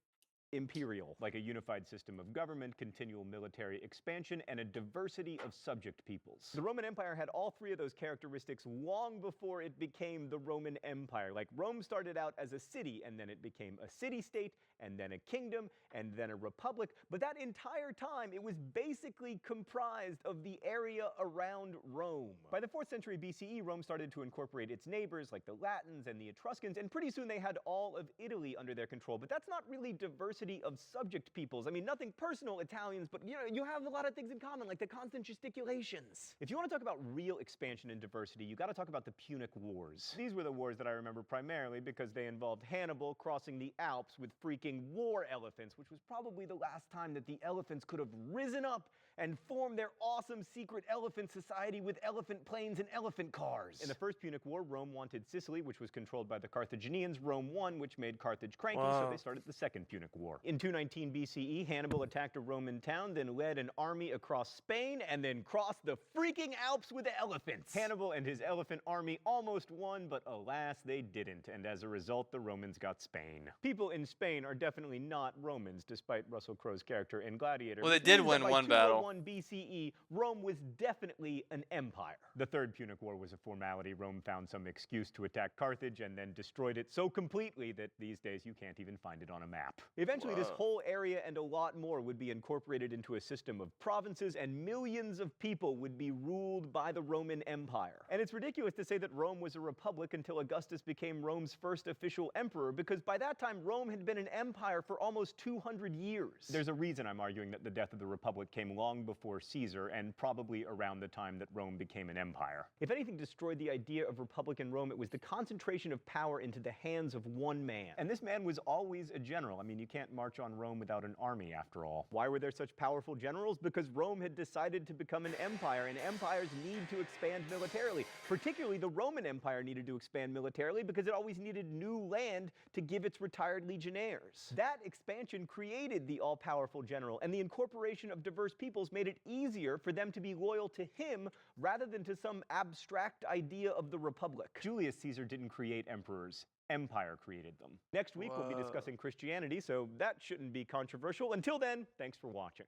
L: imperial, like a unified system of government, continual military expansion, and a diversity of subject peoples. The Roman Empire had all 3 of those characteristics long before it became the Roman Empire. Like, Rome started out as a city, and then it became a city-state, and then a kingdom, and then a republic. But that entire time, it was basically comprised of the area around Rome. By the 4th century BCE, Rome started to incorporate its neighbors, like the Latins and the Etruscans, and pretty soon they had all of Italy under their control. But that's not really diversity of subject peoples. I mean, nothing personal Italians, but you have a lot of things in common, like the constant gesticulations. If you want to talk about real expansion and diversity, you got to talk about the Punic Wars. These were the wars that I remember primarily because they involved Hannibal crossing the Alps with freaking war elephants, which was probably the last time that the elephants could have risen up and formed their awesome secret elephant society with elephant planes and elephant cars. In the First Punic War, Rome wanted Sicily, which was controlled by the Carthaginians. Rome won, which made Carthage cranky, so they started the Second Punic War. In 219 BCE, Hannibal attacked a Roman town, then led an army across Spain, and then crossed the freaking Alps with elephants. Hannibal and his elephant army almost won, but alas, they didn't, and as a result, the Romans got Spain. People in Spain are definitely not Romans, despite Russell Crowe's character in Gladiator.
A: Well, they
L: which
A: did
L: means that
A: win
L: by
A: one battle.
L: 201 BCE, Rome was definitely an empire. The Third Punic War was a formality. Rome found some excuse to attack Carthage and then destroyed it so completely that these days you can't even find it on a map. Eventually, Eventually, this
A: Wow.
L: whole area and a lot more would be incorporated into a system of provinces, and millions of people would be ruled by the Roman Empire. And it's ridiculous to say that Rome was a republic until Augustus became Rome's first official emperor, because by that time, Rome had been an empire for almost 200 years. There's a reason I'm arguing that the death of the republic came long before Caesar, and probably around the time that Rome became an empire. If anything destroyed the idea of republic in Rome, it was the concentration of power into the hands of one man. And this man was always a general. I mean, you can't march on Rome without an army, after all. Why were there such powerful generals? Because Rome had decided to become an empire, and empires need to expand militarily. Particularly, the Roman Empire needed to expand militarily because it always needed new land to give its retired legionnaires. That expansion created the all-powerful general, and the incorporation of diverse peoples made it easier for them to be loyal to him rather than to some abstract idea of the republic. Julius Caesar didn't create emperors. Empire created them. Next week, we'll be discussing Christianity, so that shouldn't be controversial. Until then, thanks for watching.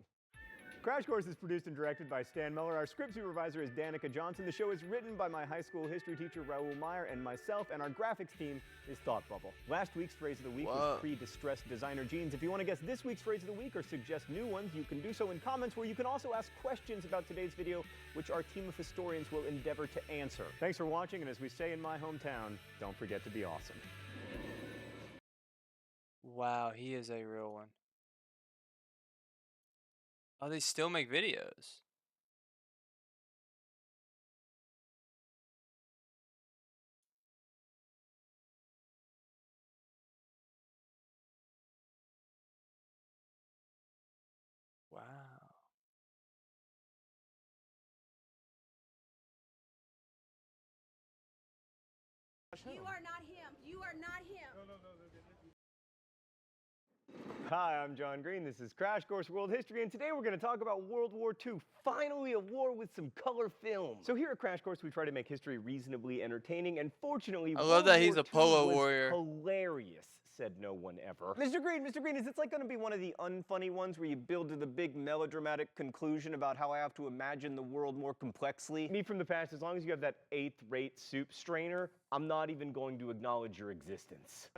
L: Crash Course is produced and directed by Stan Muller. Our script supervisor is Danica Johnson. The show is written by my high school history teacher, Raoul Meyer, and myself, and our graphics team is Thought Bubble. Last week's phrase of the week was pre-distressed designer jeans. If you want to guess this week's phrase of the week or suggest new ones, you can do so in comments, where you can also ask questions about today's video, which our team of historians will endeavor to answer. Thanks for watching, and as we say in my hometown, don't forget to be awesome.
C: Wow, he is a real one. Oh, they still make videos. Wow.
D: You are not him. You are not him.
L: Hi, I'm John Green. This is Crash Course World History, and today we're going to talk about World War II. Finally, a war with some color film. So here at Crash Course, we try to make history reasonably entertaining, and fortunately,
C: I love that he's a
L: World War II
C: polo
L: was
C: warrior.
L: hilarious, said no one ever. Mr. Green, is this like going to be one of the unfunny ones where you build to the big melodramatic conclusion about how I have to imagine the world more complexly? Me from the past, as long as you have that 8th-rate soup strainer, I'm not even going to acknowledge your existence.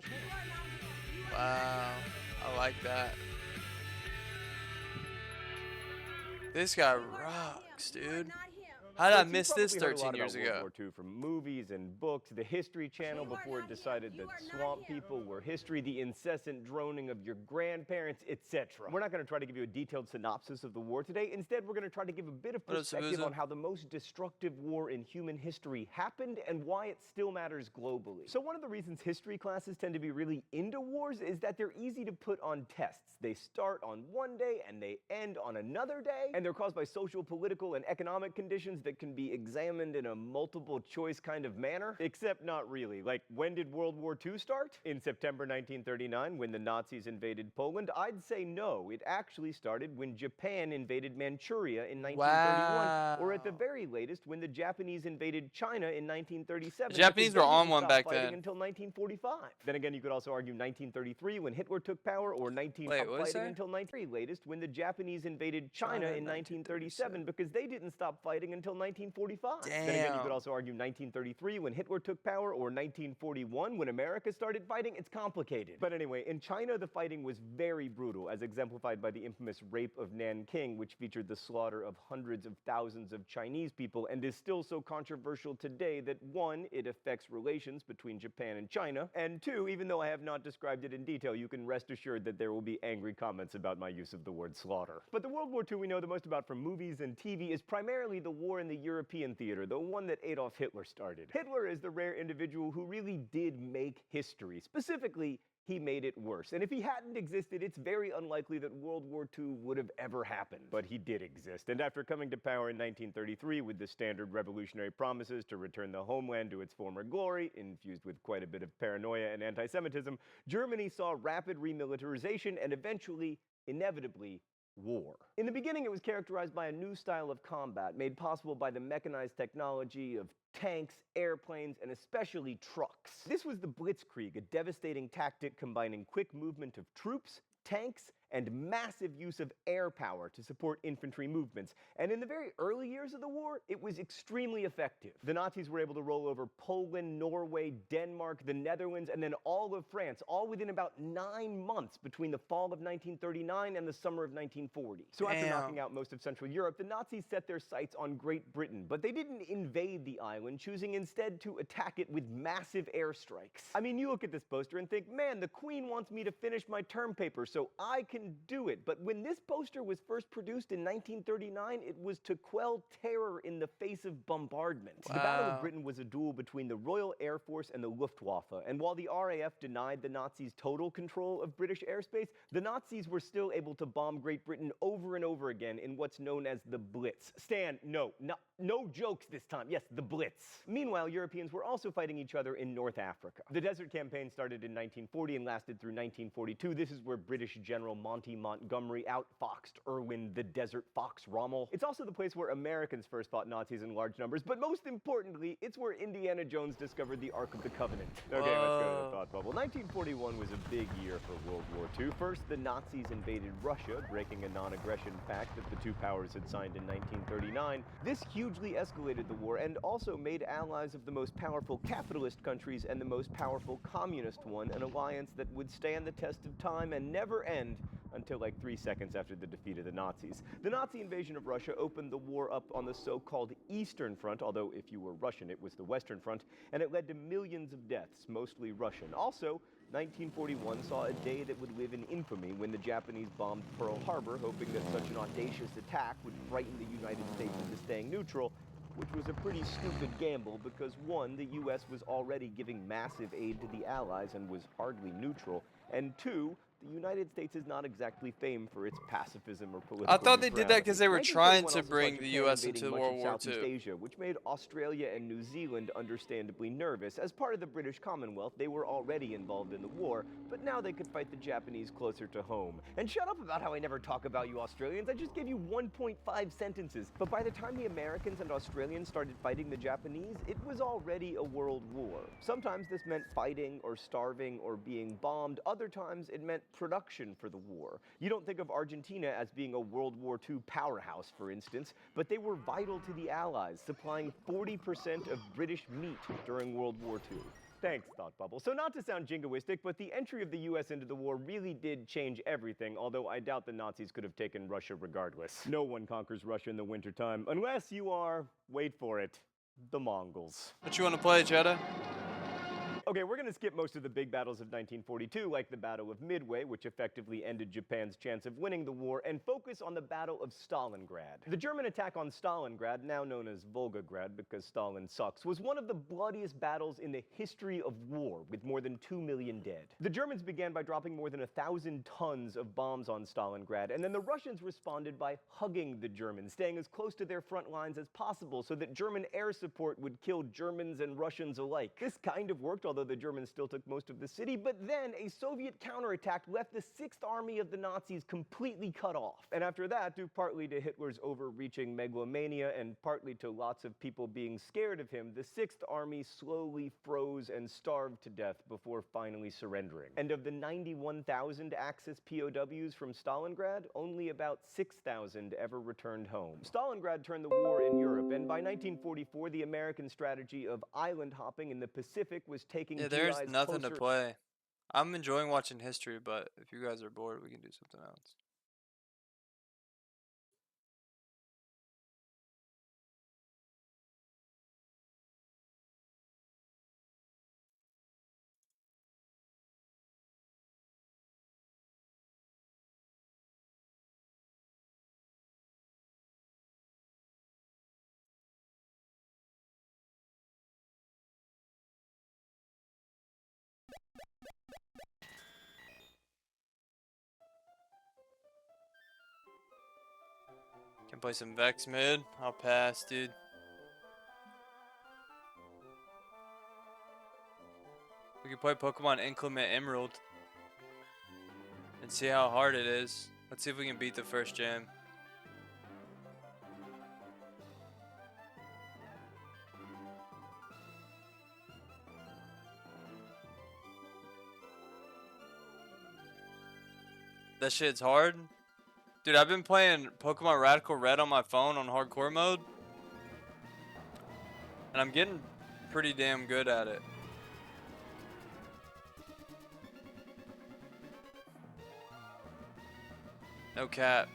C: Wow. I like that. This guy rocks, dude. How did I miss this 13 years ago?
L: World War II from movies and books, the History Channel before it decided that swamp people were history, the incessant droning of your grandparents, etc. We're not going to try to give you a detailed synopsis of the war today. Instead, we're going to try to give a bit of perspective on how the most destructive war in human history happened and why it still matters globally. So one of the reasons history classes tend to be really into wars is that they're easy to put on tests. They start on one day and they end on another day, and they're caused by social, political, and economic conditions that can be examined in a multiple choice kind of manner, except not really. Like, when did World War II start? In September 1939, when the Nazis invaded Poland? I'd say no. It actually started when Japan invaded Manchuria in 1931, or at the very latest, when the Japanese invaded China in 1937.
C: The Japanese were on one back then.
L: Until 1945. Then again, you could also argue 1933 when Hitler took power, or fighting until 1933 latest when the Japanese invaded China in 1937, because they didn't stop fighting until 1945.
C: Damn.
L: Then again, you could also argue 1933 when Hitler took power, or 1941 when America started fighting. It's complicated. But anyway, in China, the fighting was very brutal, as exemplified by the infamous rape of Nanking, which featured the slaughter of hundreds of thousands of Chinese people, and is still so controversial today that 1, it affects relations between Japan and China, and 2, even though I have not described it in detail, you can rest assured that there will be angry comments about my use of the word slaughter. But the World War II we know the most about from movies and TV is primarily the war in the European theater, the one that Adolf Hitler started. Hitler is the rare individual who really did make history. Specifically, he made it worse. And if he hadn't existed, it's very unlikely that World War II would have ever happened. But he did exist. And after coming to power in 1933 with the standard revolutionary promises to return the homeland to its former glory, infused with quite a bit of paranoia and anti-Semitism, Germany saw rapid remilitarization and eventually, inevitably, war. In the beginning, it was characterized by a new style of combat made possible by the mechanized technology of tanks, airplanes, and especially trucks. This was the Blitzkrieg, a devastating tactic combining quick movement of troops, tanks, and massive use of air power to support infantry movements. And in the very early years of the war, it was extremely effective. The Nazis were able to roll over Poland, Norway, Denmark, the Netherlands, and then all of France, all within about 9 months between the fall of 1939 and the summer of 1940. So after knocking out most of Central Europe, the Nazis set their sights on Great Britain, but they didn't invade the island, choosing instead to attack it with massive airstrikes. I mean, you look at this poster and think, man, the Queen wants me to finish my term paper, so I can do it. But when this poster was first produced in 1939, it was to quell terror in the face of bombardment. The Battle of Britain was a duel between the Royal Air Force and the Luftwaffe, and while the RAF denied the Nazis total control of British airspace, the Nazis were still able to bomb Great Britain over and over again in what's known as the Blitz. Stan, no jokes this time. Yes, the Blitz. Meanwhile, Europeans were also fighting each other in North Africa. The Desert Campaign started in 1940 and lasted through 1942. This is where British General Monty Montgomery outfoxed Erwin the Desert Fox Rommel. It's also the place where Americans first fought Nazis in large numbers, but most importantly, it's where Indiana Jones discovered the Ark of the Covenant. Okay, let's go to the thought bubble. 1941 was a big year for World War II. First, the Nazis invaded Russia, breaking a non-aggression pact that the two powers had signed in 1939. This hugely escalated the war and also made allies of the most powerful capitalist countries and the most powerful communist one an alliance that would stand the test of time and never end until like 3 seconds after the defeat of the Nazis. The Nazi invasion of Russia opened the war up on the so-called Eastern Front, although if you were Russian, it was the Western Front, and it led to millions of deaths, mostly Russian. Also, 1941 saw a day that would live in infamy when the Japanese bombed Pearl Harbor, hoping that such an audacious attack would frighten the United States into staying neutral, which was a pretty stupid gamble because, one, the U.S. was already giving massive aid to the Allies and was hardly neutral, and two, the United States is not exactly famed for its pacifism or political
C: I thought they did that because they were trying to bring the U.S. into World War II.
L: Asia, which made Australia and New Zealand understandably nervous. As part of the British Commonwealth, they were already involved in the war, but now they could fight the Japanese closer to home. And shut up about how I never talk about you Australians. I just gave you 1.5 sentences. But by the time the Americans and Australians started fighting the Japanese, it was already a world war. Sometimes this meant fighting or starving or being bombed. Other times it meant production for the war. You don't think of Argentina as being a World War II powerhouse, for instance, but they were vital to the Allies, supplying 40% of British meat during World War II. Thanks, Thought Bubble. So not to sound jingoistic, but the entry of the U.S. into the war really did change everything, although I doubt the Nazis could have taken Russia regardless. No one conquers Russia in the wintertime, unless you are, wait for it, the Mongols.
C: What you want to play, Cheddar?
L: Okay, we're going to skip most of the big battles of 1942, like the Battle of Midway, which effectively ended Japan's chance of winning the war, and focus on the Battle of Stalingrad. The German attack on Stalingrad, now known as Volgograd because Stalin sucks, was one of the bloodiest battles in the history of war, with more than 2 million dead. The Germans began by dropping more than 1,000 tons of bombs on Stalingrad, and then the Russians responded by hugging the Germans, staying as close to their front lines as possible so that German air support would kill Germans and Russians alike. This kind of worked, although the Germans still took most of the city, but then a Soviet counterattack left the 6th Army of the Nazis completely cut off. And after that, due partly to Hitler's overreaching megalomania and partly to lots of people being scared of him, the 6th Army slowly froze and starved to death before finally surrendering. And of the 91,000 Axis POWs from Stalingrad, only about 6,000 ever returned home. Stalingrad turned the war in Europe, and by 1944, the American strategy of island hopping in the Pacific was taking
C: There's
L: GIs
C: nothing to
L: closer.
C: play. I'm enjoying watching history, but if you guys are bored, we can do something else. Can play some Vex mid. I'll pass, dude. We can play Pokemon Inclement Emerald and see how hard it is. Let's see if we can beat the first gym. That shit's hard. Dude, I've been playing Pokemon Radical Red on my phone on hardcore mode. And I'm getting pretty damn good at it. No cap.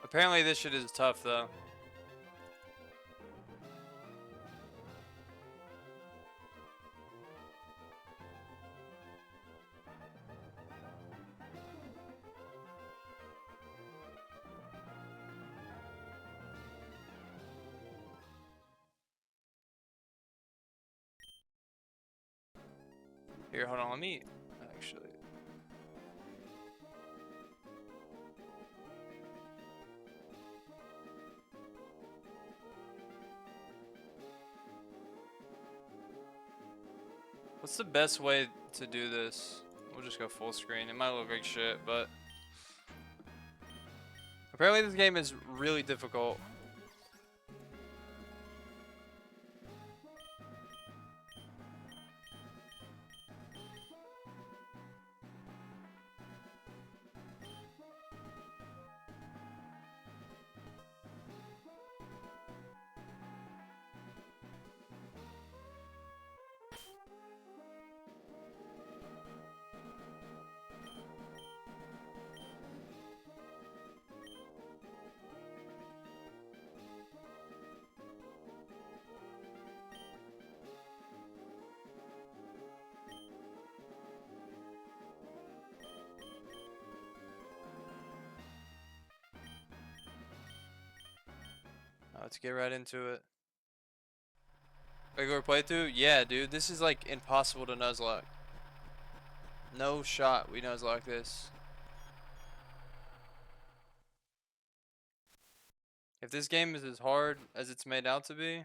C: Apparently this shit is tough though. Here, hold on, let me actually. What's the best way to do this? We'll just go full screen. It might look like shit, but apparently this game is really difficult. Let's get right into it. Regular playthrough? Yeah, dude. This is like impossible to nuzlocke. No shot we nuzlocke this. If this game is as hard as it's made out to be.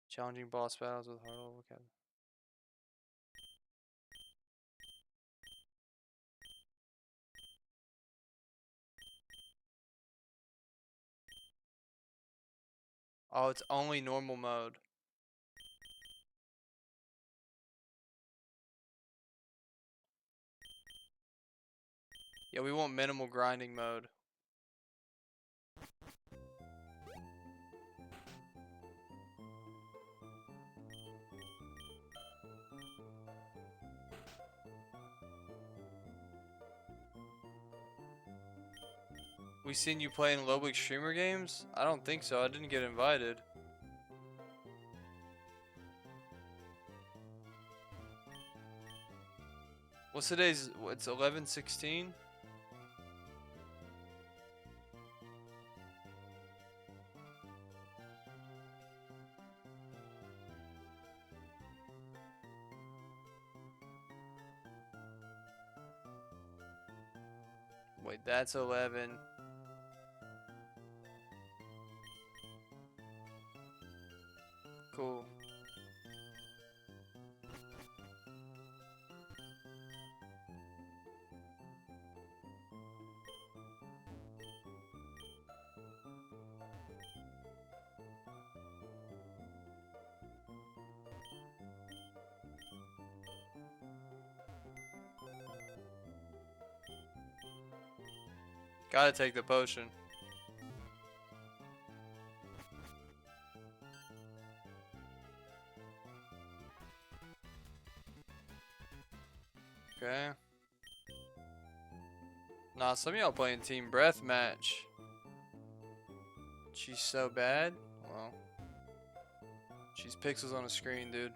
C: Challenging boss battles with hard level vocabulary. Oh, it's only normal mode. Yeah, we want minimal grinding mode. We seen you playing Loblik streamer games? I don't think so. I didn't get invited. What's today's? It's 11/16. Wait, that's 11. Cool. Gotta take the potion. Okay. Nah, some of y'all playing Team Breath match. She's so bad. Well, she's pixels on a screen, dude.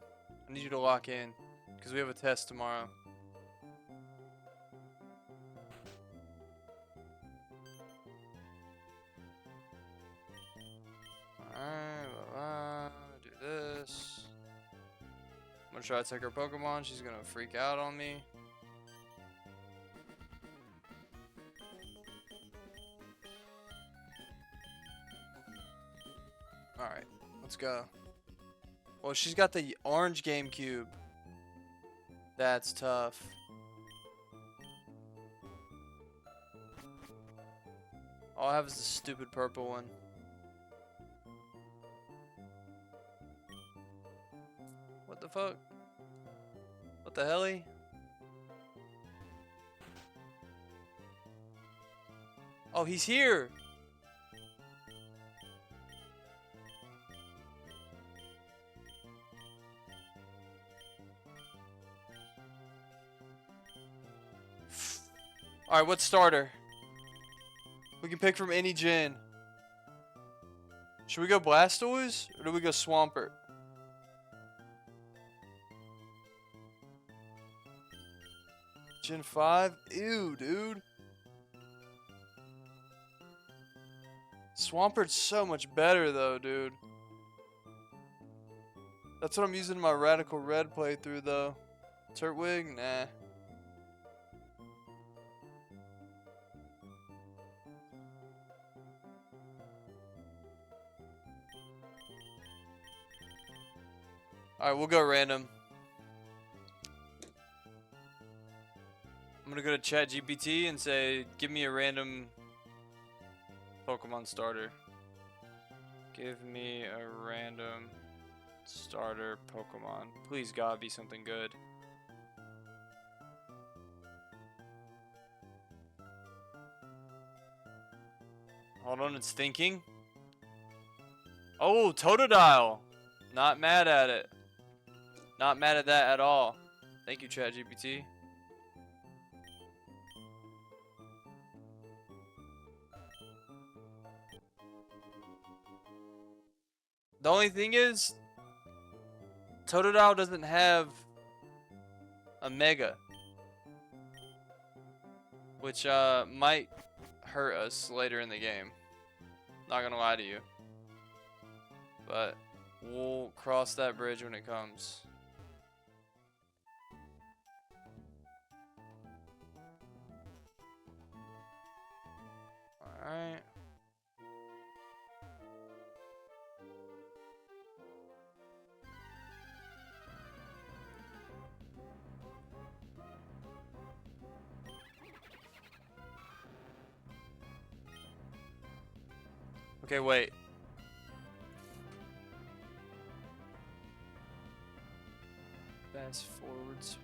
C: I need you to lock in, because we have a test tomorrow. Alright, do this. I'm gonna try to take her Pokemon. She's gonna freak out on me.
A: Alright, let's go. Well, she's got the orange GameCube. That's tough. All I have is the stupid purple one. What the fuck? What the hell? Oh, he's here! Alright, what starter? We can pick from any gen. Should we go Blastoise or do we go Swampert? Gen 5? Ew, dude. Swampert's so much better though, dude. That's what I'm using in my Radical Red playthrough though. Turtwig? Nah. Alright, we'll go random. I'm gonna go to ChatGPT and say, give me a random Pokemon starter. Give me a random starter Pokemon. Please God, be something good. Hold on, it's thinking. Oh, Totodile! Not mad at it. Not mad at that at all. Thank you, ChatGPT. The only thing is, Totodile doesn't have a Mega, which might hurt us later in the game. Not gonna lie to you, but we'll cross that bridge when it comes. Alright. Okay, wait. Fast forward speed.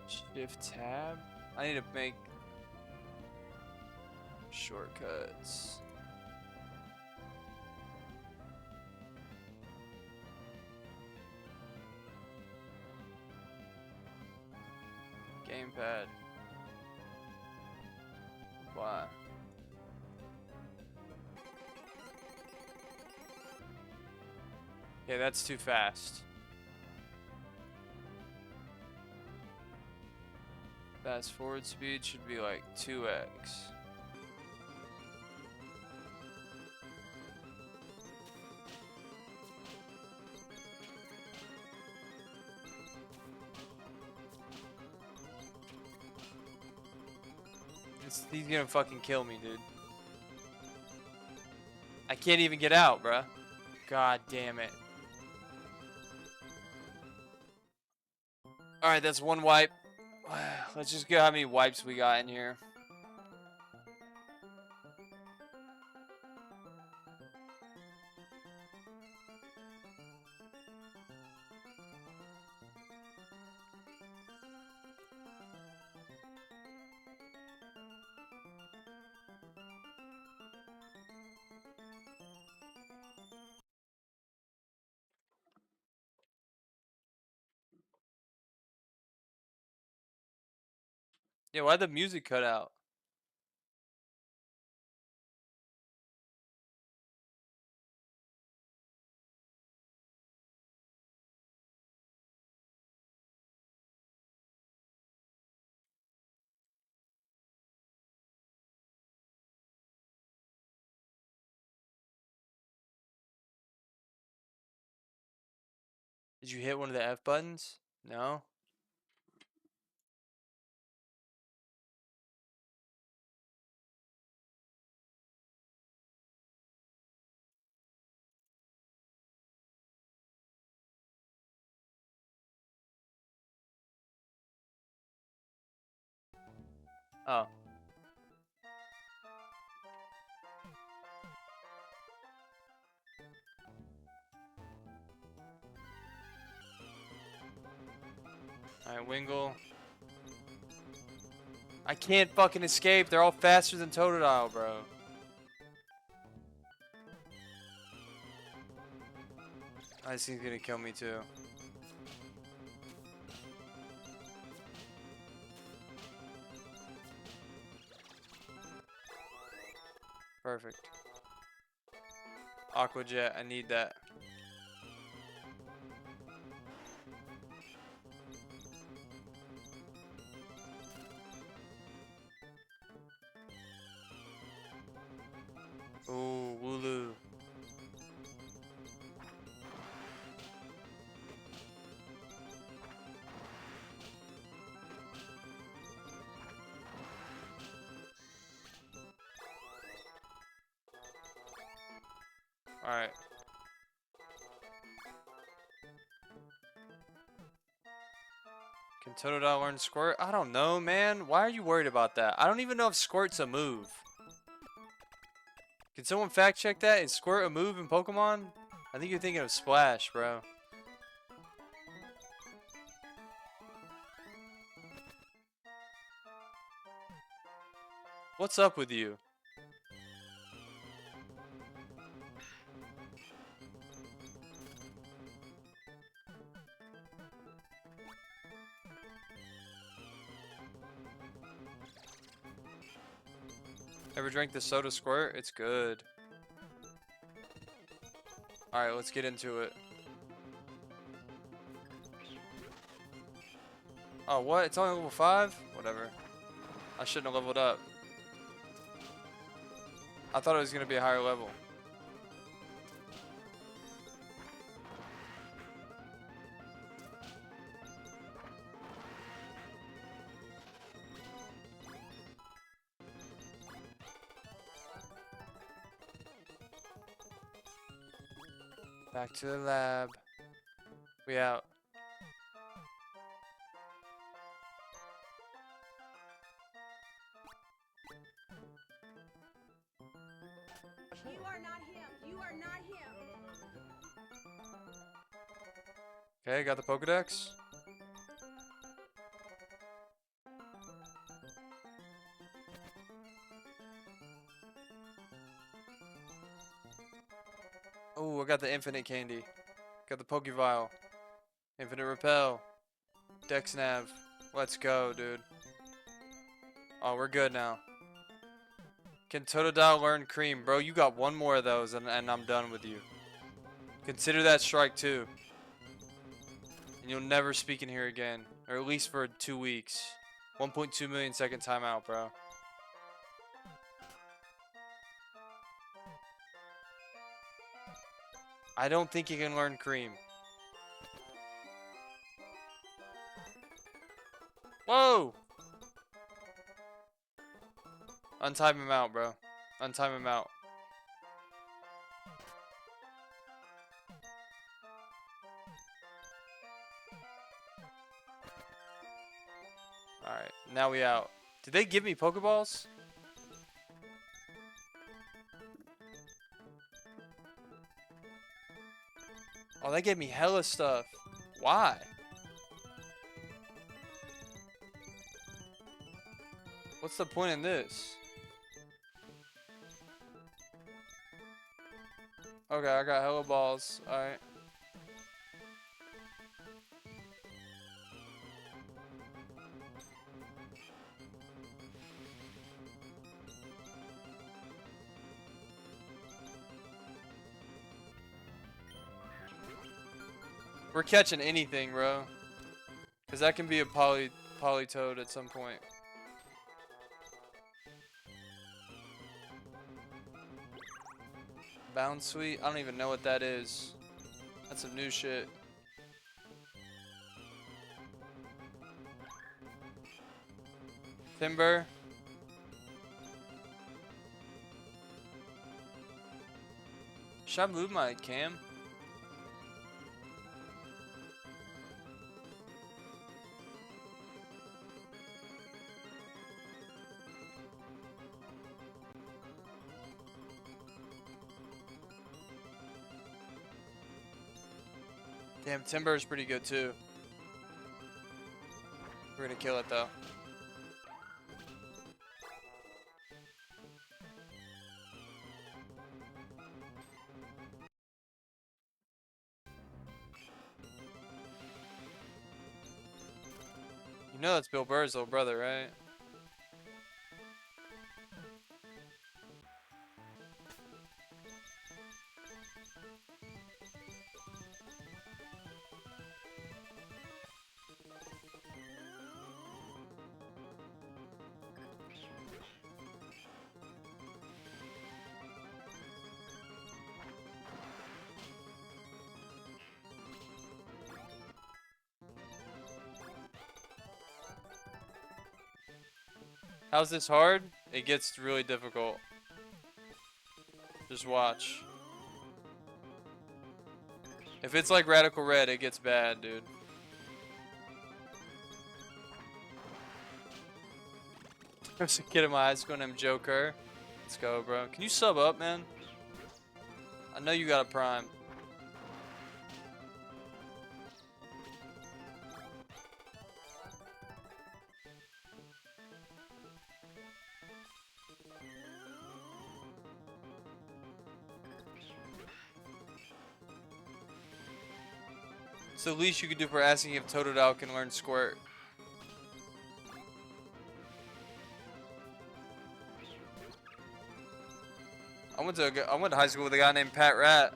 A: Shift tab. I need to make shortcuts. Gamepad. Why? Yeah, that's too fast. Fast forward speed should be like 2x. He's gonna fucking kill me, dude. I can't even get out, bruh. God damn it. Alright, that's one wipe. Let's just go how many wipes we got in here. Yeah, why'd the music cut out? Did you hit one of the F buttons? No?
C: Oh. Alright, Wingle. I can't fucking escape. They're all faster than Totodile, bro. This thing's gonna kill me too. Perfect. Aqua Jet, I need that. Ooh, Wooloo. Alright. Can Totodile learn Squirt? I don't know, man. Why are you worried about that? I don't even know if Squirt's a move. Can someone fact check that? Is Squirt a move in Pokemon? I think you're thinking of Splash, bro. What's up with you? Ever drank the soda Squirt? It's good. Alright, let's get into it. Oh, what? It's only level 5? Whatever. I shouldn't have leveled up. I thought it was going to be a higher level. Back to the lab. We out.
D: You are not him. You are not him.
C: Okay, got the Pokedex. Oh, I got the infinite candy. Got the Pokevile. Infinite Repel. Dex Nav. Let's go, dude. Oh, we're good now. Can Totodile learn Cream? Bro, you got one more of those and I'm done with you. Consider that strike 2. And you'll never speak in here again. Or at least for 2 weeks. 1.2 million second timeout, bro. I don't think you can learn Cream. Whoa! Untime him out, bro. Untime him out. Alright, now we out. Did they give me Pokeballs? Oh, they gave me hella stuff. Why? What's the point in this? Okay, I got hella balls. Alright. We're catching anything, bro. Cause that can be a Polytoad at some point. Bound Sweet? I don't even know what that is. That's some new shit. Timber. Should I move my cam? Damn, Timber is pretty good too. We're gonna kill it though. You know that's Bill Burr's little brother, right? How's this hard? It gets really difficult. Just watch. If it's like Radical Red, it gets bad, dude. There's a kid in my high school named Joker. Let's go, bro. Can you sub up, man? I know you got a prime. It's the least you could do for asking if Totodile can learn Squirt. I went to high school with a guy named Pat Rat.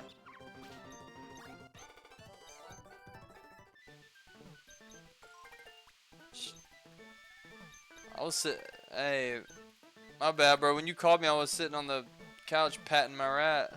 C: Hey, my bad, bro. When you called me, I was sitting on the couch patting my rat.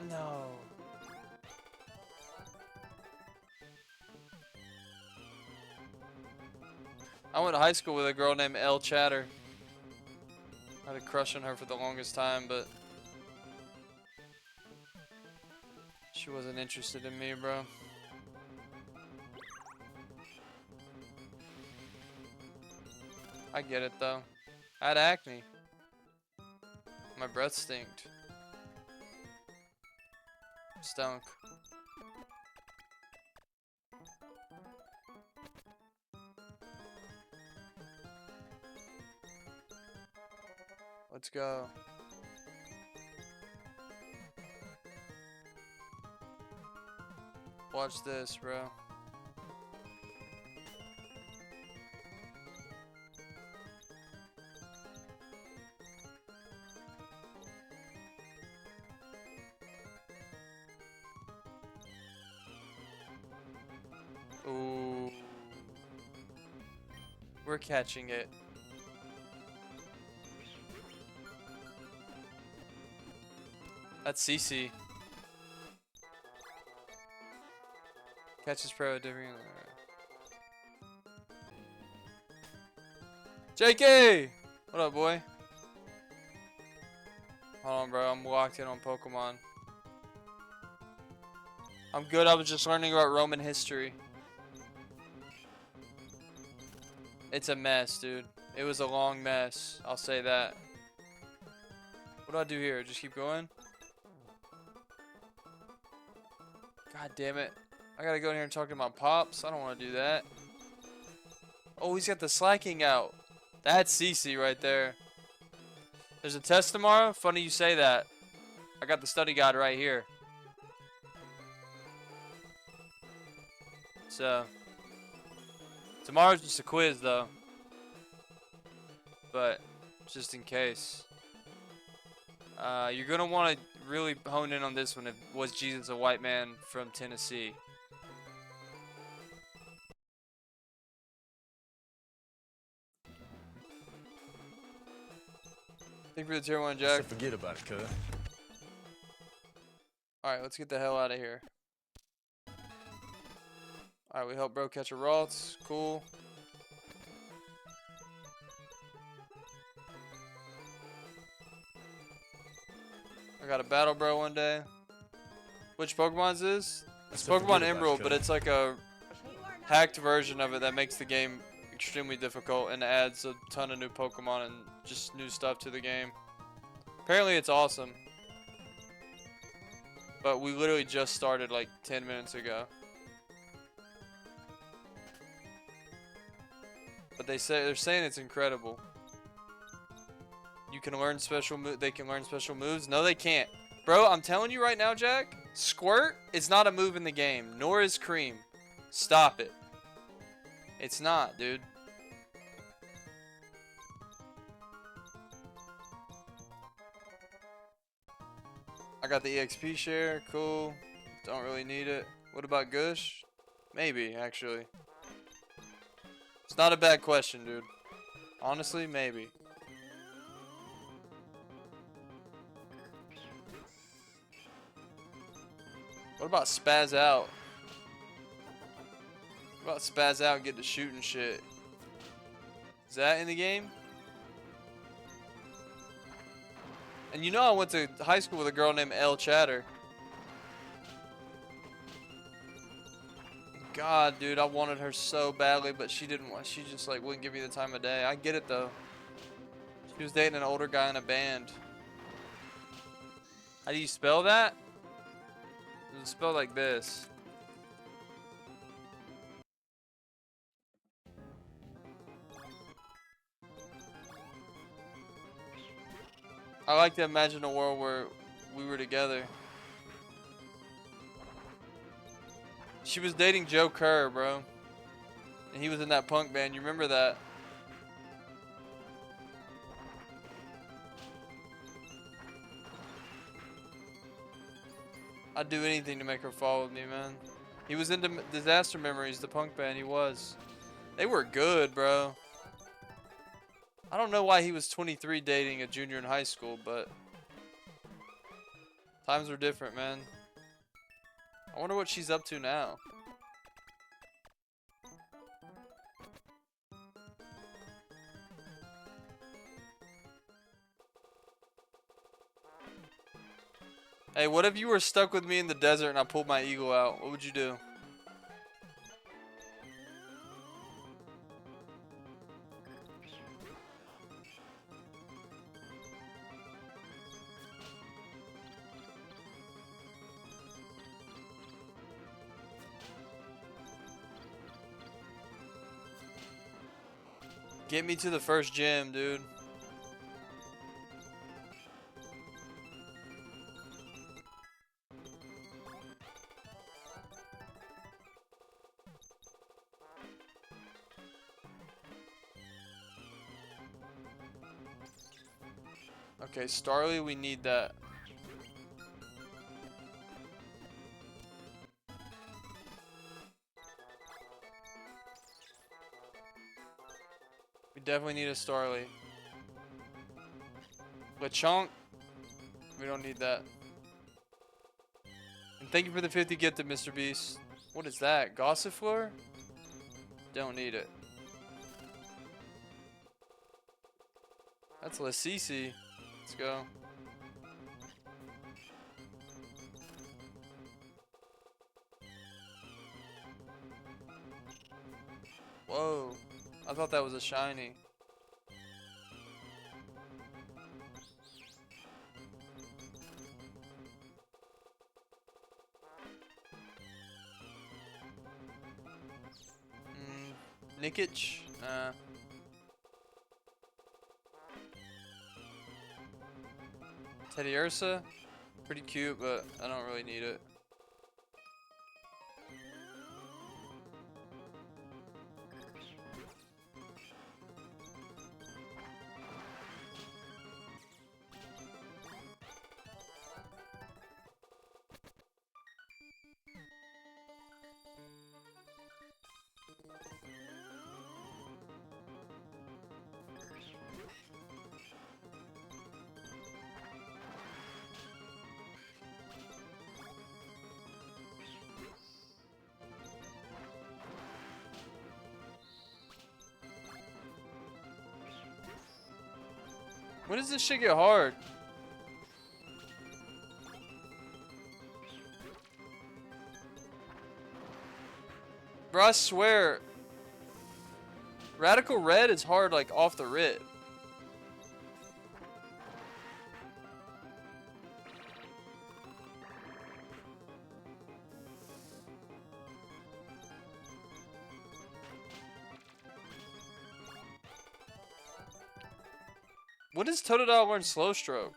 C: No. I went to high school with a girl named Elle Chatter. I had a crush on her for the longest time, but she wasn't interested in me, bro. I get it though. I had acne. My breath stinked. Stunk. Let's go. Watch this, bro. Ooh. We're catching it. That's CC. Catches pro different. JK! What up, boy? Hold on, bro. I'm locked in on Pokemon. I'm good. I was just learning about Roman history. It's a mess, dude. It was a long mess. I'll say that. What do I do here? Just keep going? God damn it. I gotta go in here and talk to my pops. I don't want to do that. Oh, he's got the slacking out. That's CC right there. There's a test tomorrow? Funny you say that. I got the study guide right here. So, tomorrow's just a quiz though. But, just in case. You're gonna want to really hone in on this one. Was Jesus a white man from Tennessee? Thank you for the tier 1,
E: So
C: Jack.
E: forget about it, cuz.
C: Alright, let's get the hell out of here. Alright, we helped bro catch a Ralts. Cool. I got a battle bro one day. Which Pokemon's is? It's
E: So forget
C: Pokemon
E: about it,
C: Emerald,
E: cuz.
C: but it's like a hacked version of it that makes the game extremely difficult and adds a ton of new Pokemon and just new stuff to the game. Apparently it's awesome. But we literally just started like 10 minutes ago. But they're saying it's incredible. You can learn they can learn special moves. No, they can't. Bro, I'm telling you right now, Jack, Squirt is not a move in the game, nor is Cream. Stop it. It's not, dude. I got the EXP share, cool. Don't really need it. What about Gush? Maybe, actually. It's not a bad question, dude. Honestly, maybe. What about Spaz Out? What about Spaz Out and get to shooting shit? Is that in the game? And you know I went to high school with a girl named Elle Chatter. God, dude, I wanted her so badly, but she didn't want. She just like wouldn't give me the time of day. I get it though. She was dating an older guy in a band. How do you spell that? It's spelled like this. I like to imagine a world where we were together. She was dating Joe Kerr, bro. And he was in that punk band. You remember that? I'd do anything to make her fall with me, man. He was into Disaster Memories, the punk band. He was. They were good, bro. I don't know why he was 23 dating a junior in high school, but times were different, man. I wonder what she's up to now. Hey, what if you were stuck with me in the desert and I pulled my eagle out? What would you do? Get me to the first gym, dude. Okay, Starly, we need that. We definitely need a Starly. Lechonk, we don't need that. And thank you for the 50 gifted, Mr. Beast. What is that? Gossifleur? Don't need it. That's Lasisi. Let's go. Whoa. I thought that was a shiny. Nikic? Nah. Teddy Ursa? Pretty cute, but I don't really need it. When does this shit get hard? Bro, I swear. Radical Red is hard, like, off the rip. What does Totodile learn slow stroke?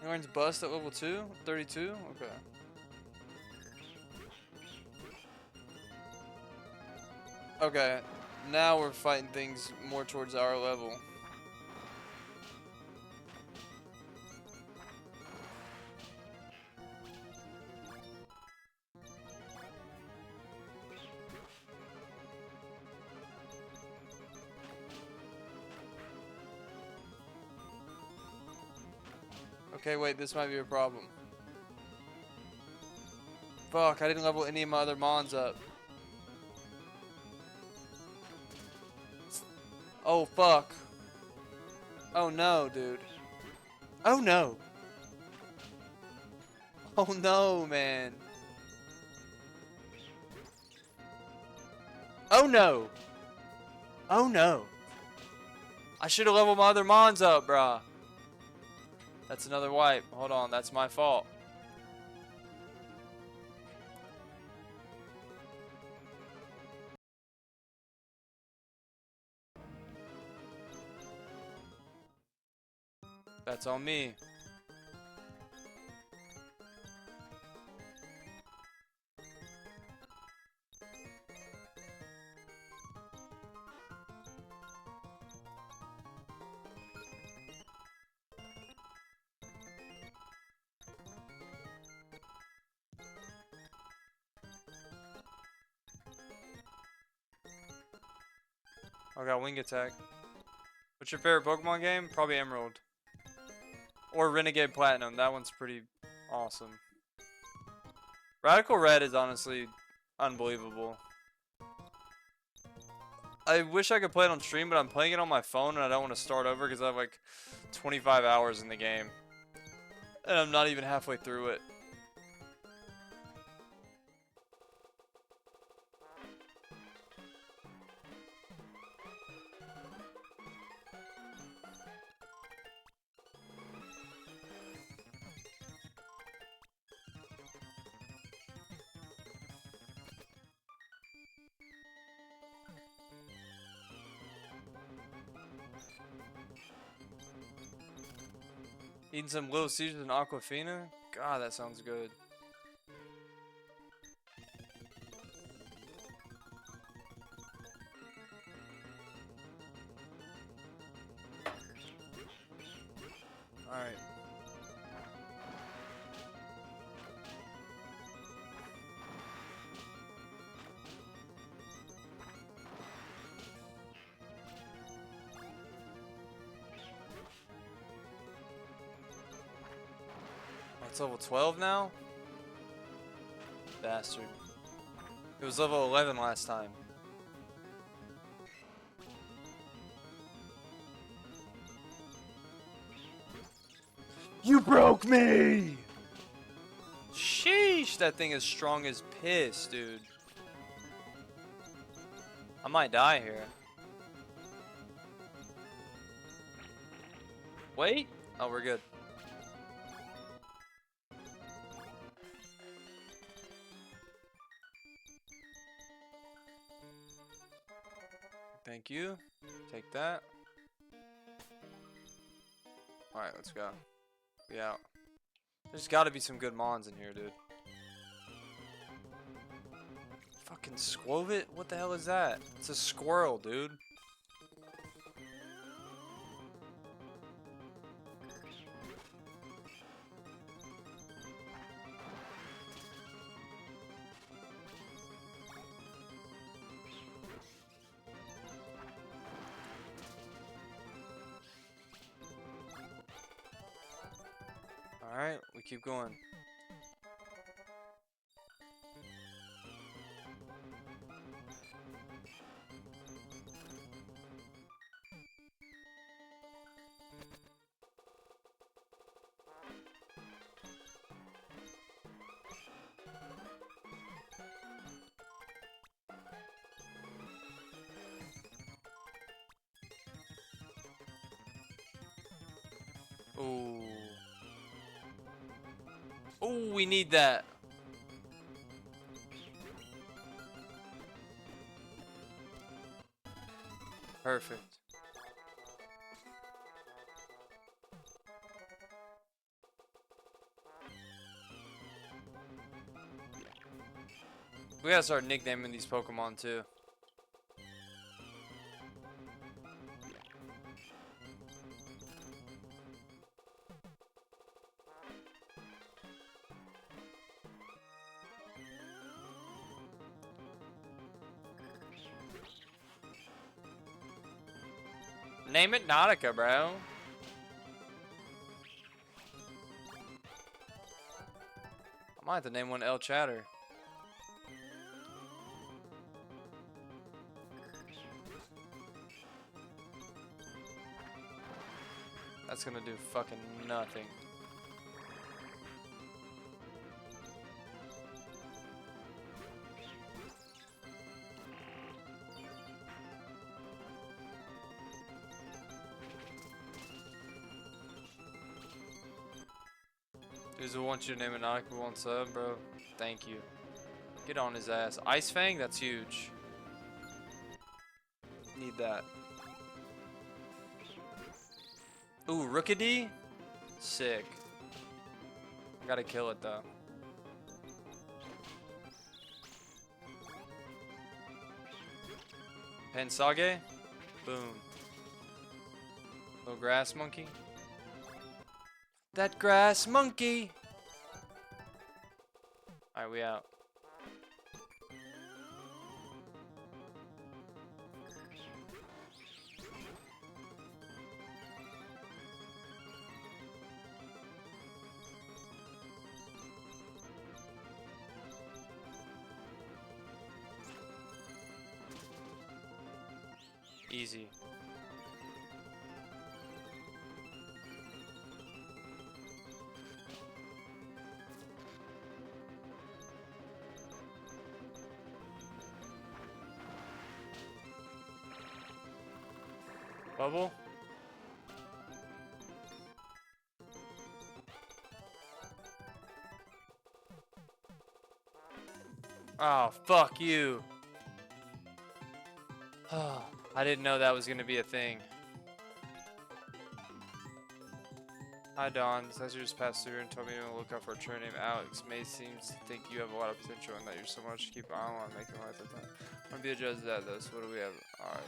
C: He learns bust at level 2? 32? Okay. Okay, now we're fighting things more towards our level. Okay, wait, this might be a problem. Fuck, I didn't level any of my other mons up. Oh, fuck. Oh, no, dude. Oh, no. Oh, no, man. Oh, no. Oh, no. I should have leveled my other mons up, brah. That's another wipe. Hold on, that's my fault. That's on me. I got wing attack. What's your favorite Pokemon game? Probably Emerald. Or Renegade Platinum. That one's pretty awesome. Radical Red is honestly unbelievable. I wish I could play it on stream, but I'm playing it on my phone and I don't want to start over because I have like 25 hours in the game. And I'm not even halfway through it. Eating some Little Caesars and Aquafina? God, that sounds good. Alright. It's level 12 now? Bastard. It was level 11 last time. You broke me! Sheesh, that thing is strong as piss, dude. I might die here. Wait? Oh, we're good. Thank you. Take that. Alright, let's go. Be out. There's gotta be some good mons in here, dude. Fucking Squovit? What the hell is that? It's a squirrel, dude. Alright, we keep going. Ooh. Ooh, we need that. Perfect. We gotta start nicknaming these Pokemon too. Name it Nautica, bro. I might have to name one El Chatter. That's gonna do fucking nothing. Dudes will want you to name it Nautica one sub, bro. Thank you. Get on his ass. Ice Fang, that's huge. Need that. Ooh, Rookidee? Sick. I gotta kill it though. Pensage? Boom. Little grass monkey. That grass monkey! Alright, we out. Easy. Bubble? Oh, fuck you. I didn't know that was gonna be a thing. Hi Don, Cesar just passed through and told me to look out for a trainer named Alex. May seems to think you have a lot of potential and that you're so much to keep an eye on making life at time. I'm gonna be a judge of that though, so what do we have? Alright.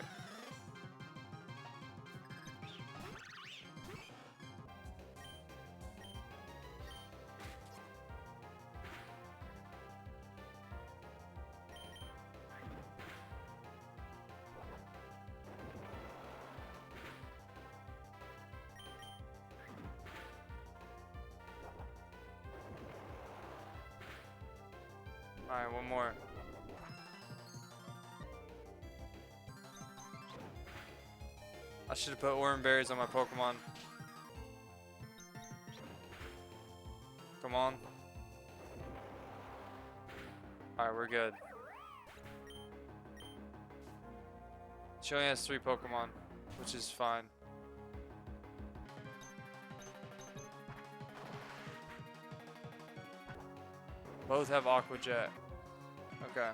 C: Alright, one more. I should have put orange berries on my Pokemon. Come on. Alright, we're good. She only has 3 Pokemon, which is fine. Both have Aqua Jet. Okay.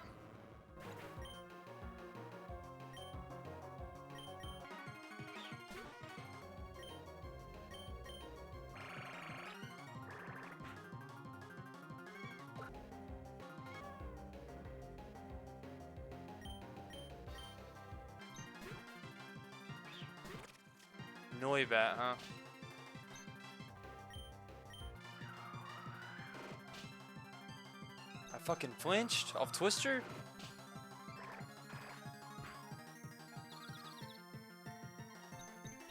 C: Noibat, huh? I fucking flinched off Twister?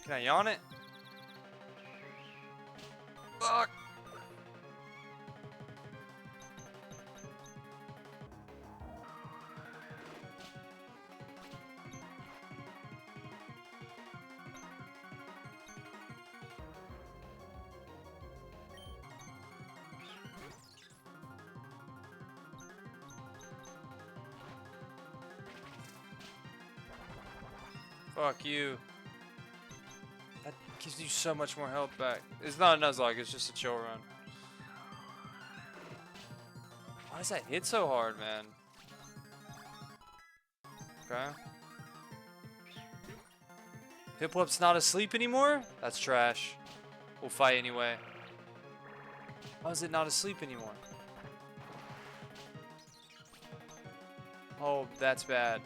C: Can I yawn it? Fuck! Fuck you. That gives you so much more health back. It's not a Nuzlocke, it's just a chill run. Why does that hit so hard, man? Okay. Piplup's not asleep anymore? That's trash. We'll fight anyway. Why is it not asleep anymore? Oh, that's bad.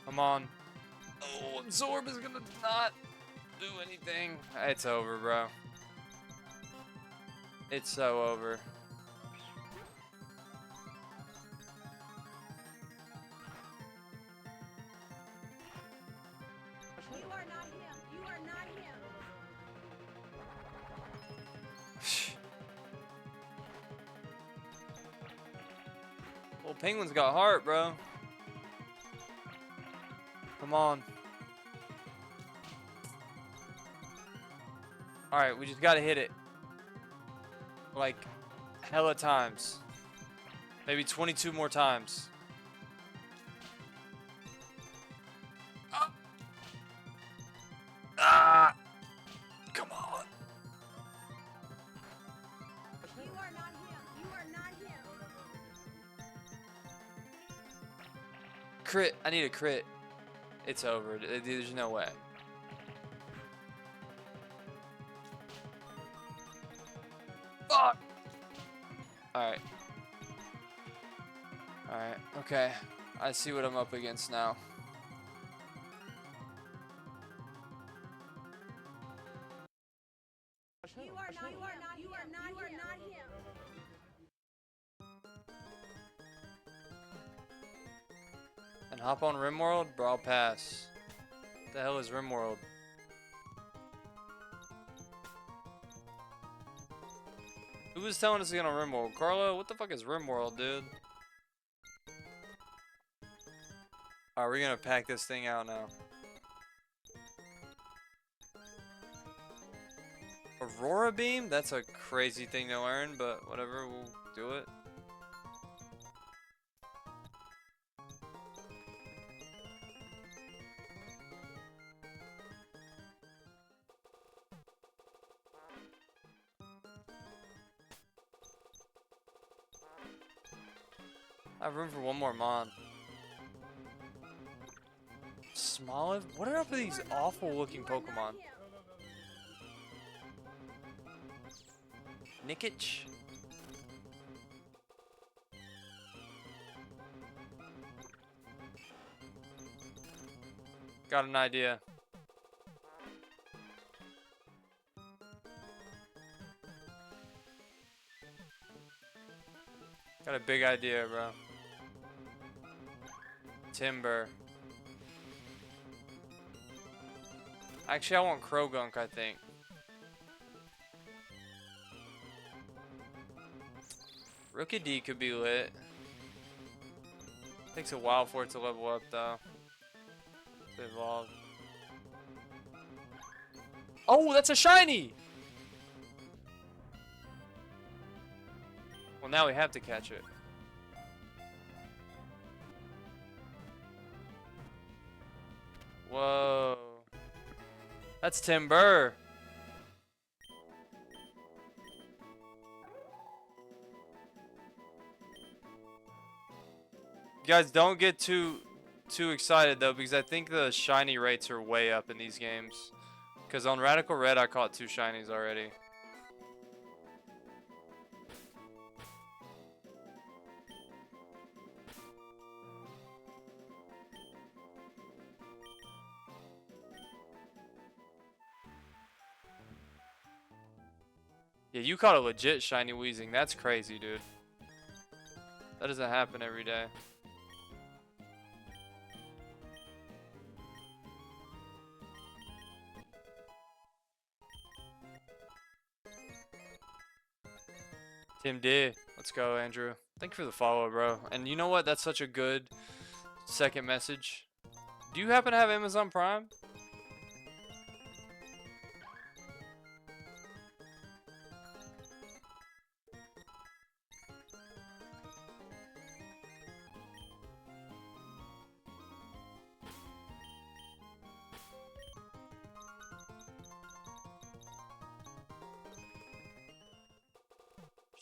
C: Come on. Oh, Absorb is gonna not do anything. It's over, bro. It's so over.
D: You are not him. You are not him.
C: Well, Penguin's got heart, bro. Come on. Alright, we just gotta hit it. Like, hella times. Maybe 22 more times. Ah! Ah! Come on.
D: You are not him. You are not him.
C: Crit. I need a crit. It's over. There's no way. Fuck! Alright. Alright, okay. I see what I'm up against now.
D: You are not. You are not. You are not. You are not him.
C: And hop on RimWorld? Bro, I'll pass. What the hell is RimWorld? Who was telling us to get on RimWorld? Carlo? What the fuck is RimWorld, dude? Alright, we're gonna pack this thing out now. Aurora Beam? That's a crazy thing to learn, but whatever, we'll do it. I have room for one more mon. Smoliv? What are up with these awful looking Pokemon? Nickich? Got an idea. Got a big idea, bro. Timber. Actually, I want Krogunk, I think. Rookidee could be lit. Takes a while for it to level up, though. To evolve. Oh, that's a shiny! Well, now we have to catch it. Whoa. That's Timber. You guys don't get too excited though, because I think the shiny rates are way up in these games. Because on Radical Red I caught 2 shinies already. Yeah, you caught a legit shiny Weezing. That's crazy, dude. That doesn't happen every day. Tim D. Let's go, Andrew. Thank you for the follow, bro. And you know what? That's such a good second message. Do you happen to have Amazon Prime?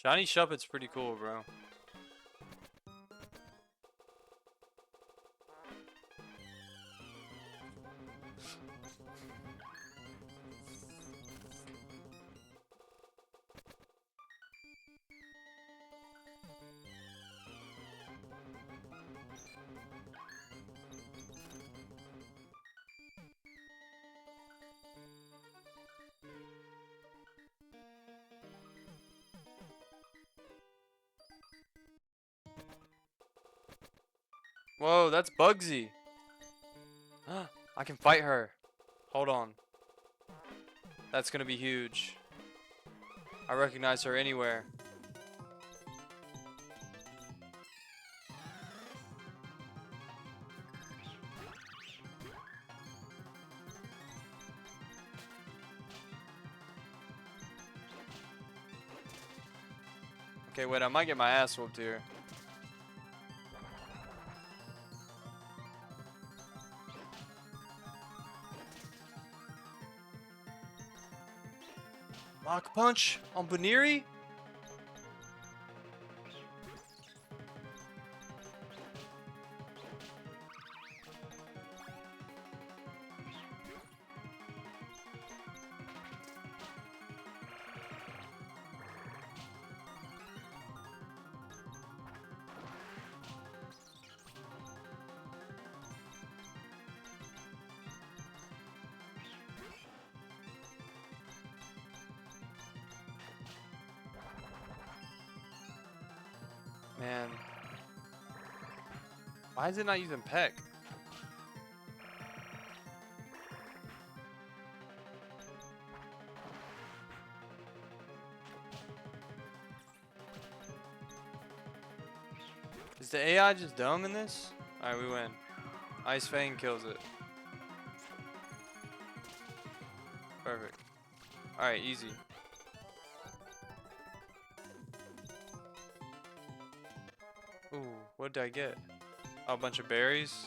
C: Shiny Shuppet's pretty cool, bro. Whoa, that's Bugsy. I can fight her. Hold on. That's gonna be huge. I recognize her anywhere. Okay, wait, I might get my ass whooped here. Mach Punch on Baniri? Man. Why is it not using Peck? Is the AI just dumb in this? Alright, we win. Ice Fang kills it. Perfect. Alright, easy. Ooh, what did I get? Oh, a bunch of berries.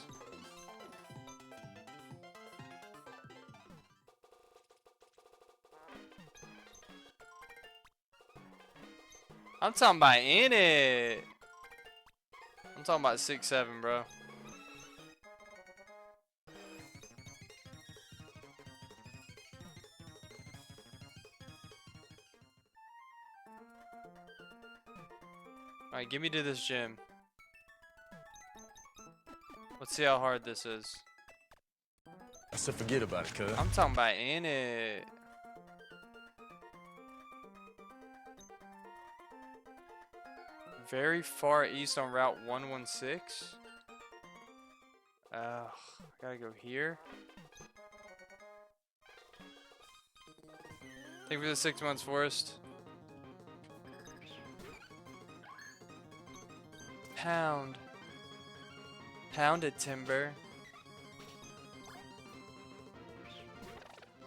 C: I'm talking about in it. I'm talking about 6-7, bro. Alright, get me to this gym. Let's see how hard this is.
E: I said forget about it, cuz.
C: I'm talking about in it. Very far east on Route 116. I gotta go here. Think for the 6 months forest. Pounded timber.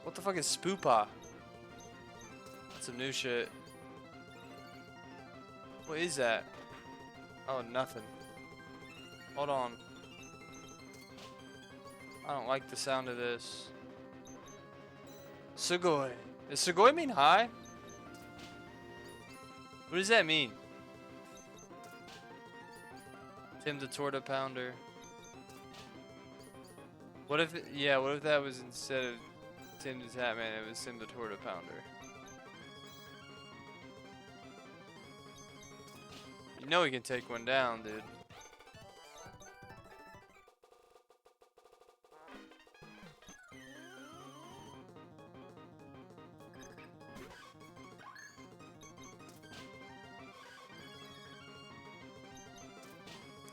C: What the fuck is Spoopa? That's some new shit. What is that? Oh, nothing. Hold on. I don't like the sound of this. Sugoi. Does Sugoi mean hi? What does that mean? Tim the Torta Pounder. What if, what if that was instead of Tim the Tatman, it was Tim the Torta Pounder? You know he can take one down, dude.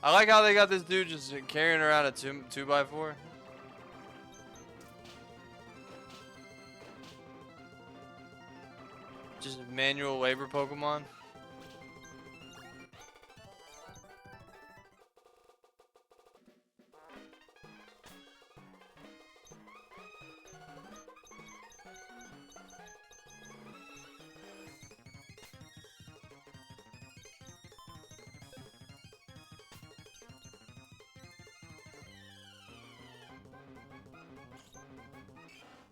C: I like how they got this dude just carrying around a 2x4. Just manual labor Pokemon.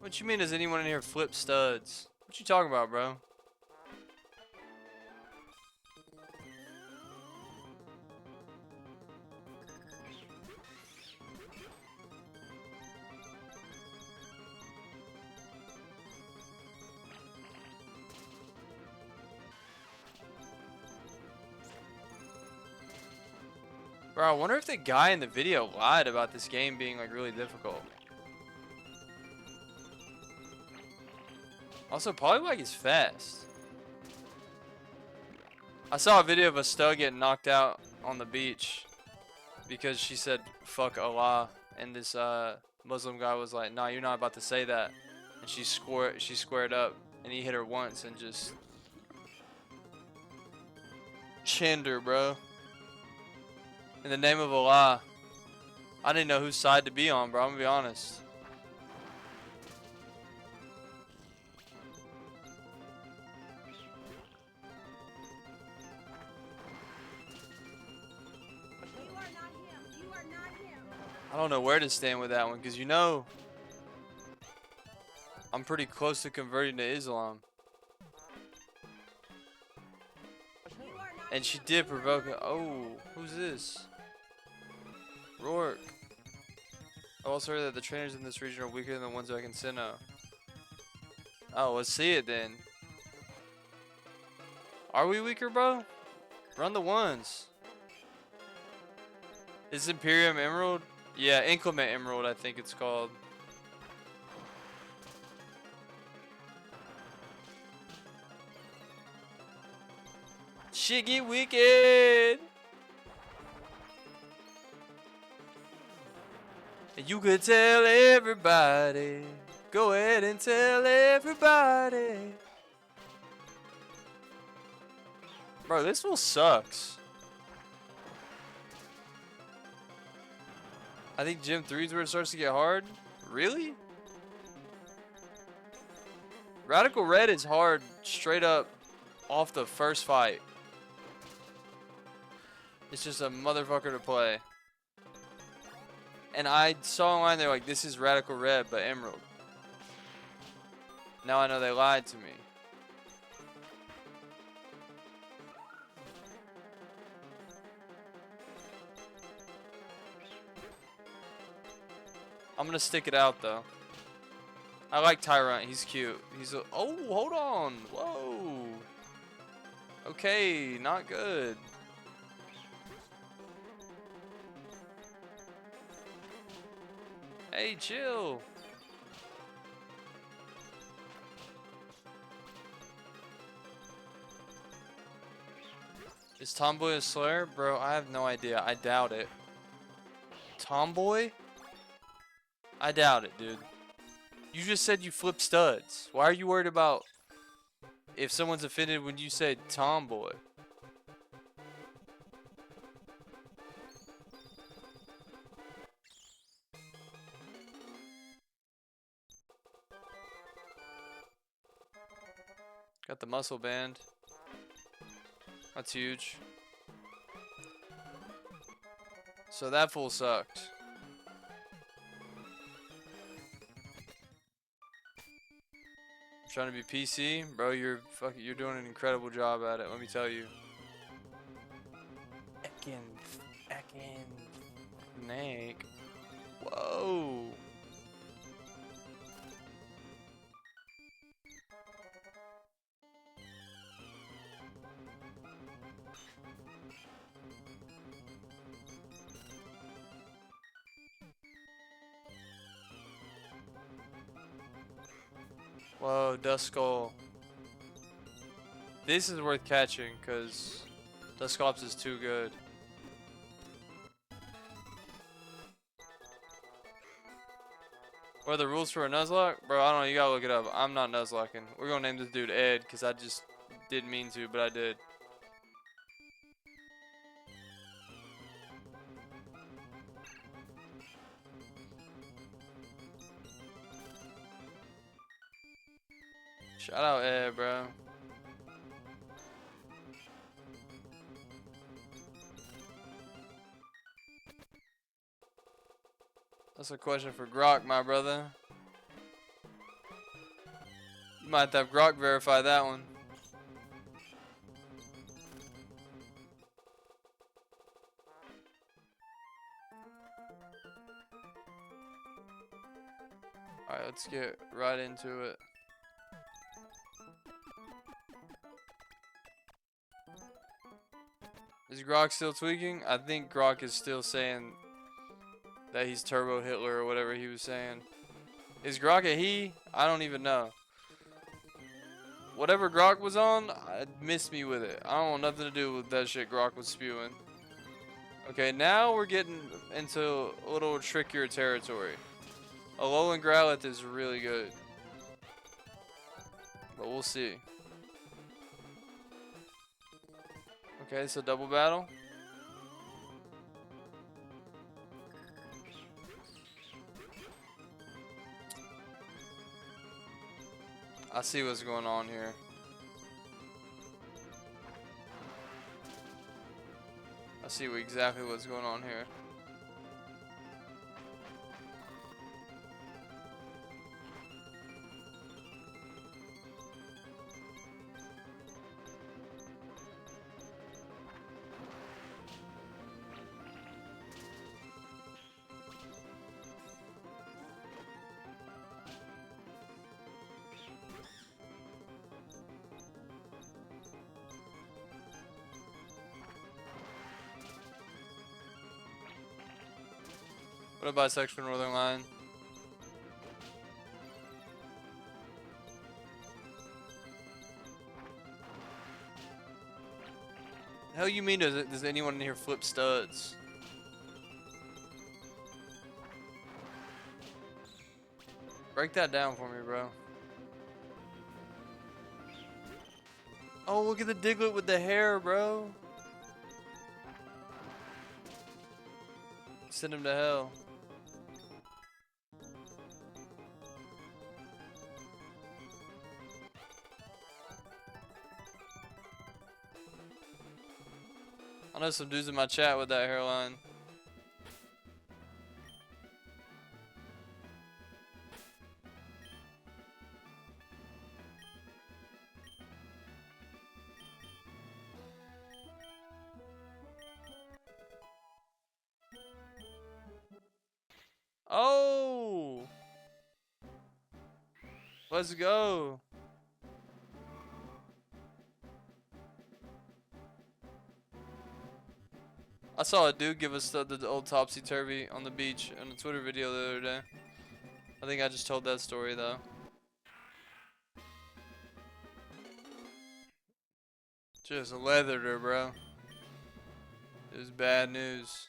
C: What you mean, does anyone in here flip studs? What you talking about, bro? Bro, I wonder if the guy in the video lied about this game being like really difficult. Also, probably like he's fast. I saw a video of a stud getting knocked out on the beach because she said fuck Allah, and this Muslim guy was like, nah, you're not about to say that. And she squared up, and he hit her once and just chinned her, bro. In the name of Allah. I didn't know whose side to be on, bro. I'm gonna be honest.
D: You are not him. You are not him.
C: I don't know where to stand with that one, because you know I'm pretty close to converting to Islam. And she did provoke it. Oh, who's this? Rourke. I also heard that the trainers in this region are weaker than the ones back in Sinnoh. Oh, let's see it then. Are we weaker, bro? Run the ones. Is Imperium Emerald? Yeah, Inclement Emerald, I think it's called. Shit get wicked. And you could tell everybody. Go ahead and tell everybody. Bro, this fool sucks. I think Gym 3 is where it starts to get hard. Really? Radical Red is hard straight up off the first fight. It's just a motherfucker to play. And I saw online they're like, this is Radical Red, but Emerald. Now I know they lied to me. I'm gonna stick it out though. I like Tyrant, he's cute. He's a, oh, hold on, whoa. Okay, not good. Hey, chill. Is Tomboy a Slayer? Bro, I have no idea. I doubt it. Tomboy? I doubt it, dude. You just said you flip studs. Why are you worried about if someone's offended when you say Tomboy? Got the muscle band. That's huge. So that fool sucked. Trying to be PC, bro. You're doing an incredible job at it. Let me tell you. Ekin, snake. Whoa. Whoa, Duskull. This is worth catching because Dusclops is too good. What are the rules for a Nuzlocke? Bro, I don't know. You gotta look it up. I'm not Nuzlocking. We're gonna name this dude Ed because I just didn't mean to, but I did. Shout out Ed, bro. That's a question for Grok, my brother. You might have Grok verify that one. Alright, let's get right into it. Is Grok still tweaking? I think Grok is still saying that he's Turbo Hitler or whatever he was saying. Is Grok a he? I don't even know. Whatever Grok was on, missed me with it. I don't want nothing to do with that shit Grok was spewing. Okay, now we're getting into a little trickier territory. Alolan Growlithe is really good. But we'll see. Okay, so double battle. I see what's going on here. I see exactly what's going on here. What a bisexual northern line. The hell you mean does anyone in here flip studs? Break that down for me, bro. Oh, look at the Diglett with the hair, bro. Send him to hell. I know some dudes in my chat with that hairline. Oh! Let's go. I saw a dude give us the old topsy-turvy on the beach in a Twitter video the other day. I think I just told that story though. Just leathered her, bro. It was bad news.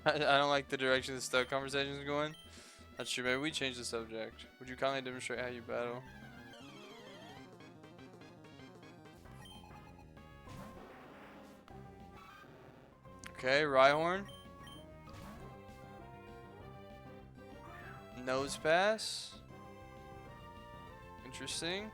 C: I don't like the direction the Stoke conversation is going. That's true. Maybe we change the subject. Would you kindly demonstrate how you battle? Okay, Rhyhorn. Nose pass. Interesting.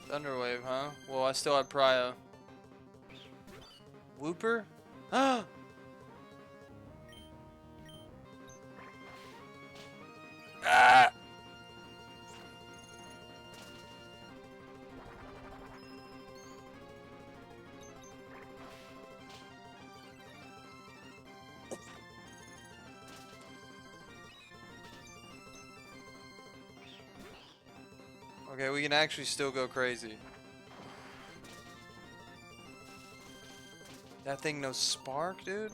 C: Thunderwave, huh? Well, I still have Prio. Whooper? Ah! Ah! Okay, we can actually still go crazy. That thing knows Spark, dude?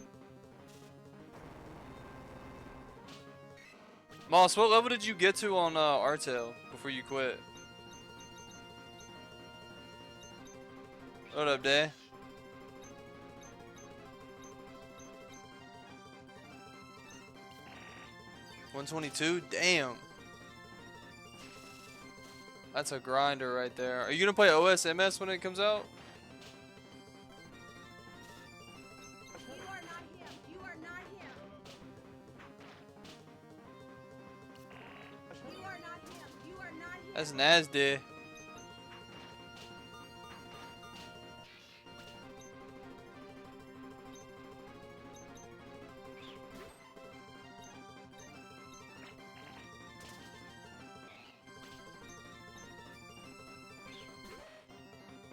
C: Moss, what level did you get to on Artel before you quit? What up, Day? $122? Damn. That's a grinder right there. Are you gonna play OSMS when it comes out?
D: You are not him. You are not him. You are not him. You
C: That's nasty.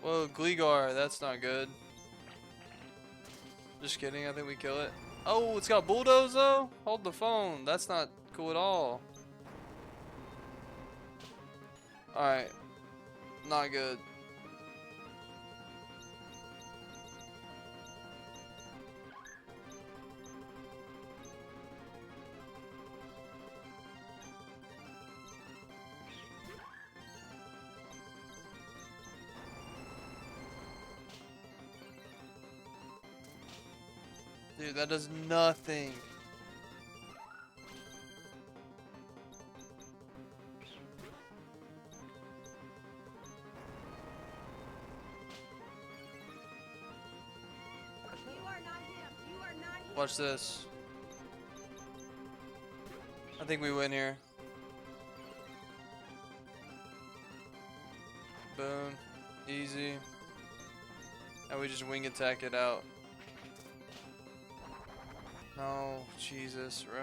C: Whoa, Gligar, that's not good. Just kidding, I think we kill it. Oh, it's got Bulldoze though? Hold the phone, that's not cool at all. Alright, not good. Dude, that does nothing.
D: You are not him. You are not him.
C: Watch this. I think we win here. Boom. Easy. Now we just wing attack it out. No, Jesus, bro.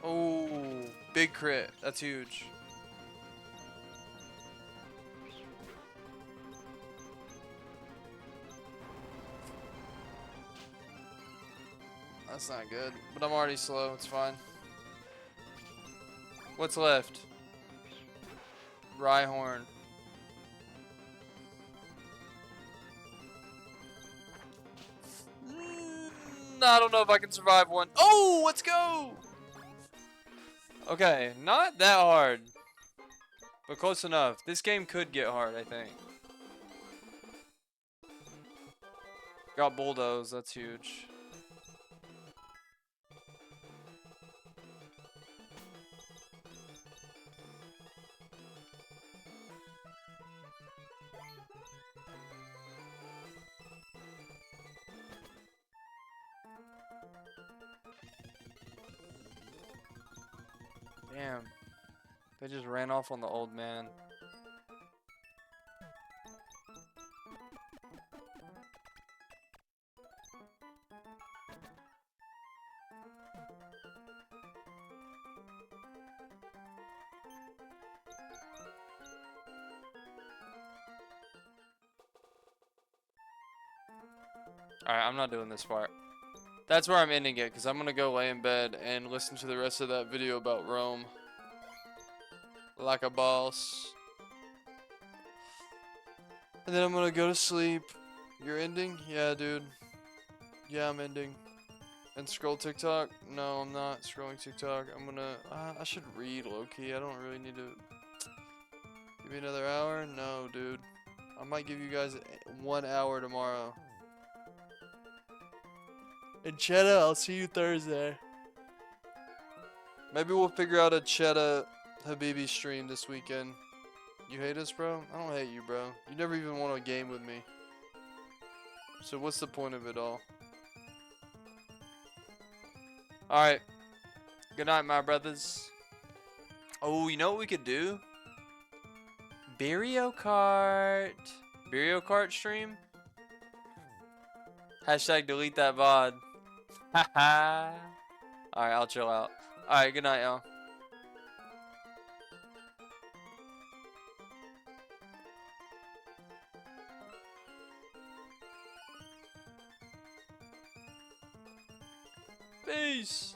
C: Oh, big crit. That's huge. That's not good, but I'm already slow. It's fine. What's left? Rhyhorn. I don't know if I can survive one. Oh, let's go! Okay, not that hard, but close enough. This game could get hard, I think. Got Bulldoze, that's huge. Damn. They just ran off on the old man. Alright, I'm not doing this part. That's where I'm ending it, because I'm going to go lay in bed and listen to the rest of that video about Rome. Like a boss. And then I'm going to go to sleep. You're ending? Yeah, dude. Yeah, I'm ending. And scroll TikTok? No, I'm not scrolling TikTok. I'm going to... I should read, low-key. I don't really need to... Give me another hour? No, dude. I might give you guys 1 hour tomorrow. And Cheddar, I'll see you Thursday. Maybe we'll figure out a Cheddar Habibi stream this weekend. You hate us, bro? I don't hate you, bro. You never even want to game with me. So what's the point of it all? Alright. Good night, my brothers. Oh, you know what we could do? Burial Kart. Burial Kart stream? Hashtag delete that VOD. Haha. Alright, I'll chill out. Alright, good night, y'all. Peace.